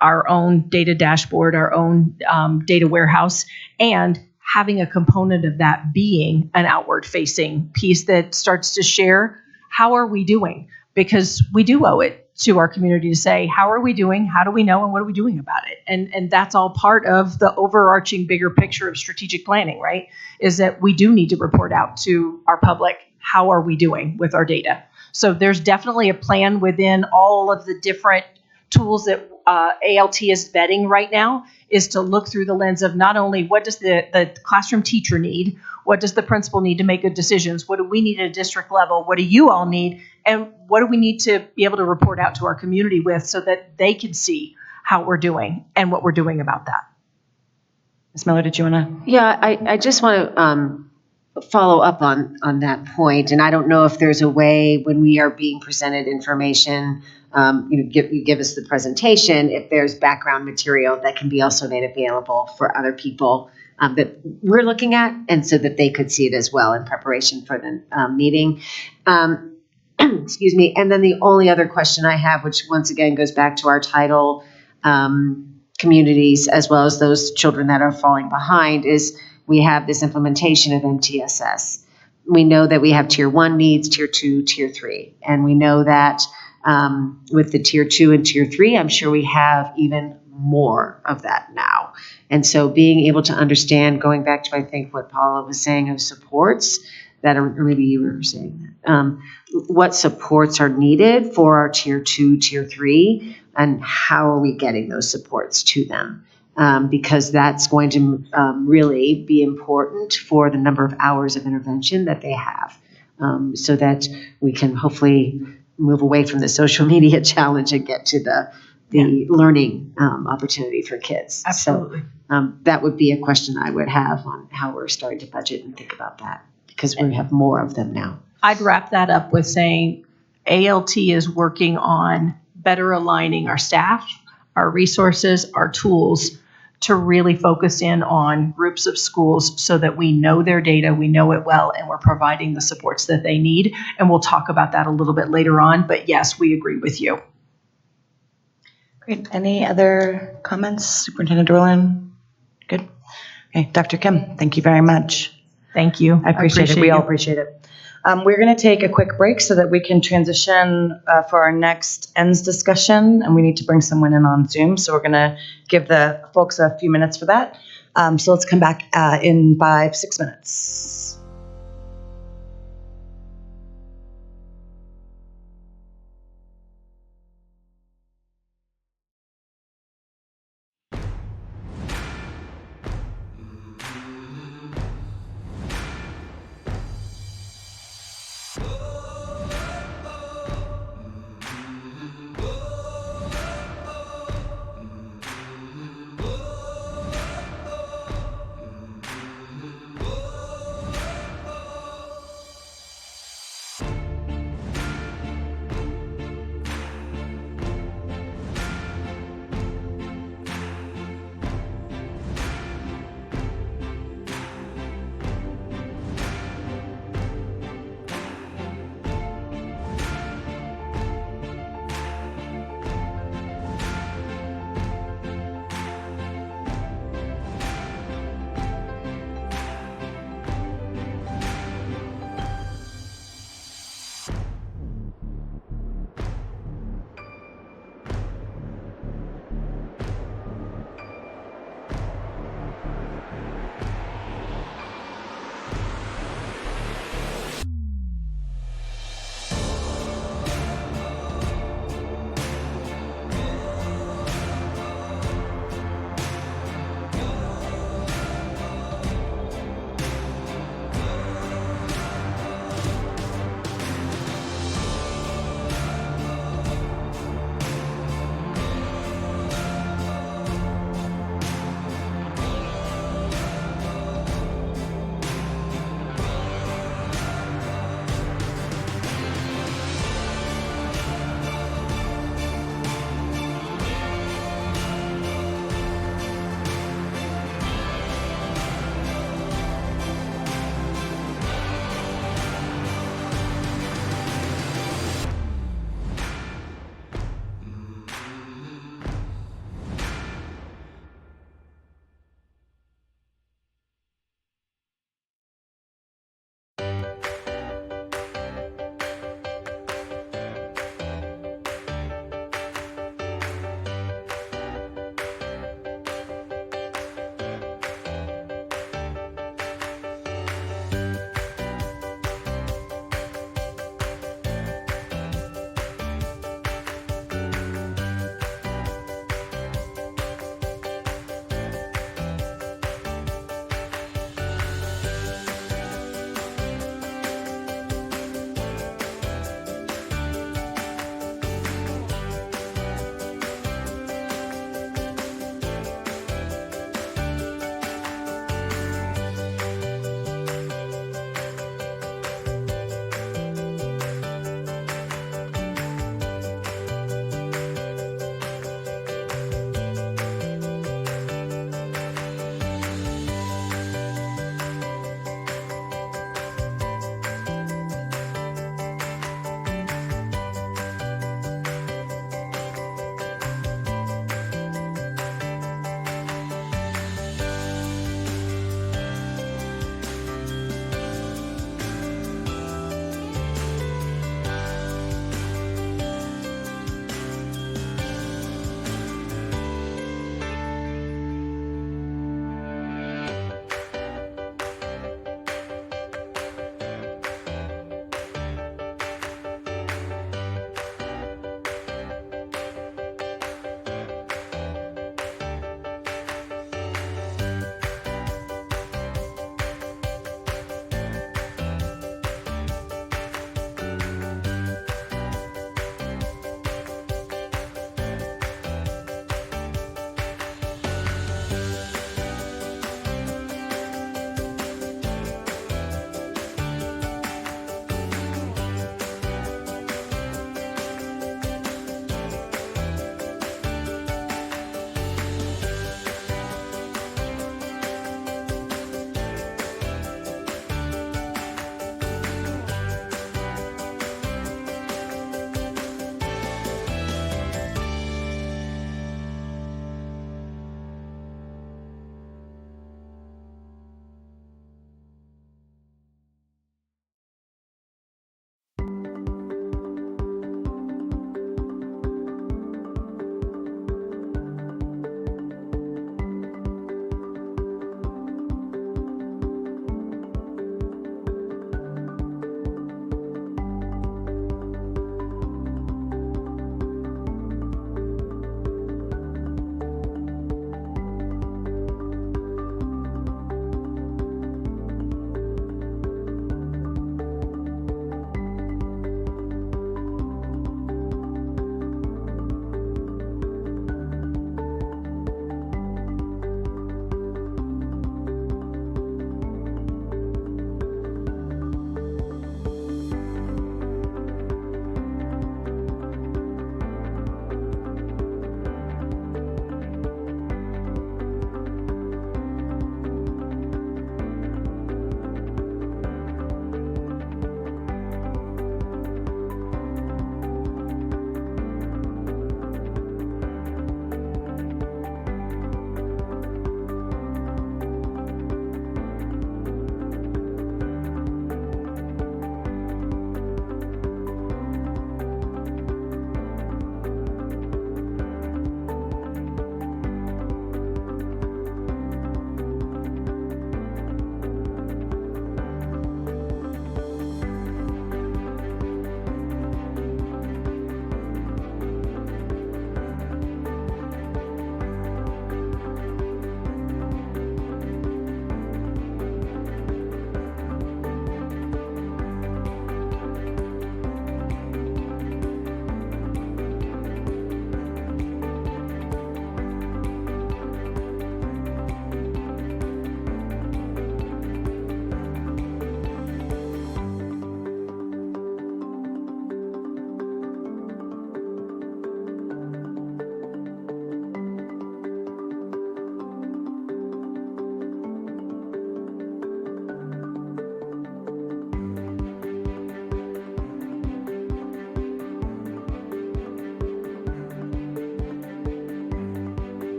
our own data dashboard, our own data warehouse, and having a component of that being an outward-facing piece that starts to share how are we doing? Because we do owe it to our community to say, how are we doing? How do we know? And what are we doing about it? And that's all part of the overarching bigger picture of strategic planning, right? Is that we do need to report out to our public, how are we doing with our data? So there's definitely a plan within all of the different tools that ALT is vetting right now, is to look through the lens of not only what does the classroom teacher need, what does the principal need to make good decisions, what do we need at a district level, what do you all need, and what do we need to be able to report out to our community with so that they can see how we're doing and what we're doing about that. Ms. Miller, did you want to? Yeah, I just want to follow up on that point. And I don't know if there's a way when we are being presented information, you give us the presentation, if there's background material that can be also made available for other people that we're looking at, and so that they could see it as well in preparation for the meeting. Excuse me. And then the only other question I have, which once again goes back to our title, communities, as well as those children that are falling behind, is we have this implementation of MTSS. We know that we have tier 1 needs, tier 2, tier 3. And we know that with the tier 2 and tier 3, I'm sure we have even more of that now. And so being able to understand, going back to, I think, what Paula was saying of supports, that, or maybe you were saying that, what supports are needed for our tier 2, tier 3, and how are we getting those supports to them? because that's going to really be important for the number of hours of intervention that they have, so that we can hopefully move away from the social media challenge and get to the learning opportunity for kids. Absolutely. So that would be a question I would have on how we're starting to budget and think about that, because we have more of them now. I'd wrap that up with saying ALT is working on better aligning our staff, our resources, our tools to really focus in on groups of schools so that we know their data, we know it well, and we're providing the supports that they need. And we'll talk about that a little bit later on. But yes, we agree with you. Great. Any other comments, Superintendent Dorland? Good. Okay, Dr. Kim, thank you very much. Thank you. I appreciate it. We all appreciate it. We're going to take a quick break so that we can transition for our next ends discussion, and we need to bring someone in on Zoom. So we're going to give the folks a few minutes for that. So let's come back in 5-6 minutes.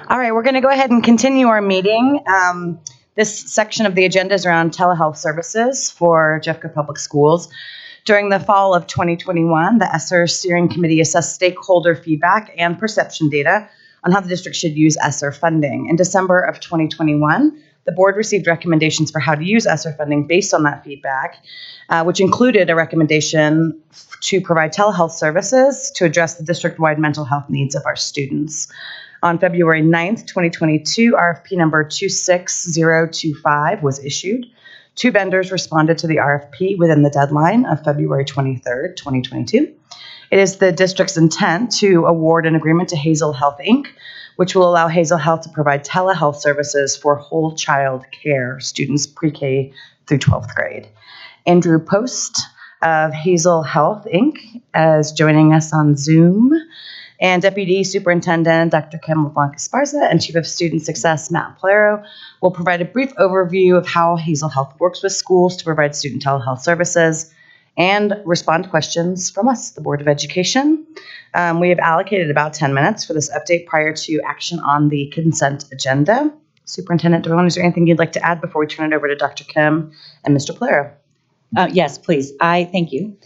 All right, we're going to go ahead and continue our meeting. This section of the agenda is around telehealth services for Jeffco Public Schools. During the fall of 2021, the ESSER Steering Committee assessed stakeholder feedback and perception data on how the district should use ESSER funding. In December of 2021, the board received recommendations for how to use ESSER funding based on that feedback, which included a recommendation to provide telehealth services to address the district-wide mental health needs of our students. On February 9th, 2022, RFP number 26025 was issued. 2 vendors responded to the RFP within the deadline of February 23rd, 2022. It is the district's intent to award an agreement to Hazel Health, Inc., which will allow Hazel Health to provide telehealth services for whole child care students pre-K through 12th grade. Andrew Post of Hazel Health, Inc. is joining us on Zoom. And Deputy Superintendent Dr. Kim LeBlanc-Esparza and Chief of Student Success Matt Polero will provide a brief overview of how Hazel Health works with schools to provide student telehealth services and respond to questions from us, the Board of Education. We have allocated about 10 minutes for this update prior to action on the consent agenda. Superintendent Dorlan, is there anything you'd like to add before we turn it over to Dr. Kim and Mr. Polero? Yes, please. I thank you.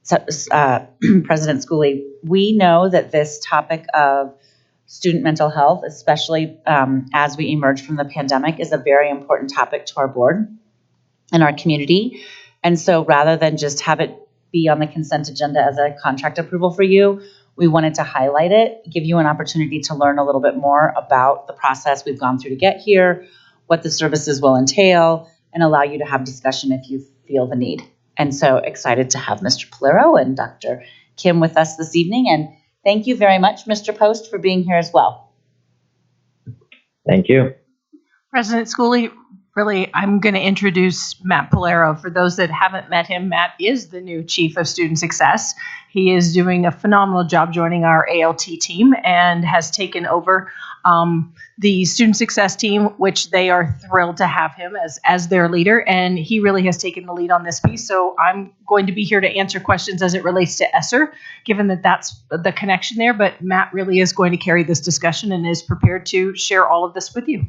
So, President Schooley, we know that this topic of student mental health, especially as we emerge from the pandemic, is a very important topic to our board and our community. And so rather than just have it be on the consent agenda as a contract approval for you, we wanted to highlight it, give you an opportunity to learn a little bit more about the process we've gone through to get here, what the services will entail, and allow you to have discussion if you feel the need. And so excited to have Mr. Polero and Dr. Kim with us this evening. And thank you very much, Mr. Post, for being here as well. Thank you. President Schooley, really, I'm going to introduce Matt Polero. For those that haven't met him, Matt is the new Chief of Student Success. He is doing a phenomenal job joining our ALT team and has taken over the Student Success team, which they are thrilled to have him as their leader. And he really has taken the lead on this piece. So I'm going to be here to answer questions as it relates to ESSER, given that that's the connection there. But Matt really is going to carry this discussion and is prepared to share all of this with you.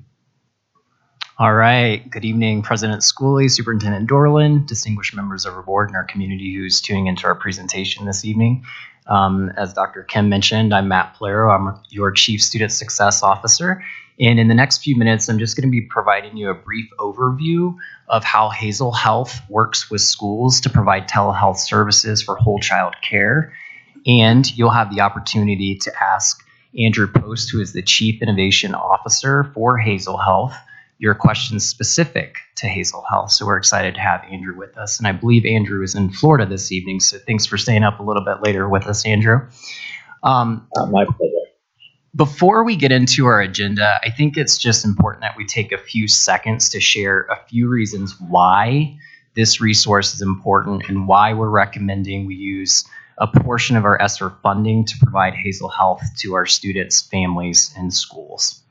All right. Good evening, President Schooley, Superintendent Dorlan, distinguished members of our board and our community who's tuning into our presentation this evening. As Dr. Kim mentioned, I'm Matt Polero. I'm your Chief Student Success Officer. And in the next few minutes, I'm just going to be providing you a brief overview of how Hazel Health works with schools to provide telehealth services for whole child care. And you'll have the opportunity to ask Andrew Post, who is the Chief Innovation Officer for Hazel Health, your questions specific to Hazel Health. So we're excited to have Andrew with us. And I believe Andrew is in Florida this evening. So thanks for staying up a little bit later with us, Andrew. My pleasure. Before we get into our agenda, I think it's just important that we take a few seconds to share a few reasons why this resource is important and why we're recommending we use a portion of our ESSER funding to provide Hazel Health to our students, families, and schools.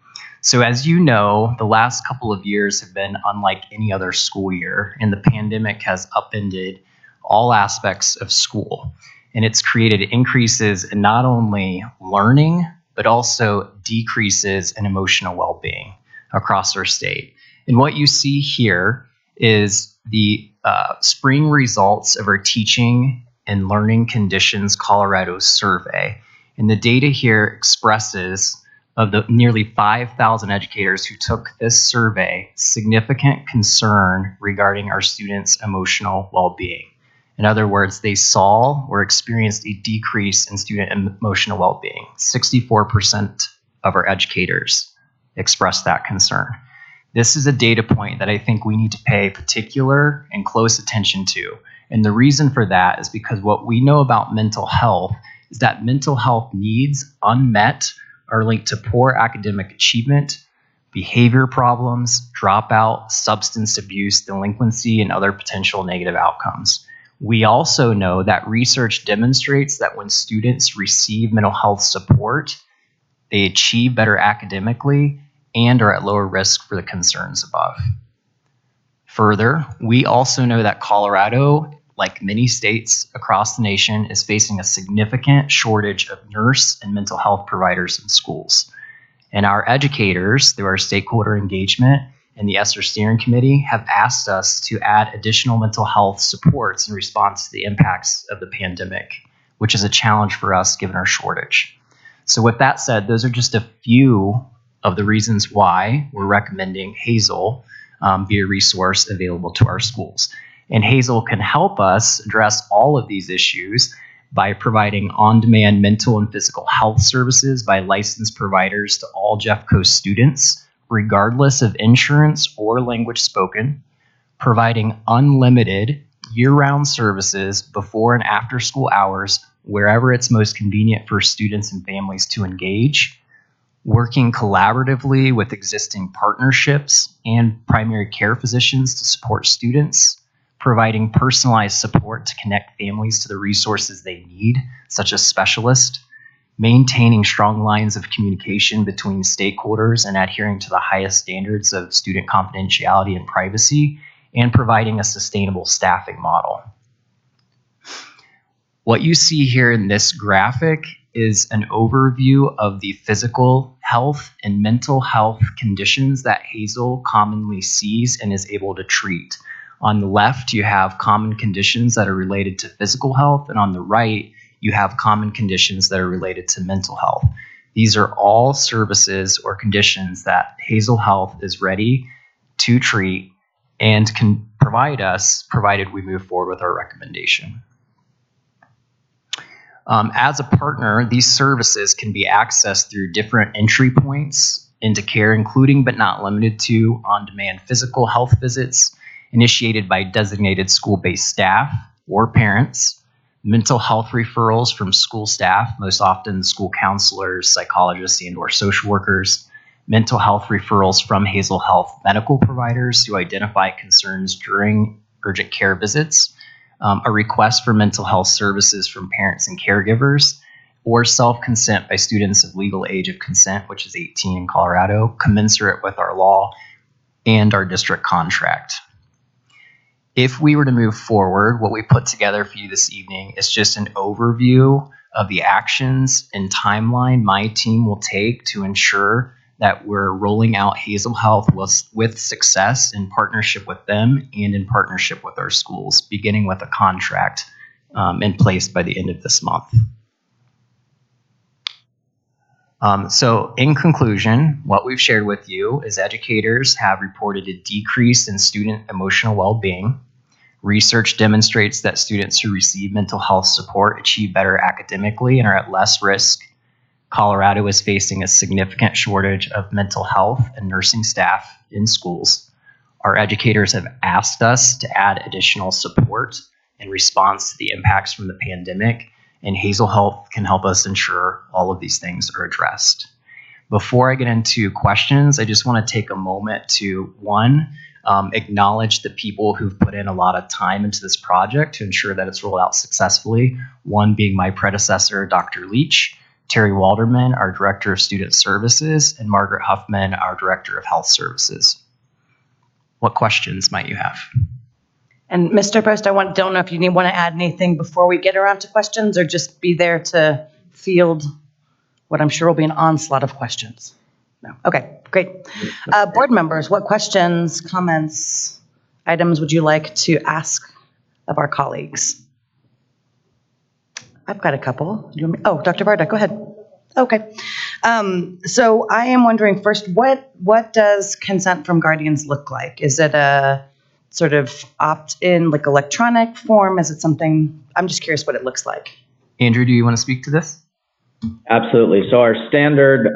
So as you know, the last couple of years have been unlike any other school year, and the pandemic has upended all aspects of school. And it's created increases in not only learning, but also decreases in emotional well-being across our state. And what you see here is the spring results of our Teaching and Learning Conditions Colorado survey. And the data here expresses, of the nearly 5,000 educators who took this survey, significant concern regarding our students' emotional well-being. In other words, they saw or experienced a decrease in student emotional well-being. 64% of our educators expressed that concern. This is a data point that I think we need to pay particular and close attention to. And the reason for that is because what we know about mental health is that mental health needs unmet are linked to poor academic achievement, behavior problems, dropout, substance abuse, delinquency, and other potential negative outcomes. We also know that research demonstrates that when students receive mental health support, they achieve better academically and are at lower risk for the concerns above. Further, we also know that Colorado, like many states across the nation, is facing a significant shortage of nurse and mental health providers in schools. And our educators, through our stakeholder engagement and the ESSER steering committee, have asked us to add additional mental health supports in response to the impacts of the pandemic, which is a challenge for us given our shortage. So with that said, those are just a few of the reasons why we're recommending Hazel be a resource available to our schools. And Hazel can help us address all of these issues by providing on-demand mental and physical health services by licensed providers to all Jeffco students, regardless of insurance or language spoken, providing unlimited year-round services before and after school hours wherever it's most convenient for students and families to engage, working collaboratively with existing partnerships and primary care physicians to support students, providing personalized support to connect families to the resources they need, such as specialists, maintaining strong lines of communication between stakeholders and adhering to the highest standards of student confidentiality and privacy, and providing a sustainable staffing model. What you see here in this graphic is an overview of the physical health and mental health conditions that Hazel commonly sees and is able to treat. On the left, you have common conditions that are related to physical health, and on the right, you have common conditions that are related to mental health. These are all services or conditions that Hazel Health is ready to treat and can provide us, provided we move forward with our recommendation. As a partner, these services can be accessed through different entry points into care, including but not limited to on-demand physical health visits initiated by designated school-based staff or parents, mental health referrals from school staff, most often school counselors, psychologists, and/or social workers, mental health referrals from Hazel Health medical providers who identify concerns during urgent care visits, a request for mental health services from parents and caregivers, or self-consent by students of legal age of consent, which is 18 in Colorado, commensurate with our law and our district contract. If we were to move forward, what we put together for you this evening is just an overview of the actions and timeline my team will take to ensure that we're rolling out Hazel Health with success in partnership with them and in partnership with our schools, beginning with a contract in place by the end of this month. So in conclusion, what we've shared with you is educators have reported a decrease in student emotional well-being. Research demonstrates that students who receive mental health support achieve better academically and are at less risk. Colorado is facing a significant shortage of mental health and nursing staff in schools. Our educators have asked us to add additional support in response to the impacts from the pandemic, and Hazel Health can help us ensure all of these things are addressed. Before I get into questions, I just want to take a moment to, one, acknowledge the people who've put in a lot of time into this project to ensure that it's rolled out successfully. One being my predecessor, Dr. Leach, Terry Walderman, our Director of Student Services, and Margaret Huffman, our Director of Health Services. What questions might you have? And Mr. Post, don't know if you want to add anything before we get around to questions, or just be there to field what I'm sure will be an onslaught of questions. No. Okay, great. Board members, what questions, comments, items would you like to ask of our colleagues? I've got a couple. Dr. Barda, go ahead. Okay. So I am wondering first, what does consent from guardians look like? Is it a sort of opt-in, like electronic form? Is it something, I'm just curious what it looks like. Andrew, do you want to speak to this? Absolutely. So our standard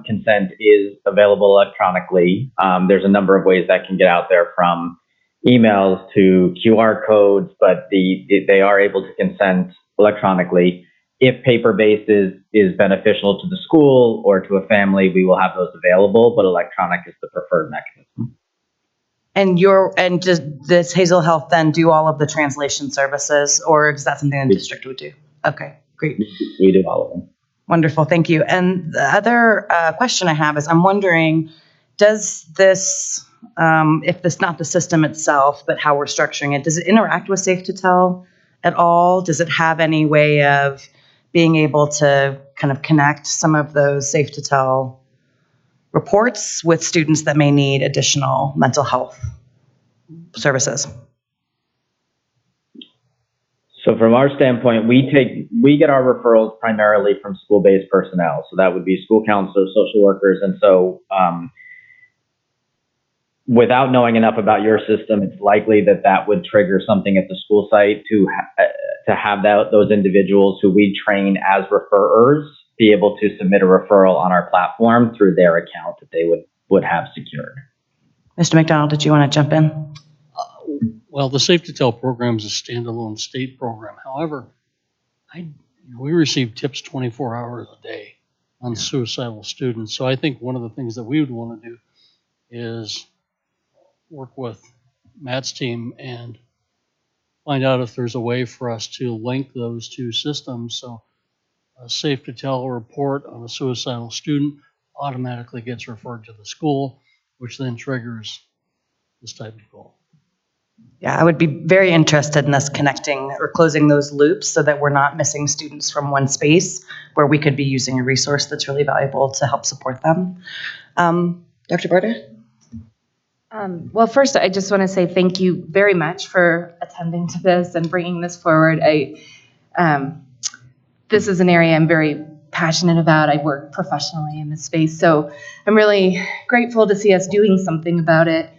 consent is available electronically. There's a number of ways that can get out there, from emails to QR codes, but they are able to consent electronically. If paper-based is beneficial to the school or to a family, we will have those available, but electronic is the preferred mechanism. And does Hazel Health then do all of the translation services, or is that something the district would do? Okay, great. We do all of them. Wonderful, thank you. And the other question I have is, I'm wondering, does this, if this not the system itself, but how we're structuring it, does it interact with Safe to Tell at all? Does it have any way of being able to kind of connect some of those Safe to Tell reports with students that may need additional mental health services. So from our standpoint, we get our referrals primarily from school-based personnel. So that would be school counselors, social workers. And so without knowing enough about your system, it's likely that that would trigger something at the school site to have those individuals who we train as referrers be able to submit a referral on our platform through their account that they would have secured. Mr. McDonald, did you want to jump in? Well, the Safe to Tell program is a standalone state program. However, we receive tips 24 hours a day on suicidal students. So I think one of the things that we would want to do is work with Matt's team and find out if there's a way for us to link those two systems. So a Safe to Tell report on a suicidal student automatically gets referred to the school, which then triggers this type of call. Yeah, I would be very interested in us connecting or closing those loops so that we're not missing students from one space where we could be using a resource that's really valuable to help support them. Dr. Barter? Well, first, I just want to say thank you very much for attending to this and bringing this forward. This is an area I'm very passionate about. I work professionally in this space, so I'm really grateful to see us doing something about it.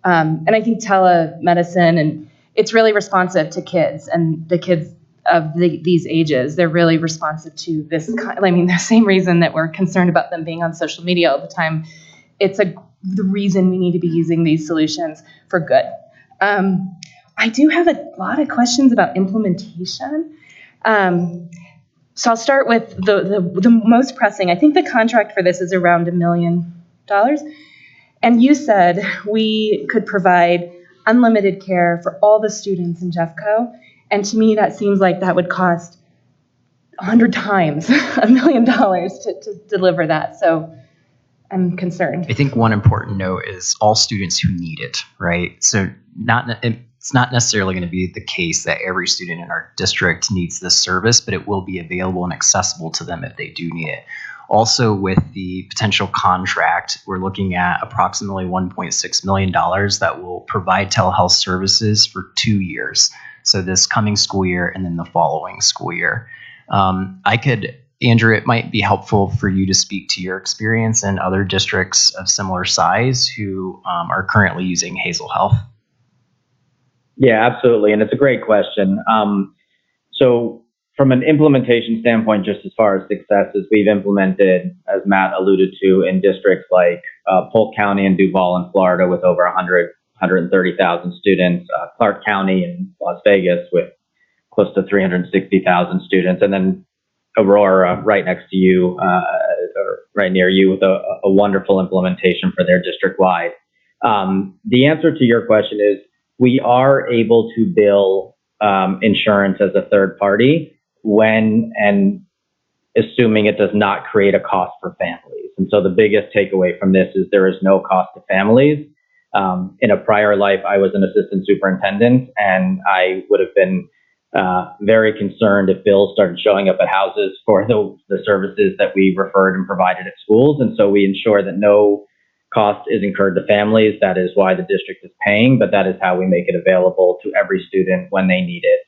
And I think telemedicine, and it's really responsive to kids and the kids of these ages. They're really responsive to this. The same reason that we're concerned about them being on social media all the time. It's the reason we need to be using these solutions for good. I do have a lot of questions about implementation. So I'll start with the most pressing. I think the contract for this is around $1 million. And you said we could provide unlimited care for all the students in Jeffco. And to me, that seems like that would cost 100 times $1 million to deliver that. So I'm concerned. I think one important note is all students who need it, right? So it's not necessarily going to be the case that every student in our district needs this service, but it will be available and accessible to them if they do need it. Also, with the potential contract, we're looking at approximately $1.6 million that will provide telehealth services for 2 years. So this coming school year and then the following school year. Andrew, it might be helpful for you to speak to your experience in other districts of similar size who are currently using Hazel Health. Yeah, absolutely. And it's a great question. So from an implementation standpoint, just as far as successes, we've implemented, as Matt alluded to, in districts like Polk County and Duval in Florida with over 130,000 students, Clark County in Las Vegas with close to 360,000 students, and then Aurora, right next to you, or right near you, with a wonderful implementation for their district-wide. The answer to your question is we are able to bill insurance as a third party when and assuming it does not create a cost for families. And so the biggest takeaway from this is there is no cost to families. In a prior life, I was an assistant superintendent, and I would have been very concerned if bills started showing up at houses for the services that we referred and provided at schools. And so we ensure that no cost is incurred to families. That is why the district is paying, but that is how we make it available to every student when they need it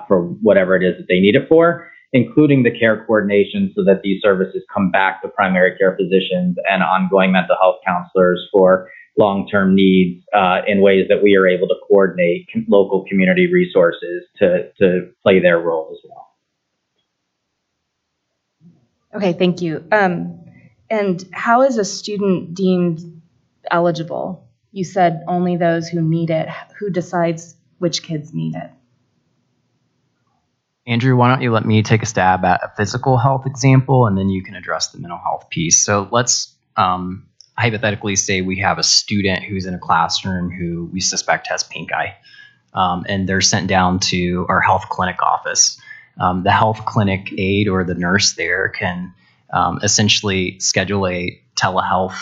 for whatever it is that they need it for, including the care coordination so that these services come back to primary care physicians and ongoing mental health counselors for long-term needs in ways that we are able to coordinate local community resources to play their role as well. Okay, thank you. And how is a student deemed eligible? You said only those who need it. Who decides which kids need it? Andrew, why don't you let me take a stab at a physical health example, and then you can address the mental health piece. So let's hypothetically say we have a student who's in a classroom who we suspect has pink eye, and they're sent down to our health clinic office. The health clinic aide or the nurse there can essentially schedule a telehealth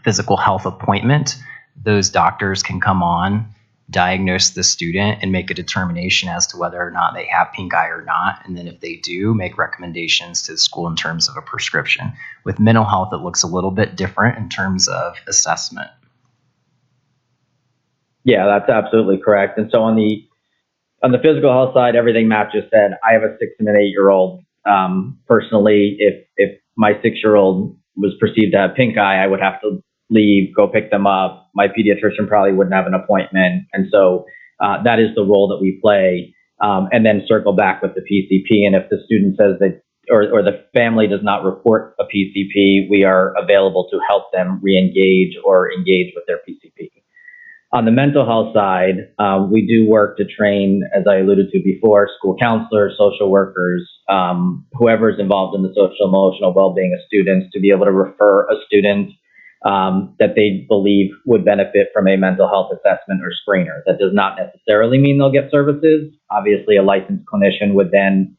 physical health appointment. Those doctors can come on diagnose the student and make a determination as to whether or not they have pink eye or not. And then if they do, make recommendations to the school in terms of a prescription. With mental health, it looks a little bit different in terms of assessment. Yeah, that's absolutely correct. And so on the physical health side, everything Matt just said, I have a 6 and an 8-year-old. Personally, if my 6-year-old was perceived to have pink eye, I would have to leave, go pick them up. My pediatrician probably wouldn't have an appointment. And so that is the role that we play. And then circle back with the PCP. And if the student says that, or the family does not report a PCP, we are available to help them re-engage or engage with their PCP. On the mental health side, we do work to train, as I alluded to before, school counselors, social workers, whoever is involved in the social emotional well-being of students, to be able to refer a student that they believe would benefit from a mental health assessment or screener. That does not necessarily mean they'll get services. Obviously, a licensed clinician would then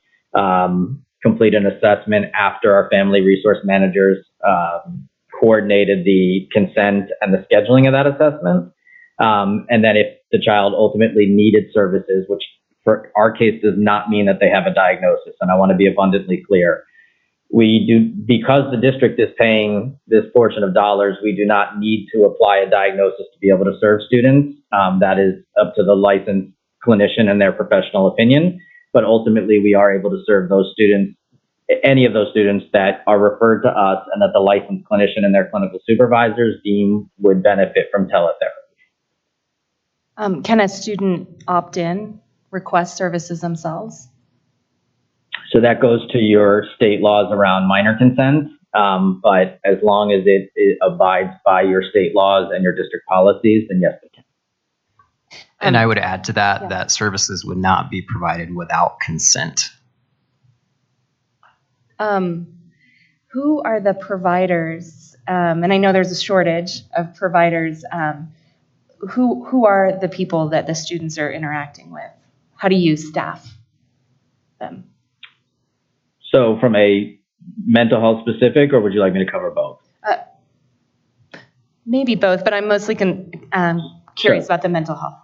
complete an assessment after our family resource managers coordinated the consent and the scheduling of that assessment. And then if the child ultimately needed services, which for our case does not mean that they have a diagnosis, and I want to be abundantly clear, we do, because the district is paying this portion of dollars, we do not need to apply a diagnosis to be able to serve students. That is up to the licensed clinician and their professional opinion. But ultimately, we are able to serve those students, any of those students that are referred to us and that the licensed clinician and their clinical supervisors deem would benefit from teletherapy. Can a student opt in, request services themselves? So that goes to your state laws around minor consent. But as long as it abides by your state laws and your district policies, then yes, they can. And I would add to that, that services would not be provided without consent. Who are the providers? And I know there's a shortage of providers. Who are the people that the students are interacting with? How do you staff them? So from a mental health specific, or would you like me to cover both? Maybe both, but I'm mostly curious about the mental health.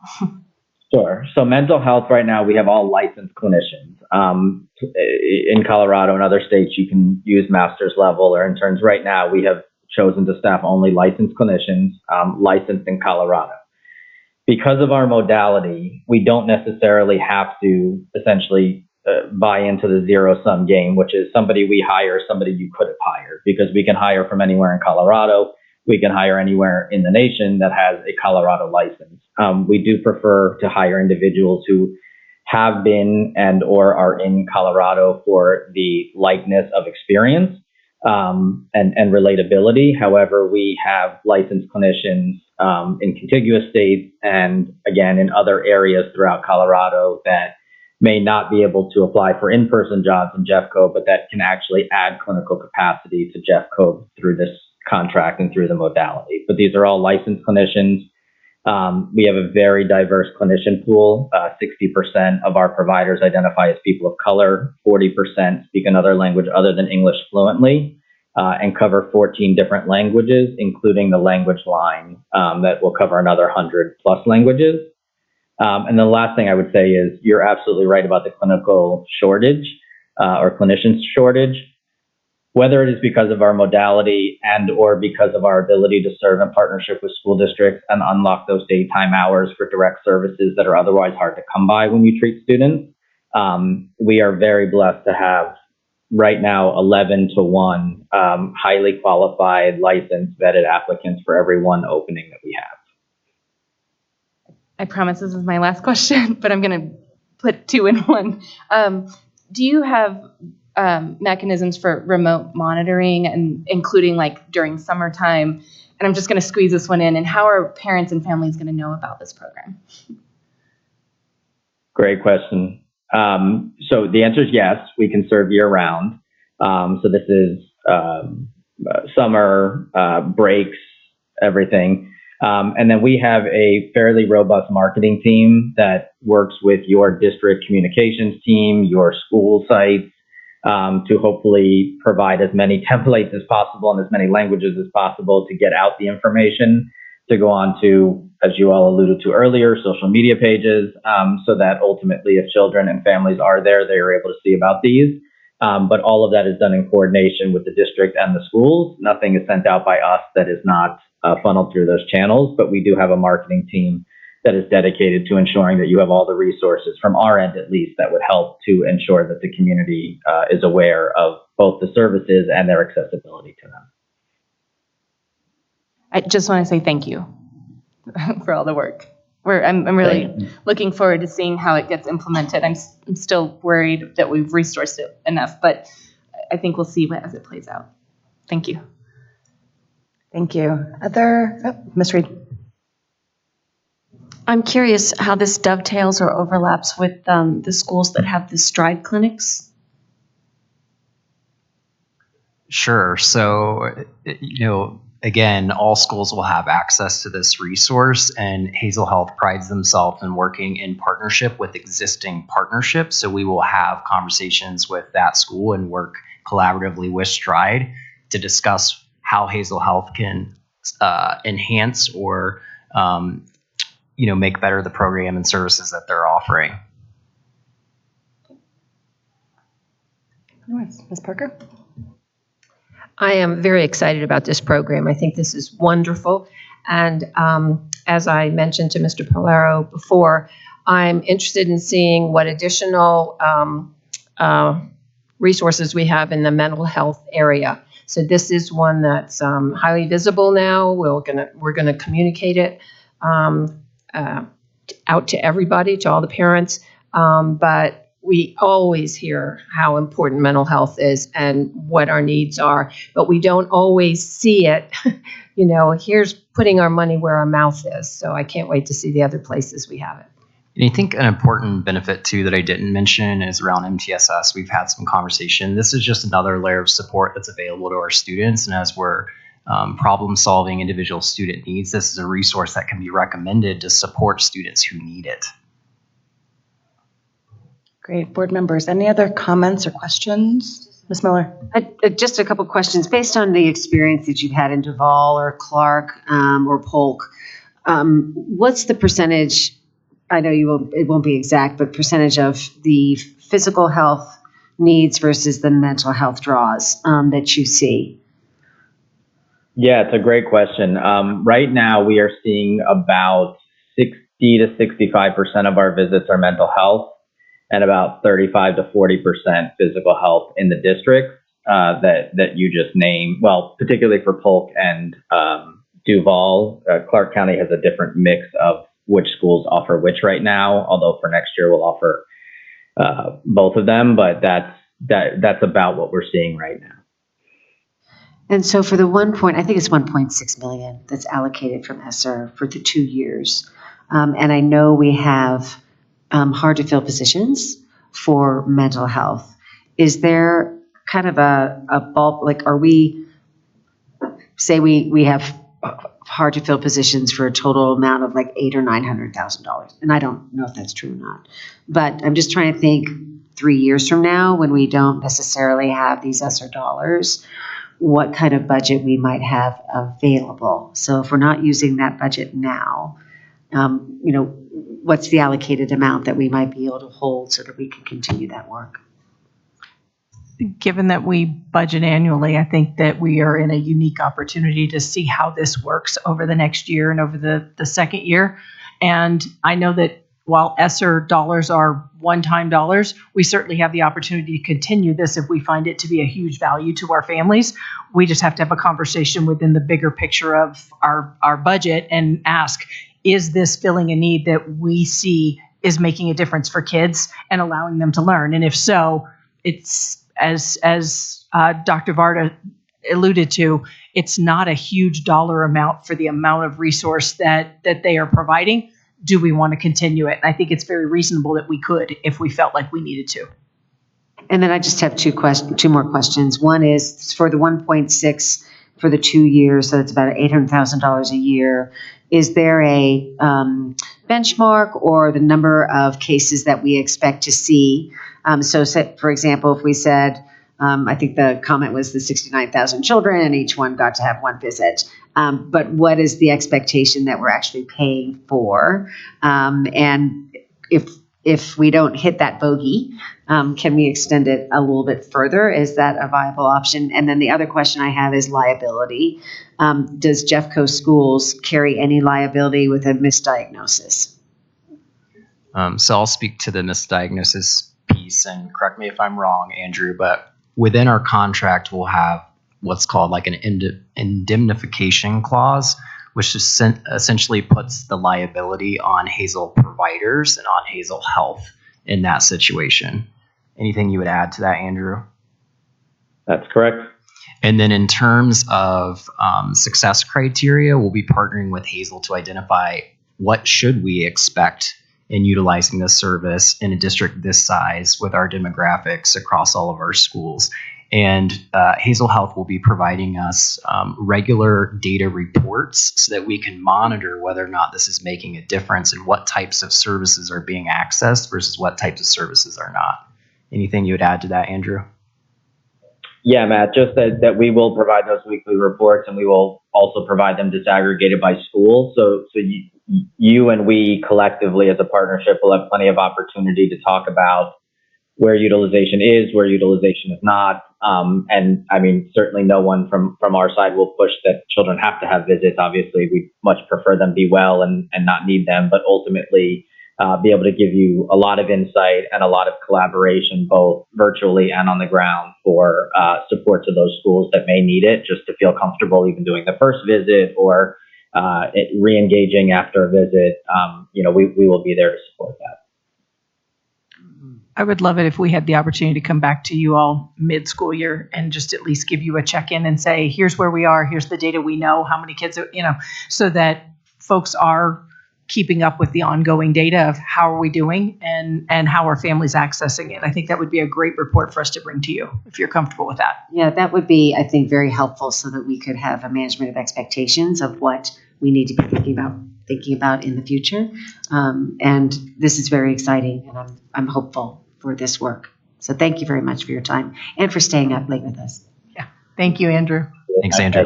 Sure. So mental health right now, we have all licensed clinicians. In Colorado and other states, you can use master's level or interns. Right now, we have chosen to staff only licensed clinicians, licensed in Colorado. Because of our modality, we don't necessarily have to essentially buy into the zero-sum game, which is somebody we hire, somebody you could have hired, because we can hire from anywhere in Colorado. We can hire anywhere in the nation that has a Colorado license. We do prefer to hire individuals who have been and or are in Colorado for the likeness of experience and relatability. However, we have licensed clinicians in contiguous states and, again, in other areas throughout Colorado that may not be able to apply for in-person jobs in Jeffco, but that can actually add clinical capacity to Jeffco through this contract and through the modality. But these are all licensed clinicians. We have a very diverse clinician pool. 60% of our providers identify as people of color, 40% speak another language other than English fluently, and cover 14 different languages, including the language line that will cover another 100 plus languages. And the last thing I would say is you're absolutely right about the clinical shortage or clinicians shortage. Whether it is because of our modality and or because of our ability to serve in partnership with school districts and unlock those daytime hours for direct services that are otherwise hard to come by when you treat students, we are very blessed to have right now 11 to 1 highly qualified, licensed, vetted applicants for every one opening that we have. I promise this is my last question, but I'm going to put 2 in 1. Do you have mechanisms for remote monitoring, and including like during summertime? And I'm just going to squeeze this one in. And how are parents and families going to know about this program? Great question. So the answer is yes, we can serve year round. So this is summer, breaks, everything. And then we have a fairly robust marketing team that works with your district communications team, your school sites, to hopefully provide as many templates as possible and as many languages as possible to get out the information, to go on to as you all alluded to earlier, social media pages, so that ultimately if children and families are there, they are able to see about these. But all of that is done in coordination with the district and the schools. Nothing is sent out by us that is not funneled through those channels, but we do have a marketing team that is dedicated to ensuring that you have all the resources from our end, at least, that would help to ensure that the community is aware of both the services and their accessibility to them. I just want to say thank you for all the work. I'm really looking forward to seeing how it gets implemented. I'm still worried that we've resourced it enough, but I think we'll see as it plays out. Thank you. Thank you. Ms. Reed. I'm curious how this dovetails or overlaps with the schools that have the Stride clinics. Sure. So, again, all schools will have access to this resource, and Hazel Health prides themselves in working in partnership with existing partnerships. So we will have conversations with that school and work collaboratively with Stride to discuss how Hazel Health can enhance or make better the program and services that they're offering. Ms. Parker? I am very excited about this program. I think this is wonderful. And as I mentioned to Mr. Polaro before, I'm interested in seeing what additional resources we have in the mental health area. So this is one that's highly visible now. We're gonna communicate it out to everybody, to all the parents. But we always hear how important mental health is and what our needs are, but we don't always see it. Here's putting our money where our mouth is. So I can't wait to see the other places we have it. And I think an important benefit too that I didn't mention is around MTSS. We've had some conversation. This is just another layer of support that's available to our students. And as we're problem solving individual student needs, this is a resource that can be recommended to support students who need it. Great. Board members, any other comments or questions? Ms. Miller? Just a couple questions. Based on the experience that you've had in Duval or Clark or Polk, what's the percentage, I know it won't be exact, but percentage of the physical health needs versus the mental health draws that you see? Yeah, it's a great question. Right now, we are seeing about 60 to 65% of our visits are mental health, and about 35 to 40% physical health in the districts that you just named. Well, particularly for Polk and Duval, Clark County has a different mix of which schools offer which right now. Although for next year we'll offer both of them, but that's about what we're seeing right now. And so for the I think it's 1.6 million that's allocated from ESSER for the 2 years. And I know we have hard to fill positions for mental health. Is there kind of a bulk, like are we, say we have hard to fill positions for a total amount of like $800,000 or $900,000. And I don't know if that's true or not, but I'm just trying to think 3 years from now when we don't necessarily have these ESSER dollars, what kind of budget we might have available. So if we're not using that budget now, what's the allocated amount that we might be able to hold so that we can continue that work? Given that we budget annually, I think that we are in a unique opportunity to see how this works over the next year and over the second year. And I know that while ESSER dollars are one-time dollars, we certainly have the opportunity to continue this if we find it to be a huge value to our families. We just have to have a conversation within the bigger picture of our budget and ask, is this filling a need that we see is making a difference for kids and allowing them to learn? And if so, it's as Dr. Varda alluded to, it's not a huge dollar amount for the amount of resource that they are providing. Do we want to continue it? And I think it's very reasonable that we could if we felt like we needed to. And then I just have two more questions. One is for the 1.6 for the 2 years, so it's about $800,000 a year. Is there a benchmark or the number of cases that we expect to see? So for example, if we said, I think the comment was the 69,000 children and each one got to have one visit. but what is the expectation that we're actually paying for? And if we don't hit that bogey, can we extend it a little bit further? Is that a viable option? And then the other question I have is liability. Does Jeffco Schools carry any liability with a misdiagnosis? So I'll speak to the misdiagnosis piece, and correct me if I'm wrong, Andrew, but within our contract, we'll have what's called like an indemnification clause, which essentially puts the liability on Hazel providers and on Hazel Health in that situation. Anything you would add to that, Andrew? That's correct. And then in terms of success criteria, we'll be partnering with Hazel to identify what should we expect in utilizing this service in a district this size with our demographics across all of our schools. And Hazel Health will be providing us regular data reports so that we can monitor whether or not this is making a difference and what types of services are being accessed versus what types of services are not. Anything you would add to that, Andrew? Yeah, Matt, just that we will provide those weekly reports, and we will also provide them disaggregated by school. So you and we collectively as a partnership will have plenty of opportunity to talk about where utilization is, where utilization is not. And I mean, certainly no one from our side will push that children have to have visits. Obviously, we much prefer them be well and not need them, but ultimately be able to give you a lot of insight and a lot of collaboration, both virtually and on the ground, for support to those schools that may need it, just to feel comfortable even doing the first visit or re-engaging after a visit. We will be there to support that. I would love it if we had the opportunity to come back to you all mid-school year and just at least give you a check-in and say, here's where we are, here's the data we know, how many kids are, so that folks are keeping up with the ongoing data of how are we doing and how are families accessing it. I think that would be a great report for us to bring to you, if you're comfortable with that. Yeah, that would be, I think, very helpful so that we could have a management of expectations of what we need to be thinking about in the future. And this is very exciting, and I'm hopeful for this work. So thank you very much for your time and for staying up late with us. Yeah. Thank you, Andrew. Thanks, Andrew.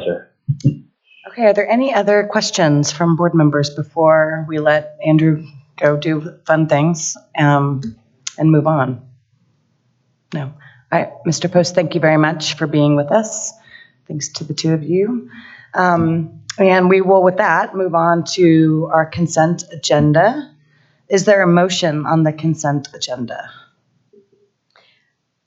Okay, are there any other questions from board members before we let Andrew go do fun things and move on? No. All right, Mr. Post, thank you very much for being with us. Thanks to the two of you. And we will, with that, move on to our consent agenda. Is there a motion on the consent agenda?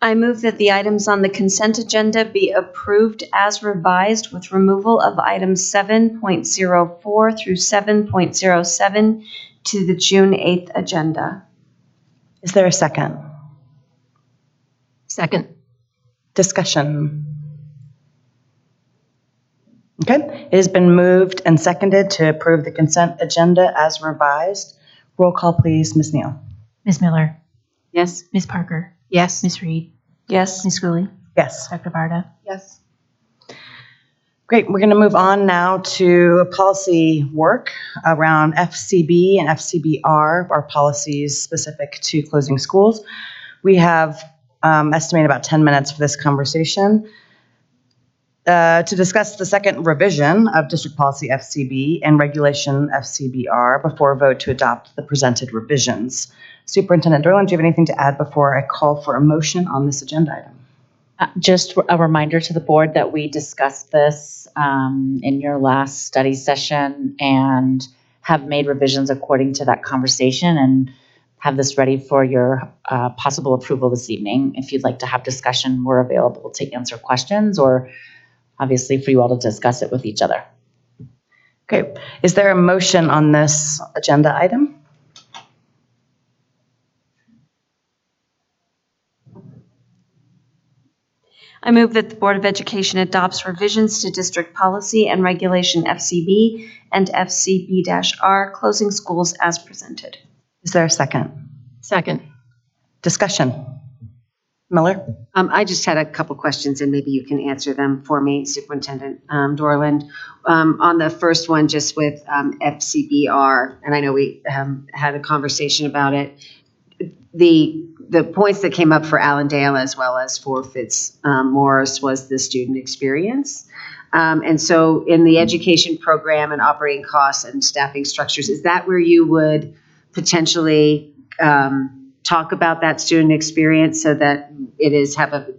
I move that the items on the consent agenda be approved as revised with removal of items 7.04 through 7.07 to the June 8th agenda. Is there a second? Second. Discussion. Okay, it has been moved and seconded to approve the consent agenda as revised. Roll call, please, Ms. Neal. Ms. Miller? Yes. Ms. Parker? Yes. Ms. Reed? Yes. Ms. Schooley? Yes. Dr. Varda? Yes. Great, we're going to move on now to policy work around FCB and FCBR, our policies specific to closing schools. We have estimated about 10 minutes for this conversation. To discuss the second revision of District Policy FCB and Regulation FCBR before a vote to adopt the presented revisions. Superintendent Dorland, do you have anything to add before I call for a motion on this agenda item? Just a reminder to the board that we discussed this in your last study session and have made revisions according to that conversation and have this ready for your possible approval this evening. If you'd like to have discussion, we're available to answer questions or obviously for you all to discuss it with each other. Okay, is there a motion on this agenda item? I move that the Board of Education adopts revisions to District Policy and Regulation FCB and FCB-R closing schools as presented. Is there a second? Second. Discussion. Miller? I just had a couple questions, and maybe you can answer them for me, Superintendent Dorland. On the first one, just with FCBR, and I know we had a conversation about it. The points that came up for Allendale as well as for Fitzmaurice was the student experience. And so in the education program and operating costs and staffing structures, is that where you would potentially talk about that student experience so that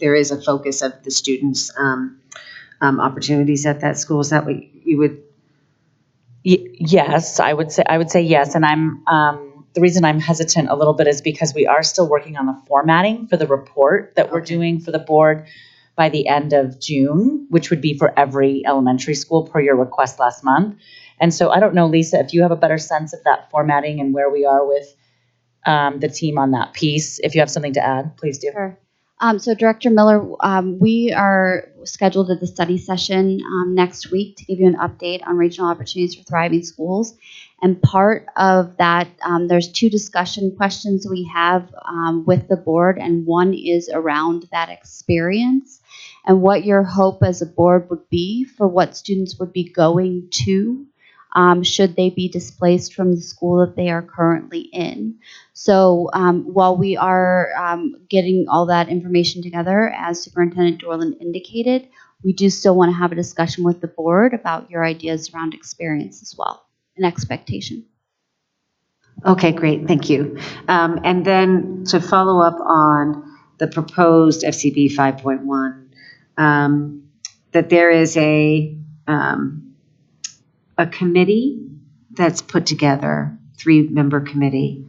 there is a focus of the students' opportunities at that school? Is that what you would? Yes, I would say yes. And the reason I'm hesitant a little bit is because we are still working on the formatting for the report that we're doing for the board by the end of June, which would be for every elementary school per your request last month. And so I don't know, Lisa, if you have a better sense of that formatting and where we are with the team on that piece. If you have something to add, please do. Sure. So Director Miller, we are scheduled at the study session next week to give you an update on regional opportunities for thriving schools. And part of that, there's 2 discussion questions we have with the board, and one is around that experience and what your hope as a board would be for what students would be going to should they be displaced from the school that they are currently in. So while we are getting all that information together, as Superintendent Dorland indicated, we do still want to have a discussion with the board about your ideas around experience as well and expectation. Okay, great, thank you. And then to follow up on the proposed FCB 5.1, that there is a committee that's put together, 3-member committee.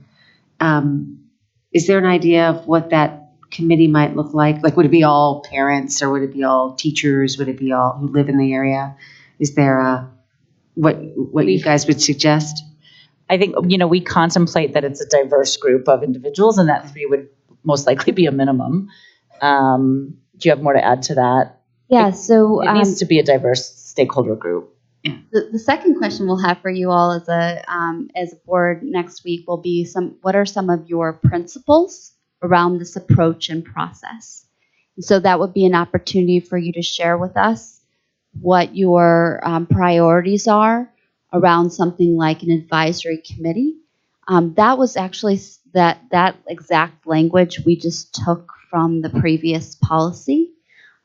Is there an idea of what that committee might look like? Like, would it be all parents, or would it be all teachers? Would it be all who live in the area? Is there what you guys would suggest? I think, we contemplate that it's a diverse group of individuals and that 3 would most likely be a minimum. Do you have more to add to that? Yeah, so it needs to be a diverse stakeholder group. The second question we'll have for you all as a board next week will be what are some of your principles around this approach and process? And so that would be an opportunity for you to share with us what your priorities are around something like an advisory committee. That was actually that exact language we just took from the previous policy.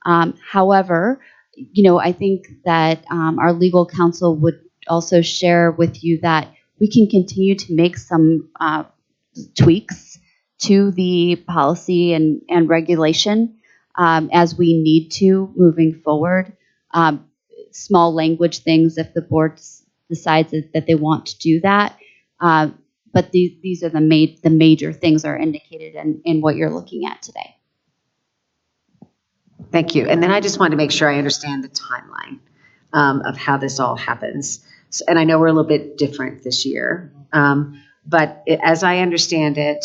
However, I think that our legal counsel would also share with you that we can continue to make some tweaks to the policy and regulation as we need to moving forward. Small language things if the board decides that they want to do that. But these are the major things are indicated in what you're looking at today. Thank you. And then I just wanted to make sure I understand the timeline of how this all happens. So, and I know we're a little bit different this year, but as I understand it,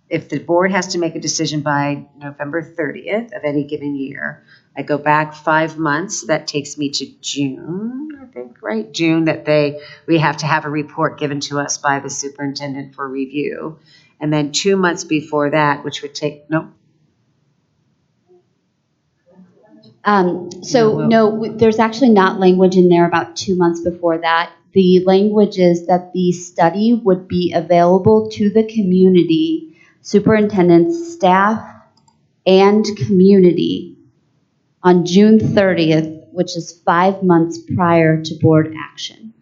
if the board has to make a decision by November 30th of any given year, I go back 5 months. That takes me to June, I think, right? June, we have to have a report given to us by the superintendent for review. And then 2 months before that, which would take, there's actually not language in there about 2 months before that. The language is that the study would be available to the community, superintendents, staff, and community on June 30th, which is 5 months prior to board action.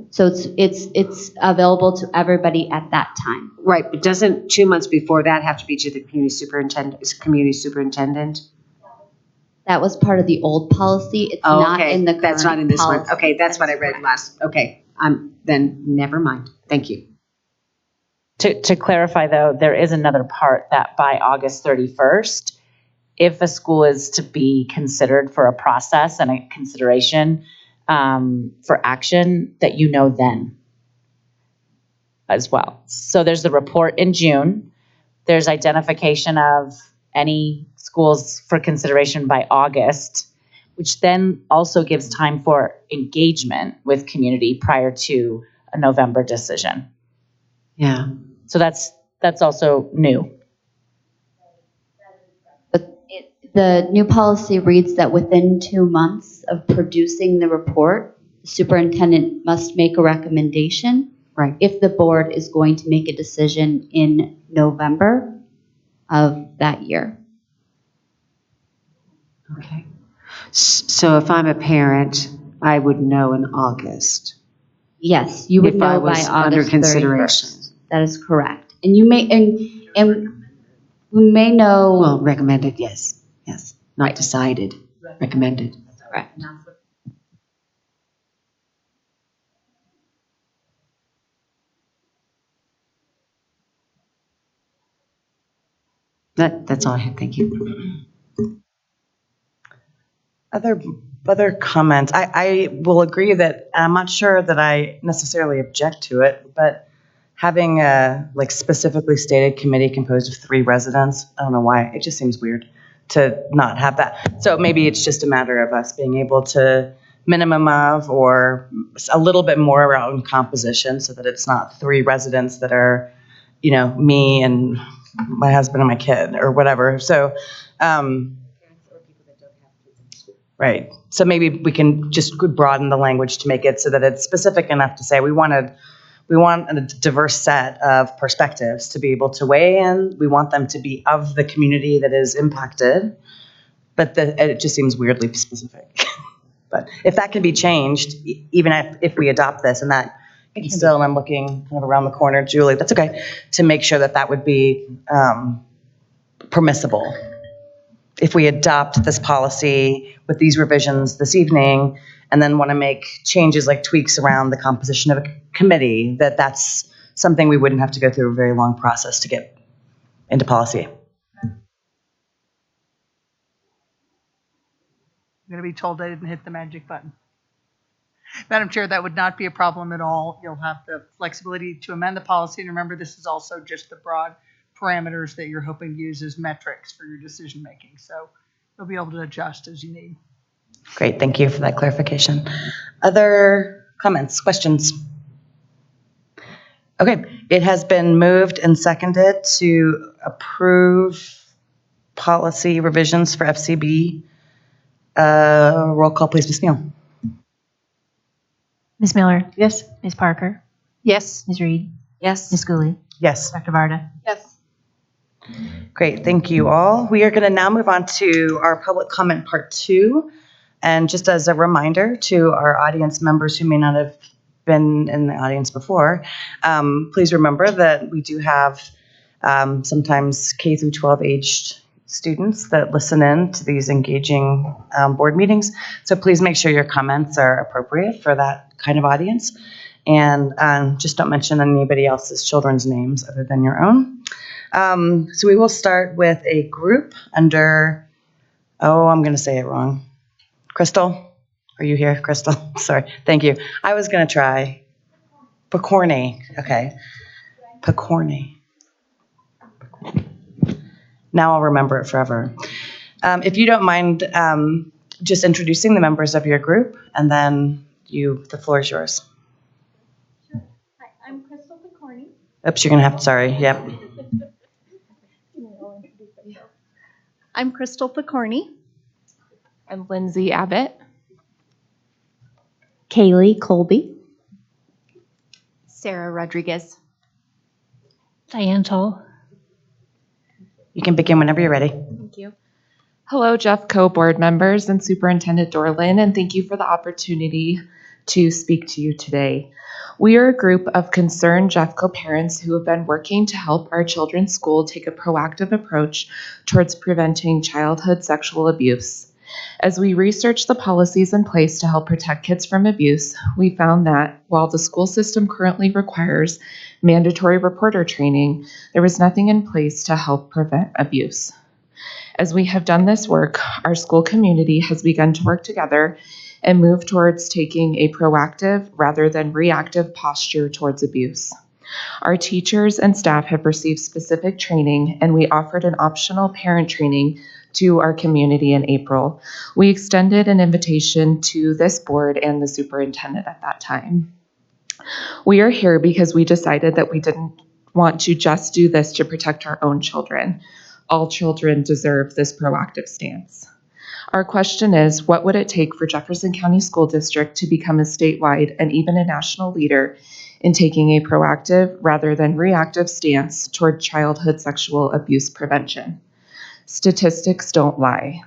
So it's available to everybody at that time. Right, but doesn't 2 months before that have to be to the community superintendent? That was part of the old policy. It's not in the current That's not in this policy. one. Okay, that's what I read last. Okay, then never mind. Thank you. To clarify, though, there is another part that by August 31st, if a school is to be considered for a process and a consideration for action, that then as well. So there's the report in June. There's identification of any schools for consideration by August, which then also gives time for engagement with community prior to a November decision. Yeah. So that's also new. But the new policy reads that within 2 months of producing the report, the superintendent must make a recommendation. Right. If the board is going to make a decision in November of that year. Okay. So if I'm a parent, I would know in August. Yes, you would If I know by was under August consideration. 31st. That is correct. And you may, and we may know. Well, recommended, yes. Not decided, recommended. Correct. That's all I had, thank you. Other comments? I will agree that I'm not sure that I necessarily object to it, but having a specifically stated committee composed of 3 residents, I don't know why, it just seems weird to not have that. So maybe it's just a matter of us being able to minimum of or a little bit more around composition so that it's not 3 residents that are, me and my husband and my kid or whatever. So, right. So maybe we can just broaden the language to make it so that it's specific enough to say we want a diverse set of perspectives to be able to weigh in. We want them to be of the community that is impacted, but it just seems weirdly specific. But if that can be changed, even if we adopt this, and that can still, and I'm looking kind of around the corner, Julie, that's okay, to make sure that would be permissible. If we adopt this policy with these revisions this evening, and then want to make changes like tweaks around the composition of a committee, that's something we wouldn't have to go through a very long process to get into policy. I'm going to be told I didn't hit the magic button. Madam Chair, that would not be a problem at all. You'll have the flexibility to amend the policy. And remember, this is also just the broad parameters that you're hoping to use as metrics for your decision making. So you'll be able to adjust as you need. Great, thank you for that clarification. Other comments, questions? Okay, it has been moved and seconded to approve policy revisions for FCB. Roll call, please, Ms. Neal. Ms. Miller? Yes. Ms. Parker? Yes. Ms. Reed? Yes. Ms. Schooley? Yes. Dr. Varda? Yes. Great, thank you all. We are going to now move on to our public comment part 2. And just as a reminder to our audience members who may not have been in the audience before, please remember that we do have sometimes K through 12 aged students that listen in to these engaging board meetings. So please make sure your comments are appropriate for that kind of audience. And just don't mention anybody else's children's names other than your own. So we will start with a group under, I'm going to say it wrong. Crystal, are you here, Crystal? Sorry, thank you. I was going to try Picorni. Okay, Picorni. Now I'll remember it forever. If you don't mind just introducing the members of your group, and then the floor is yours. Sure. Hi, I'm Crystal Picorni. Oops, you're going to have to, sorry, yep. I'm Crystal Picorni. I'm Lindsay Abbott. Kaylee Colby. Sarah Rodriguez. Diane Toll. You can begin whenever you're ready. Thank you. Hello, Jeffco board members and Superintendent Dorlin, and thank you for the opportunity to speak to you today. We are a group of concerned Jeffco parents who have been working to help our children's school take a proactive approach towards preventing childhood sexual abuse. As we researched the policies in place to help protect kids from abuse, we found that while the school system currently requires mandatory reporter training, there was nothing in place to help prevent abuse. As we have done this work, our school community has begun to work together and move towards taking a proactive rather than reactive posture towards abuse. Our teachers and staff have received specific training, and we offered an optional parent training to our community in April. We extended an invitation to this board and the superintendent at that time. We are here because we decided that we didn't want to just do this to protect our own children. All children deserve this proactive stance. Our question is, what would it take for Jefferson County School District to become a statewide and even a national leader in taking a proactive rather than reactive stance toward childhood sexual abuse prevention? Statistics don't lie.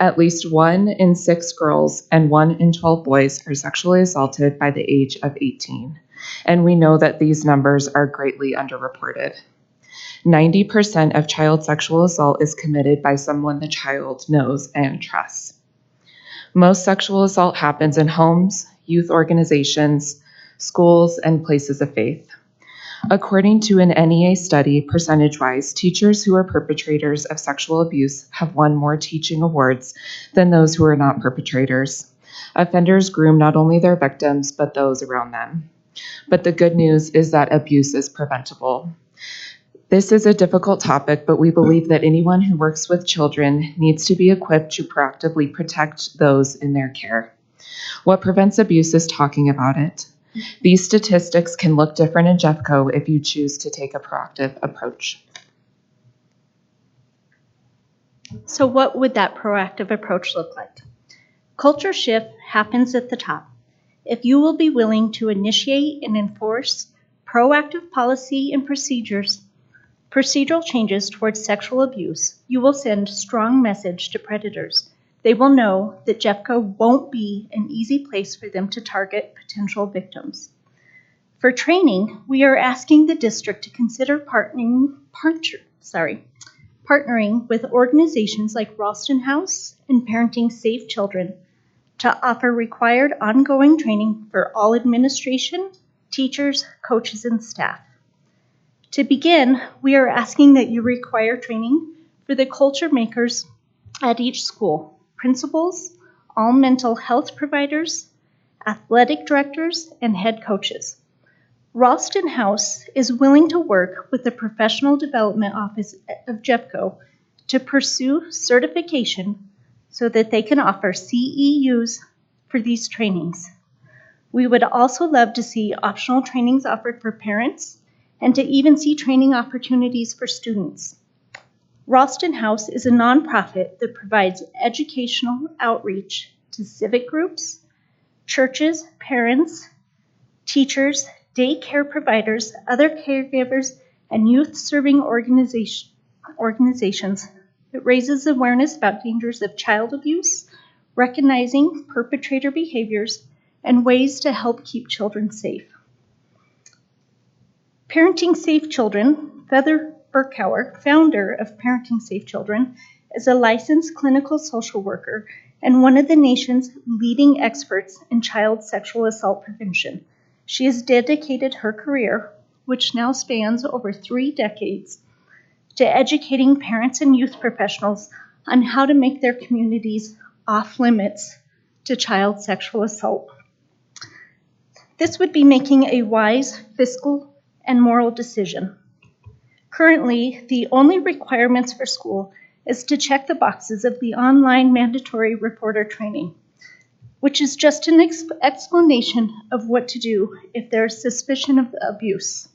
At least 1 in 6 girls and 1 in 12 boys are sexually assaulted by the age of 18, and we know that these numbers are greatly underreported. 90% of child sexual assault is committed by someone the child knows and trusts. Most sexual assault happens in homes, youth organizations, schools, and places of faith. According to an NEA study, percentage-wise, teachers who are perpetrators of sexual abuse have won more teaching awards than those who are not perpetrators. Offenders groom not only their victims, but those around them. But the good news is that abuse is preventable. This is a difficult topic, but we believe that anyone who works with children needs to be equipped to proactively protect those in their care. What prevents abuse is talking about it. These statistics can look different in Jeffco if you choose to take a proactive approach. So what would that proactive approach look like? Culture shift happens at the top. If you will be willing to initiate and enforce proactive policy and procedural changes towards sexual abuse, you will send a strong message to predators. They will know that Jeffco won't be an easy place for them to target potential victims. For training, we are asking the district to consider partnering with organizations like Ralston House and Parenting Safe Children to offer required ongoing training for all administration, teachers, coaches, and staff. To begin, we are asking that you require training for the culture makers at each school, principals, all mental health providers, athletic directors, and head coaches. Ralston House is willing to work with the Professional Development Office of Jeffco to pursue certification so that they can offer CEUs for these trainings. We would also love to see optional trainings offered for parents and to even see training opportunities for students. Ralston House is a nonprofit that provides educational outreach to civic groups, churches, parents, teachers, daycare providers, other caregivers, and youth-serving organizations. It raises awareness about dangers of child abuse, recognizing perpetrator behaviors, and ways to help keep children safe. Parenting Safe Children, Feather Burkauer, founder of Parenting Safe Children, is a licensed clinical social worker and one of the nation's leading experts in child sexual assault prevention. She has dedicated her career, which now spans over 3 decades, to educating parents and youth professionals on how to make their communities off limits to child sexual assault. This would be making a wise fiscal and moral decision. Currently, the only requirements for school is to check the boxes of the online mandatory reporter training, which is just an explanation of what to do if there is suspicion of abuse.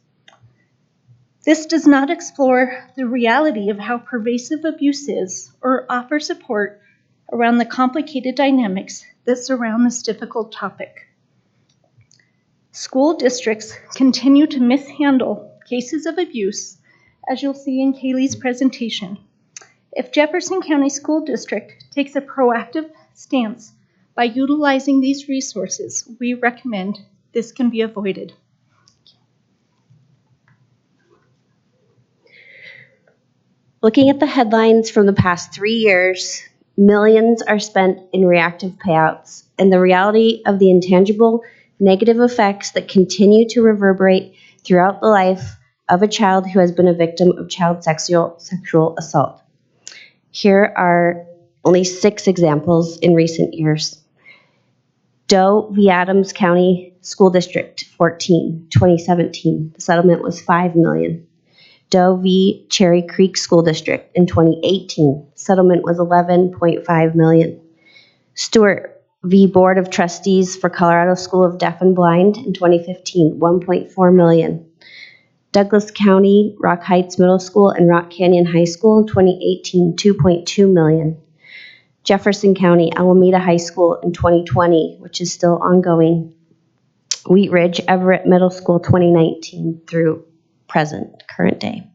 This does not explore the reality of how pervasive abuse is or offer support around the complicated dynamics that surround this difficult topic. School districts continue to mishandle cases of abuse, as you'll see in Kaylee's presentation. If Jefferson County School District takes a proactive stance by utilizing these resources, we recommend this can be avoided. Looking at the headlines from the past 3 years, millions are spent in reactive payouts, and the reality of the intangible negative effects that continue to reverberate throughout the life of a child who has been a victim of child sexual assault. Here are only 6 examples in recent years. Doe v. Adams County School District 14, 2017. The settlement was $5 million. Doe v. Cherry Creek School District in 2018. Settlement was $11.5 million. Stewart v. Board of Trustees for Colorado School of Deaf and Blind in 2015, $1.4 million. Douglas County Rock Heights Middle School and Rock Canyon High School in 2018, $2.2 million. Jefferson County Alameda High School in 2020, which is still ongoing. Wheat Ridge Everett Middle School 2019 through current day.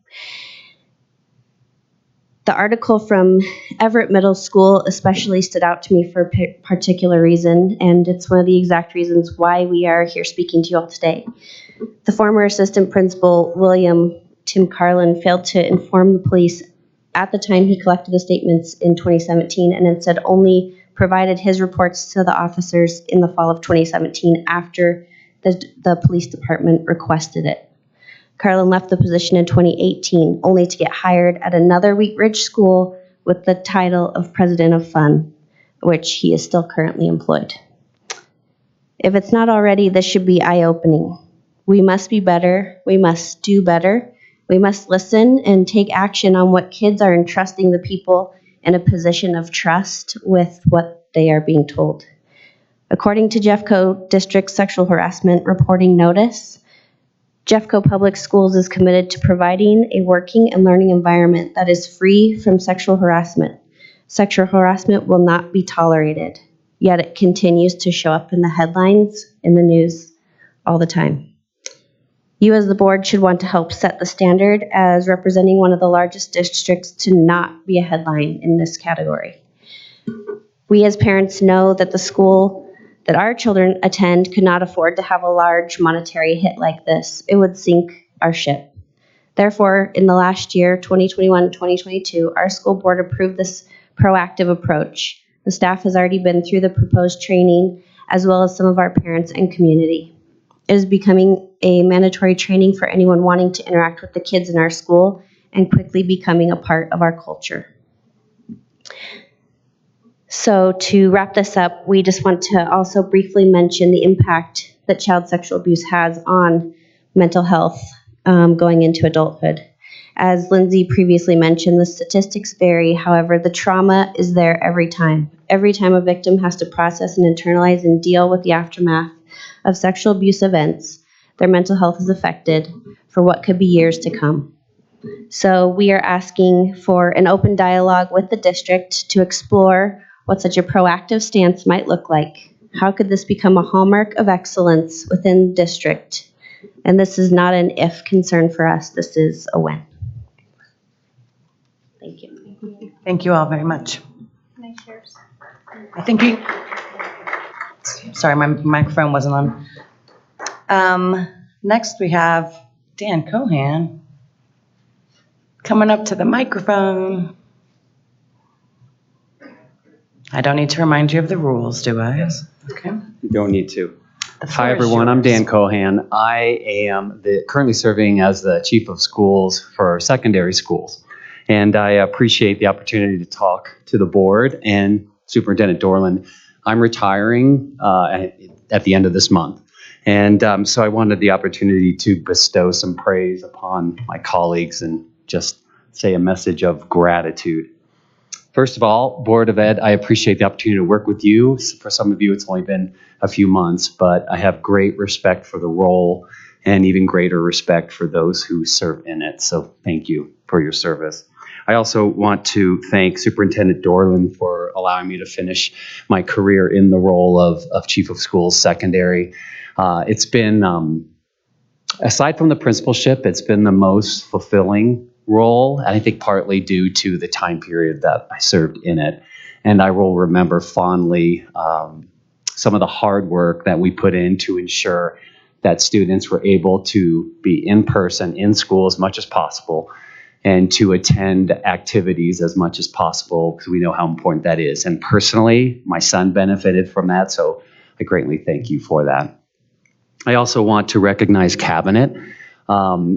The article from Everett Middle School especially stood out to me for a particular reason, and it's one of the exact reasons why we are here speaking to you all today. The former assistant principal, William Tim Carlin, failed to inform the police at the time he collected the statements in 2017, and instead only provided his reports to the officers in the fall of 2017 after the police department requested it. Carlin left the position in 2018, only to get hired at another Wheat Ridge school with the title of President of Fun, which he is still currently employed. If it's not already, this should be eye-opening. We must be better. We must do better. We must listen and take action on what kids are entrusting the people in a position of trust with what they are being told. According to Jeffco District Sexual Harassment Reporting Notice, Jeffco Public Schools is committed to providing a working and learning environment that is free from sexual harassment. Sexual harassment will not be tolerated, yet it continues to show up in the headlines, in the news, all the time. You as the board should want to help set the standard as representing one of the largest districts to not be a headline in this category. We as parents know that the school that our children attend could not afford to have a large monetary hit like this. It would sink our ship. Therefore, in the last year, 2021-2022, our school board approved this proactive approach. The staff has already been through the proposed training, as well as some of our parents and community. It is becoming a mandatory training for anyone wanting to interact with the kids in our school and quickly becoming a part of our culture. So to wrap this up, we just want to also briefly mention the impact that child sexual abuse has on mental health going into adulthood. As Lindsay previously mentioned, the statistics vary. However, the trauma is there every time. Every time a victim has to process and internalize and deal with the aftermath of sexual abuse events, their mental health is affected for what could be years to come. So we are asking for an open dialogue with the district to explore what such a proactive stance might look like. How could this become a hallmark of excellence within the district? And this is not an if concern for us, this is a when. Thank you. Thank you all very much. I think sorry, my microphone wasn't on. Next we have Dan Cohan coming up to the microphone. I don't need to remind you of the rules, do I? Yes. Okay. You don't need to. The floor Hi, is everyone. I'm yours. Dan Cohan. I am currently serving as the chief of schools for secondary schools. And I appreciate the opportunity to talk to the board and Superintendent Dorland. I'm retiring at the end of this month. And so I wanted the opportunity to bestow some praise upon my colleagues and just say a message of gratitude. First of all, Board of Ed, I appreciate the opportunity to work with you. For some of you, it's only been a few months, but I have great respect for the role and even greater respect for those who serve in it. So thank you for your service. I also want to thank Superintendent Dorland for allowing me to finish my career in the role of Chief of Schools Secondary. It's been, aside from the principalship, it's been the most fulfilling role, and I think partly due to the time period that I served in it. And I will remember fondly some of the hard work that we put in to ensure that students were able to be in person in school as much as possible and to attend activities as much as possible, because we know how important that is. And personally, my son benefited from that, so I greatly thank you for that. I also want to recognize Cabinet.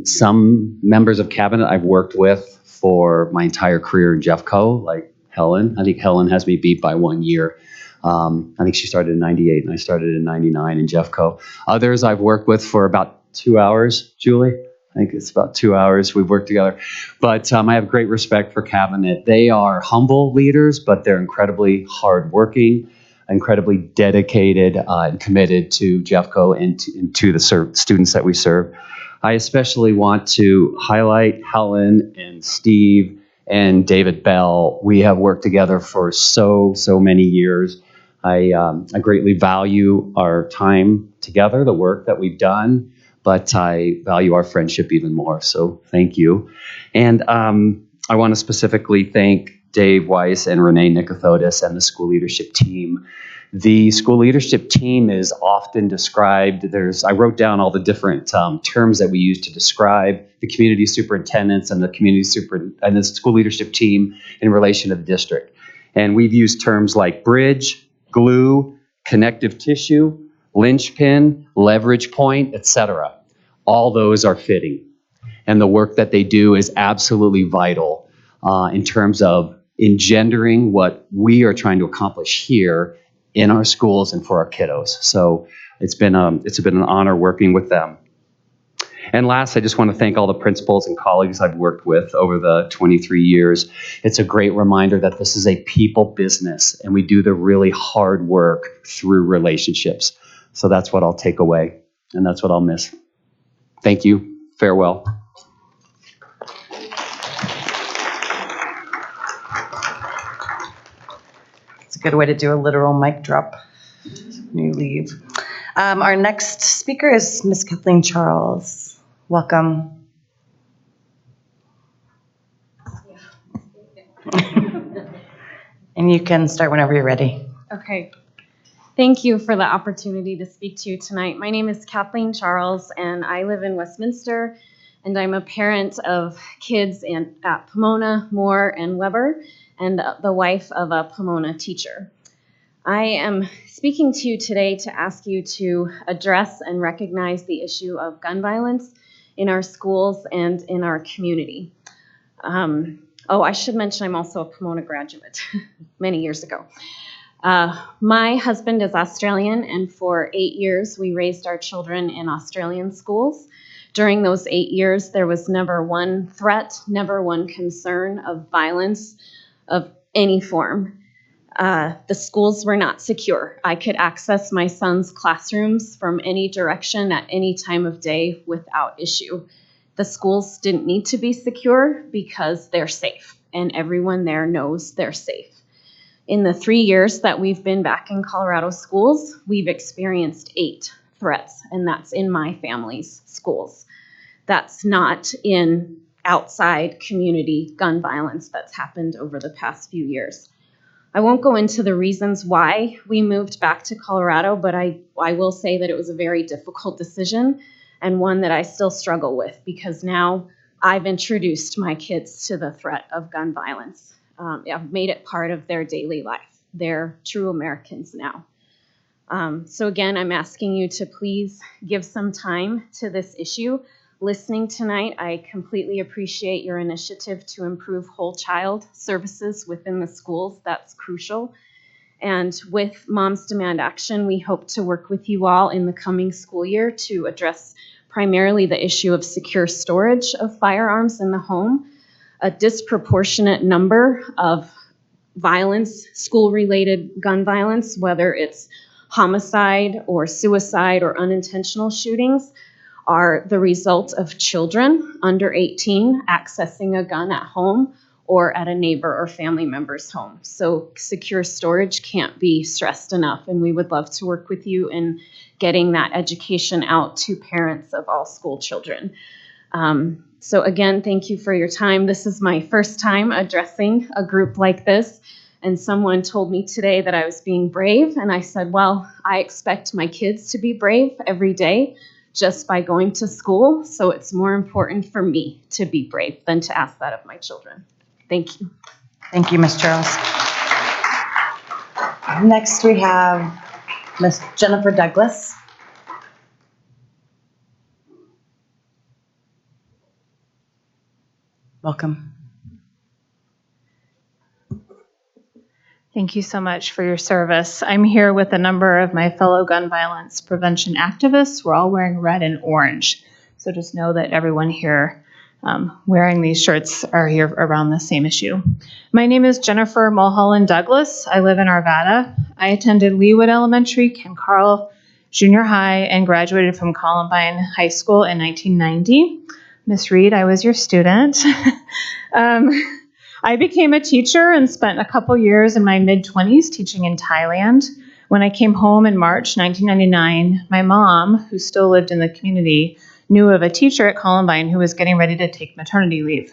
Some members of Cabinet I've worked with for my entire career in Jeffco, like Helen. I think Helen has me beat by 1 year. I think she started in 98 and I started in 99 in Jeffco. Others I've worked with for about 2 hours. Julie, I think it's about 2 hours we've worked together. But I have great respect for Cabinet. They are humble leaders, but they're incredibly hardworking, incredibly dedicated and committed to Jeffco and to the students that we serve. I especially want to highlight Helen and Steve and David Bell. We have worked together for so many years. I greatly value our time together, the work that we've done, but I value our friendship even more. So thank you. And I want to specifically thank Dave Weiss and Renee Nicothodis and the school leadership team. The school leadership team is often described, I wrote down all the different terms that we use to describe the community superintendents and and the school leadership team in relation to the district. And we've used terms like bridge, glue, connective tissue, linchpin, leverage point, etc. All those are fitting. And the work that they do is absolutely vital in terms of engendering what we are trying to accomplish here in our schools and for our kiddos. So it's been an honor working with them. And last, I just want to thank all the principals and colleagues I've worked with over the 23 years. It's a great reminder that this is a people business and we do the really hard work through relationships. So that's what I'll take away and that's what I'll miss. Thank you. Farewell. It's a good way to do a literal mic drop when you leave. Our next speaker is Ms. Kathleen Charles. Welcome. And you can start whenever you're ready. Okay. Thank you for the opportunity to speak to you tonight. My name is Kathleen Charles, and I live in Westminster, and I'm a parent of kids at Pomona, Moore, and Weber, and the wife of a Pomona teacher. I am speaking to you today to ask you to address and recognize the issue of gun violence in our schools and in our community. I should mention I'm also a Pomona graduate many years ago. My husband is Australian, and for 8 years we raised our children in Australian schools. During those 8 years, there was never one threat, never one concern of violence of any form. The schools were not secure. I could access my son's classrooms from any direction at any time of day without issue. The schools didn't need to be secure because they're safe, and everyone there knows they're safe. In the 3 years that we've been back in Colorado schools, we've experienced 8 threats, and that's in my family's schools. That's not in outside community gun violence that's happened over the past few years. I won't go into the reasons why we moved back to Colorado, but I will say that it was a very difficult decision and one that I still struggle with because now I've introduced my kids to the threat of gun violence. I've made it part of their daily life. They're true Americans now. So again, I'm asking you to please give some time to this issue. Listening tonight, I completely appreciate your initiative to improve whole child services within the schools. That's crucial. And with Moms Demand Action, we hope to work with you all in the coming school year to address primarily the issue of secure storage of firearms in the home, a disproportionate number of violence, school-related gun violence, whether it's homicide or suicide or unintentional shootings, are the result of children under 18 accessing a gun at home or at a neighbor or family member's home. So secure storage can't be stressed enough, and we would love to work with you in getting that education out to parents of all school children. So again, thank you for your time. This is my first time addressing a group like this, and someone told me today that I was being brave, and I said, well, I expect my kids to be brave every day just by going to school, so it's more important for me to be brave than to ask that of my children. Thank you. Thank you, Ms. Charles. Next, we have Ms. Jennifer Douglas. Welcome. Thank you so much for your service. I'm here with a number of my fellow gun violence prevention activists. We're all wearing red and orange. So just know that everyone here wearing these shirts are here around the same issue. My name is Jennifer Mulholland Douglas. I live in Arvada. I attended Leawood Elementary, Ken Carl Junior High, and graduated from Columbine High School in 1990. Miss Reed, I was your student. I became a teacher and spent a couple years in my mid-20s teaching in Thailand. When I came home in March 1999, my mom, who still lived in the community, knew of a teacher at Columbine who was getting ready to take maternity leave.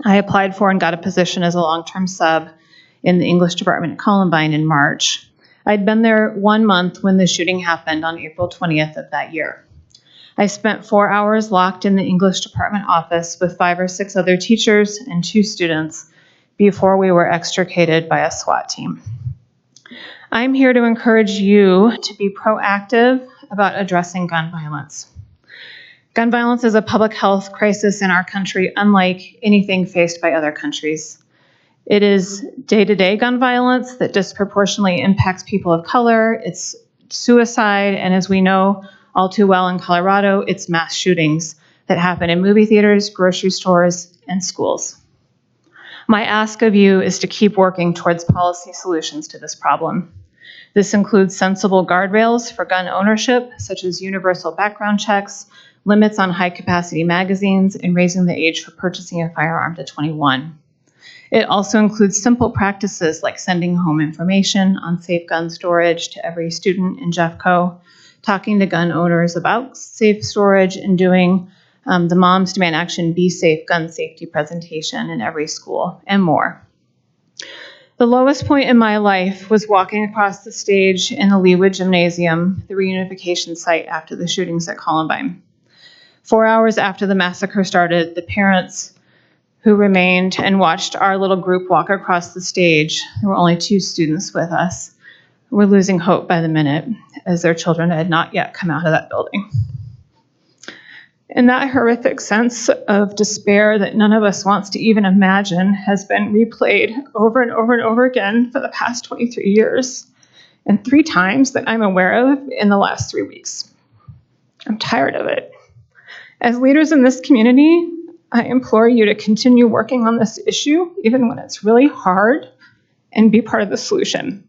I applied for and got a position as a long-term sub in the English department at Columbine in March. I'd been there 1 month when the shooting happened on April 20th of that year. I spent 4 hours locked in the English department office with 5 or 6 other teachers and 2 students before we were extricated by a SWAT team. I'm here to encourage you to be proactive about addressing gun violence. Gun violence is a public health crisis in our country unlike anything faced by other countries. It is day-to-day gun violence that disproportionately impacts people of color. It's suicide, and as we know all too well in Colorado, it's mass shootings that happen in movie theaters, grocery stores, and schools. My ask of you is to keep working towards policy solutions to this problem. This includes sensible guardrails for gun ownership, such as universal background checks, limits on high-capacity magazines, and raising the age for purchasing a firearm to 21. It also includes simple practices like sending home information on safe gun storage to every student in Jeffco, talking to gun owners about safe storage, and doing the Moms Demand Action Be Safe gun safety presentation in every school, and more. The lowest point in my life was walking across the stage in the Leawood Gymnasium, the reunification site after the shootings at Columbine. 4 hours after the massacre started, the parents who remained and watched our little group walk across the stage, there were only 2 students with us, were losing hope by the minute as their children had not yet come out of that building. And that horrific sense of despair that none of us wants to even imagine has been replayed over and over and over again for the past 23 years, and 3 times that I'm aware of in the last 3 weeks. I'm tired of it. As leaders in this community, I implore you to continue working on this issue, even when it's really hard, and be part of the solution.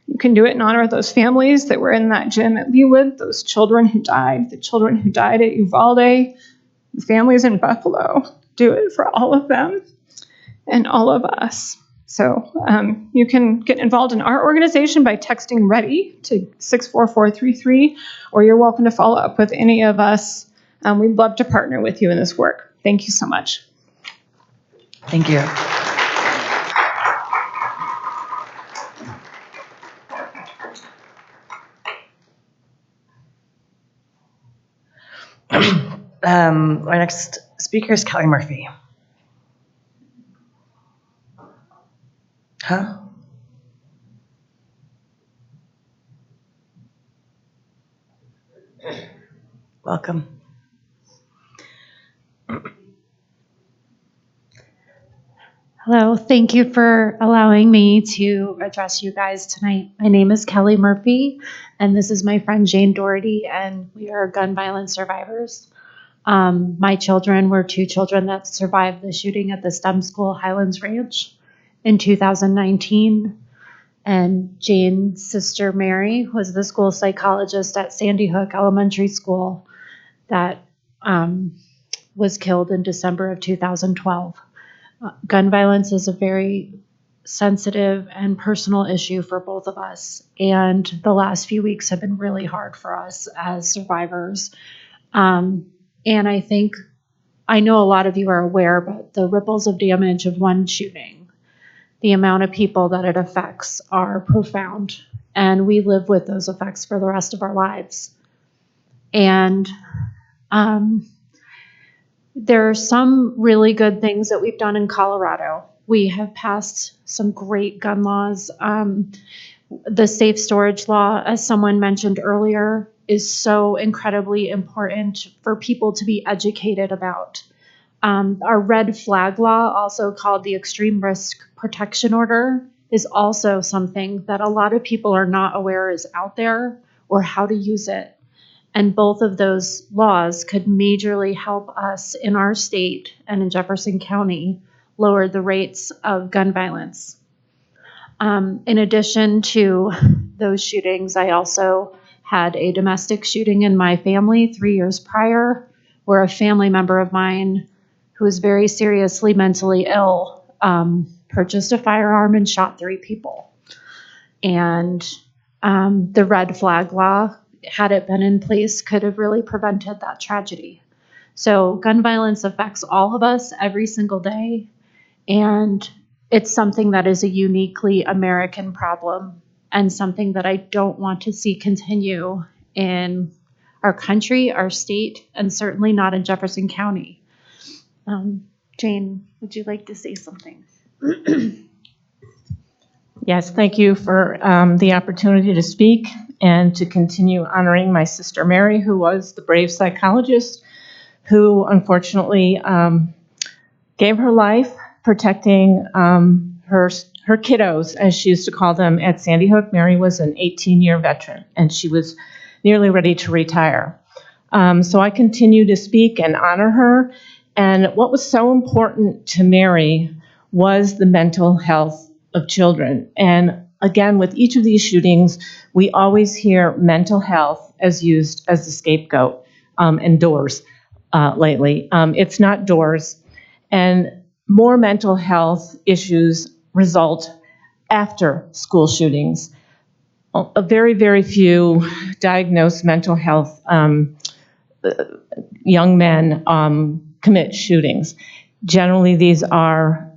You can do it in honor of those families that were in that gym at Leawood, those children who died, the children who died at Uvalde, the families in Buffalo. Do it for all of them and all of us. So you can get involved in our organization by texting READY to 64433, or you're welcome to follow up with any of us. We'd love to partner with you in this work. Thank you so much. Thank you. Our next speaker is Kelly Murphy. Huh? Welcome. Hello, thank you for allowing me to address you guys tonight. My name is Kelly Murphy, and this is my friend Jane Doherty, and we are gun violence survivors. My children were 2 children that survived the shooting at the STEM school Highlands Ranch in 2019. And Jane's sister Mary was the school psychologist at Sandy Hook Elementary School that was killed in December of 2012. Gun violence is a very sensitive and personal issue for both of us, and the last few weeks have been really hard for us as survivors. And I know a lot of you are aware, but the ripples of damage of one shooting, the amount of people that it affects are profound, and we live with those effects for the rest of our lives. And there are some really good things that we've done in Colorado. We have passed some great gun laws. The safe storage law, as someone mentioned earlier, is so incredibly important for people to be educated about. Our red flag law, also called the Extreme Risk Protection Order, is also something that a lot of people are not aware is out there or how to use it. And both of those laws could majorly help us in our state and in Jefferson County lower the rates of gun violence. In addition to those shootings, I also had a domestic shooting in my family 3 years prior, where a family member of mine who was very seriously mentally ill purchased a firearm and shot 3 people. And the red flag law, had it been in place, could have really prevented that tragedy. So gun violence affects all of us every single day, and it's something that is a uniquely American problem and something that I don't want to see continue in our country, our state, and certainly not in Jefferson County. Jane, would you like to say something? Yes, thank you for the opportunity to speak and to continue honoring my sister Mary, who was the brave psychologist who unfortunately gave her life protecting her kiddos, as she used to call them, at Sandy Hook. Mary was an 18-year veteran, and she was nearly ready to retire. So I continue to speak and honor her. And what was so important to Mary was the mental health of children. And again, with each of these shootings, we always hear mental health as used as the scapegoat, and doors lately. It's not doors. And more mental health issues result after school shootings. A very, very few diagnosed mental health young men commit shootings. Generally, these are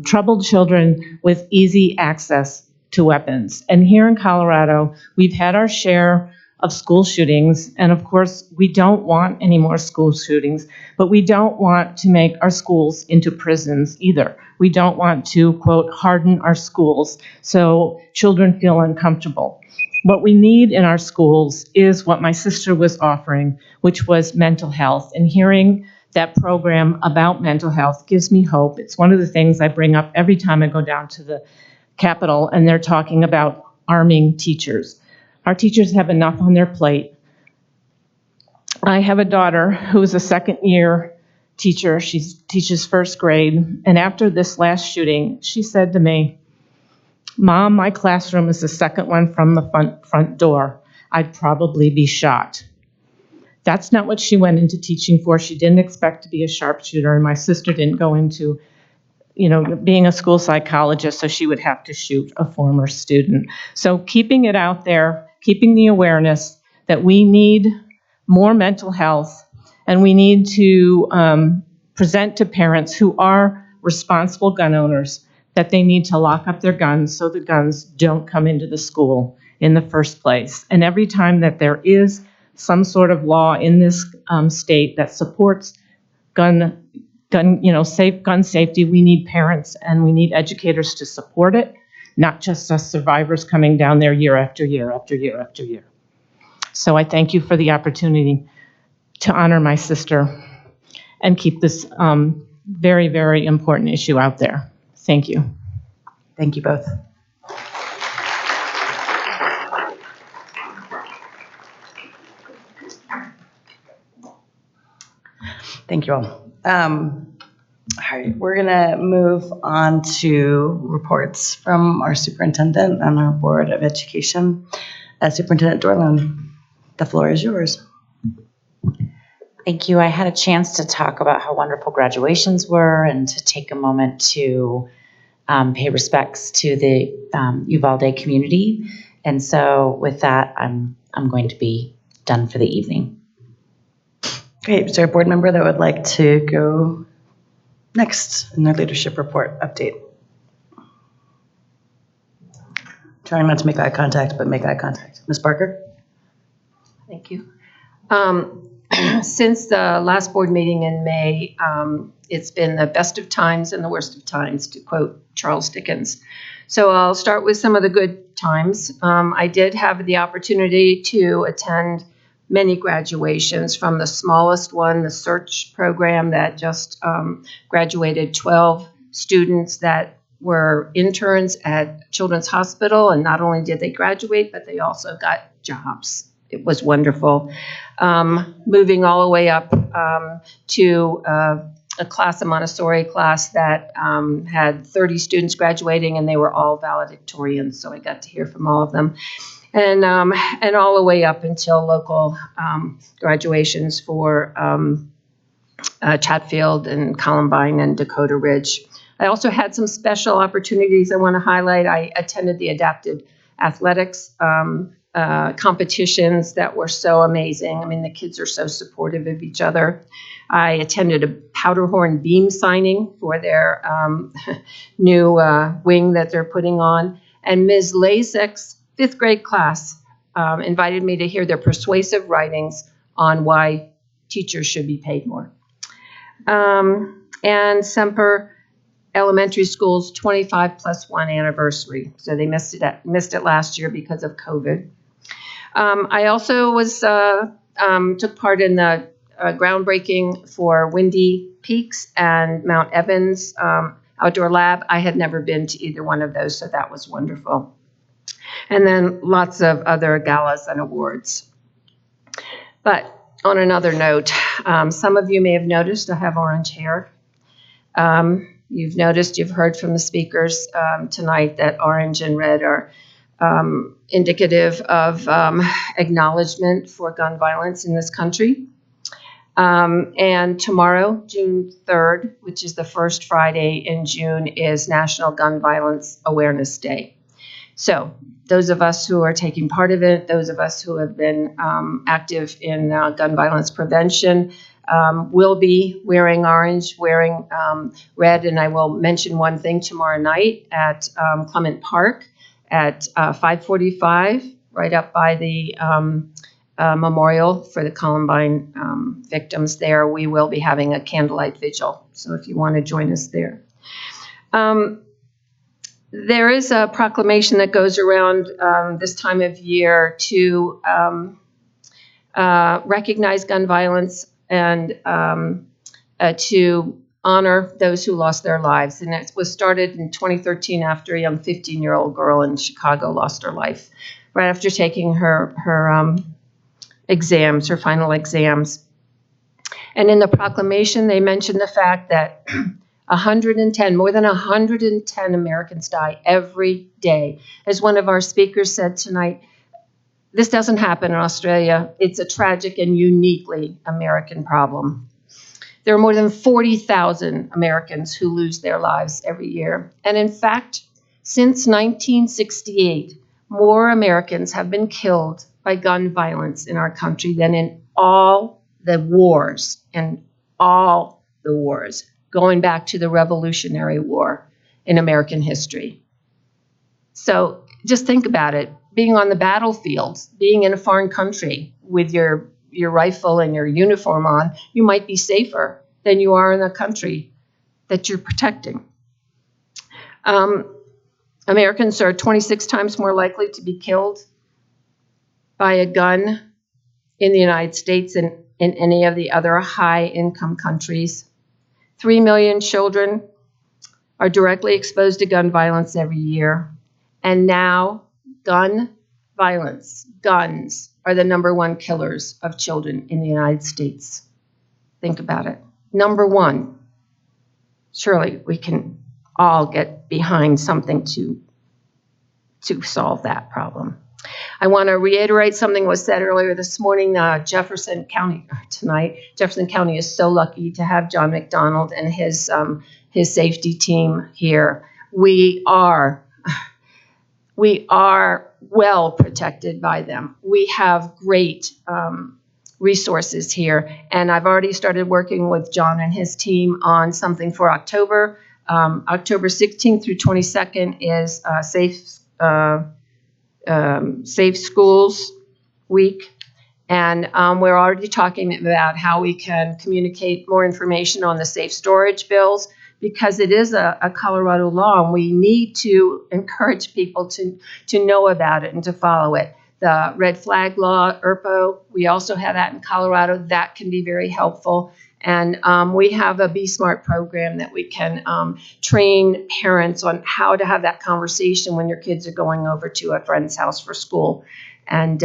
troubled children with easy access to weapons. And here in Colorado, we've had our share of school shootings. And of course, we don't want any more school shootings, but we don't want to make our schools into prisons either. We don't want to, quote, harden our schools so children feel uncomfortable. What we need in our schools is what my sister was offering, which was mental health. And hearing that program about mental health gives me hope. It's one of the things I bring up every time I go down to the Capitol and they're talking about arming teachers. Our teachers have enough on their plate. I have a daughter who's a second-year teacher. She teaches first grade. And after this last shooting, she said to me, "Mom, my classroom is the second one from the front door. I'd probably be shot." That's not what she went into teaching for. She didn't expect to be a sharpshooter, and my sister didn't go into, being a school psychologist, so she would have to shoot a former student. So keeping it out there, keeping the awareness that we need more mental health, and we need to present to parents who are responsible gun owners that they need to lock up their guns so the guns don't come into the school in the first place. And every time that there is some sort of law in this state that supports gun safety, we need parents and we need educators to support it, not just us survivors coming down there year after year after year after year. So I thank you for the opportunity to honor my sister and keep this very, very important issue out there. Thank you. Thank you both. Thank you all. All right, we're gonna move on to reports from our superintendent and our Board of Education. Superintendent Dorland, the floor is yours. Thank you. I had a chance to talk about how wonderful graduations were and to take a moment to pay respects to the Uvalde community. And so with that, I'm going to be done for the evening. Great. Is there a board member that would like to go next in their leadership report update? Trying not to make eye contact, but make eye contact. Ms. Parker? Thank you. Since the last board meeting in May, it's been the best of times and the worst of times, to quote Charles Dickens. So I'll start with some of the good times. I did have the opportunity to attend many graduations, from the smallest one, the search program that just graduated 12 students that were interns at Children's Hospital. And not only did they graduate, but they also got jobs. It was wonderful. Moving all the way up to a class, a Montessori class that had 30 students graduating, and they were all valedictorians, so I got to hear from all of them. And all the way up until local graduations for Chatfield and Columbine and Dakota Ridge. I also had some special opportunities I want to highlight. I attended the adapted athletics competitions that were so amazing. I mean, the kids are so supportive of each other. I attended a powder-horn beam signing for their new wing that they're putting on. And Ms. Lasek's 5th grade class invited me to hear their persuasive writings on why teachers should be paid more. And Semper Elementary School's 25+1 anniversary. So they missed it last year because of COVID. I also took part in the groundbreaking for Windy Peaks and Mount Evans Outdoor Lab. I had never been to either one of those, so that was wonderful. And then lots of other galas and awards. But on another note, some of you may have noticed I have orange hair. You've heard from the speakers tonight that orange and red are indicative of acknowledgement for gun violence in this country. And tomorrow, June 3rd, which is the first Friday in June, is National Gun Violence Awareness Day. So those of us who are taking part of it, those of us who have been active in gun violence prevention, will be wearing orange, wearing red, and I will mention one thing tomorrow night at Clement Park at 5:45, right up by the memorial for the Columbine victims there. We will be having a candlelight vigil, so if you want to join us there. There is a proclamation that goes around this time of year to recognize gun violence and to honor those who lost their lives. And it was started in 2013 after a young 15-year-old girl in Chicago lost her life right after taking her exams, her final exams. And in the proclamation, they mentioned the fact that more than 110 Americans die every day. As one of our speakers said tonight, this doesn't happen in Australia. It's a tragic and uniquely American problem. There are more than 40,000 Americans who lose their lives every year. And in fact, since 1968, more Americans have been killed by gun violence in our country than in all the wars, going back to the Revolutionary War in American history. So just think about it. Being on the battlefield, being in a foreign country with your rifle and your uniform on, you might be safer than you are in the country that you're protecting. Americans are 26 times more likely to be killed by a gun in the United States than in any of the other high-income countries. 3 million children are directly exposed to gun violence every year. And now guns are the #1 killers of children in the United States. Think about it. #1. Surely we can all get behind something to solve that problem. I want to reiterate something was said earlier this morning. Jefferson County is so lucky to have John McDonald and his safety team here. We are well protected by them. We have great resources here, and I've already started working with John and his team on something for October. October 16th through 22nd is Safe Schools Week, and we're already talking about how we can communicate more information on the safe storage bills, because it is a Colorado law, and we need to encourage people to know about it and to follow it. The red flag law, ERPO, we also have that in Colorado. That can be very helpful. And we have a Be Smart program that we can train parents on how to have that conversation when your kids are going over to a friend's house for school, and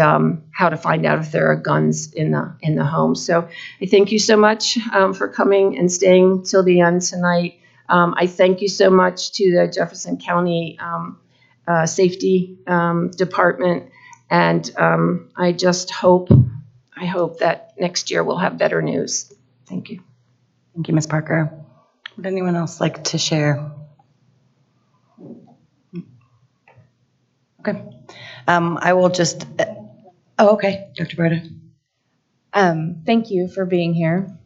how to find out if there are guns in the home. So I thank you so much for coming and staying till the end tonight. I thank you so much to the Jefferson County Safety Department, and I hope that next year we'll have better news. Thank you. Thank you, Ms. Parker. Would anyone else like to share? Okay. I will just Oh, okay, Dr. Berta. Thank you for being here.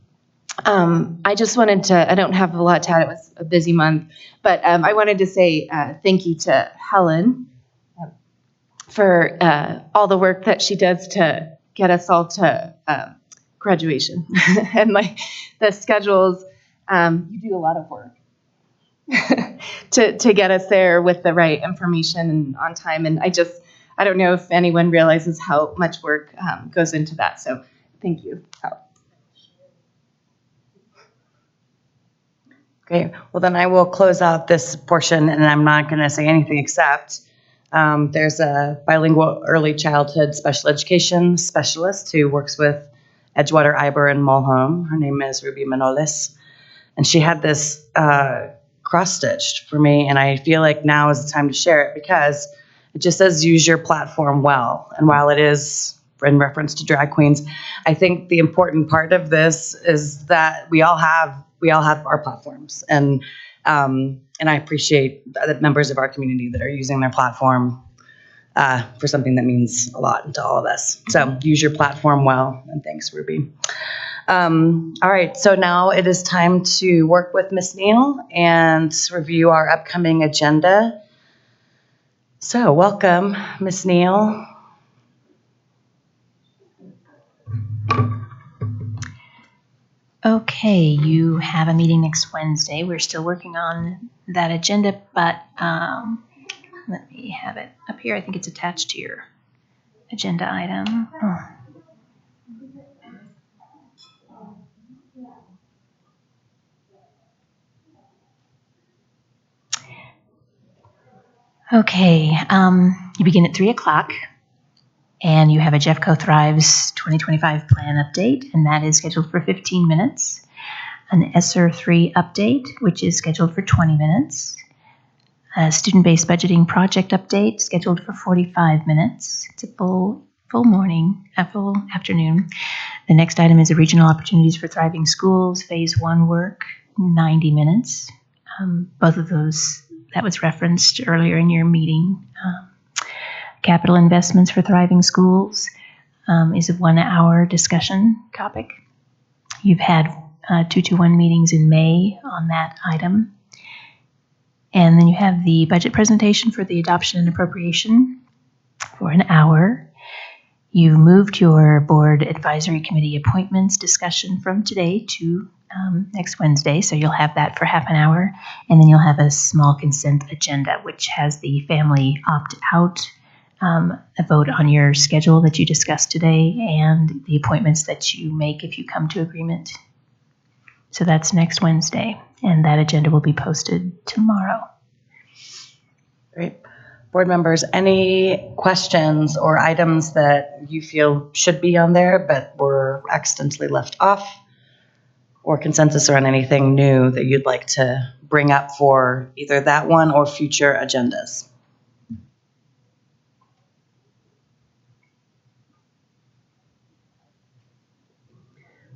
I just wanted to, I don't have a lot to add, it was a busy month, but I wanted to say thank you to Helen for all the work that she does to get us all to graduation. And like the schedules, you do a lot of work to get us there with the right information and on time. And I don't know if anyone realizes how much work goes into that. So thank you. Great. Well, then I will close out this portion, and I'm not going to say anything except there's a bilingual early childhood special education specialist who works with Edgewater, Iber, and Mulholm. Her name is Ruby Manolis, and she had this cross-stitched for me, and I feel like now is the time to share it because it just says use your platform well. And while it is in reference to drag queens, I think the important part of this is that we all have our platforms, and I appreciate the members of our community that are using their platform for something that means a lot to all of us. So use your platform well, and thanks, Ruby. All right, so now it is time to work with Ms. Neal and review our upcoming agenda. So welcome, Ms. Neal. Okay, you have a meeting next Wednesday. We're still working on that agenda, but let me have it up here. I think it's attached to your agenda item. Oh. Okay, you begin at 3 o'clock, and you have a Jeffco Thrives 2025 plan update, and that is scheduled for 15 minutes. An ESSER 3 update, which is scheduled for 20 minutes. A student-based budgeting project update, scheduled for 45 minutes. It's a full morning, a full afternoon. The next item is a regional opportunities for thriving schools, phase 1 work, 90 minutes. Both of those, that was referenced earlier in your meeting. Capital investments for thriving schools is a 1 hour discussion topic. You've had 221 meetings in May on that item. And then you have the budget presentation for the adoption and appropriation for an hour. You've moved your board advisory committee appointments discussion from today to next Wednesday, so you'll have that for half an hour. And then you'll have a small consent agenda, which has the family opt-out, a vote on your schedule that you discussed today, and the appointments that you make if you come to agreement. So that's next Wednesday, and that agenda will be posted tomorrow. Great. Board members, any questions or items that you feel should be on there but were accidentally left off, or consensus around anything new that you'd like to bring up for either that one or future agendas?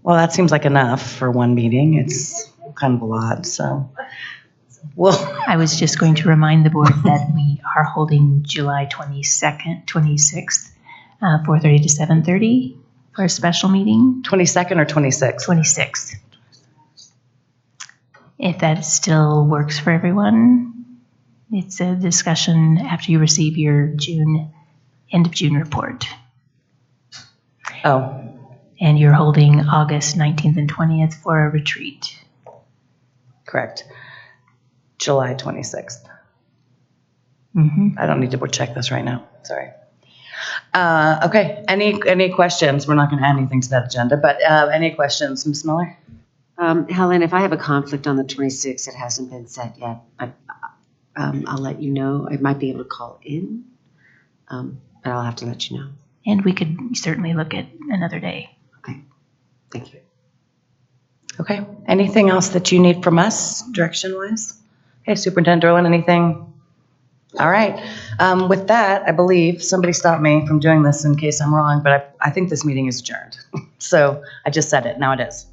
Well, that seems like enough for one meeting. It's kind of a lot, so. Well, I was just going to remind the board that we are holding July 22nd, 26th, 4:30 to 7:30 for a special meeting. 22nd or 26th? 26th. If that still works for everyone, it's a discussion after you receive your end of June report. Oh. And you're holding August 19th and 20th for a retreat. Correct. July 26th. Mm-hmm. I don't need to check this right now. Sorry. Okay. Any questions? We're not going to add anything to that agenda, but any questions, Ms. Miller? Helen, if I have a conflict on the 26th, it hasn't been set yet. I'll let you know. I might be able to call in, but I'll have to let you know. And we could certainly look at another day. Okay. Thank you. Okay. Anything else that you need from us, direction-wise? Okay, Superintendent Dorland, anything? All right. With that, I believe somebody stopped me from doing this in case I'm wrong, but I think this meeting is adjourned. So I just said it. Now it is.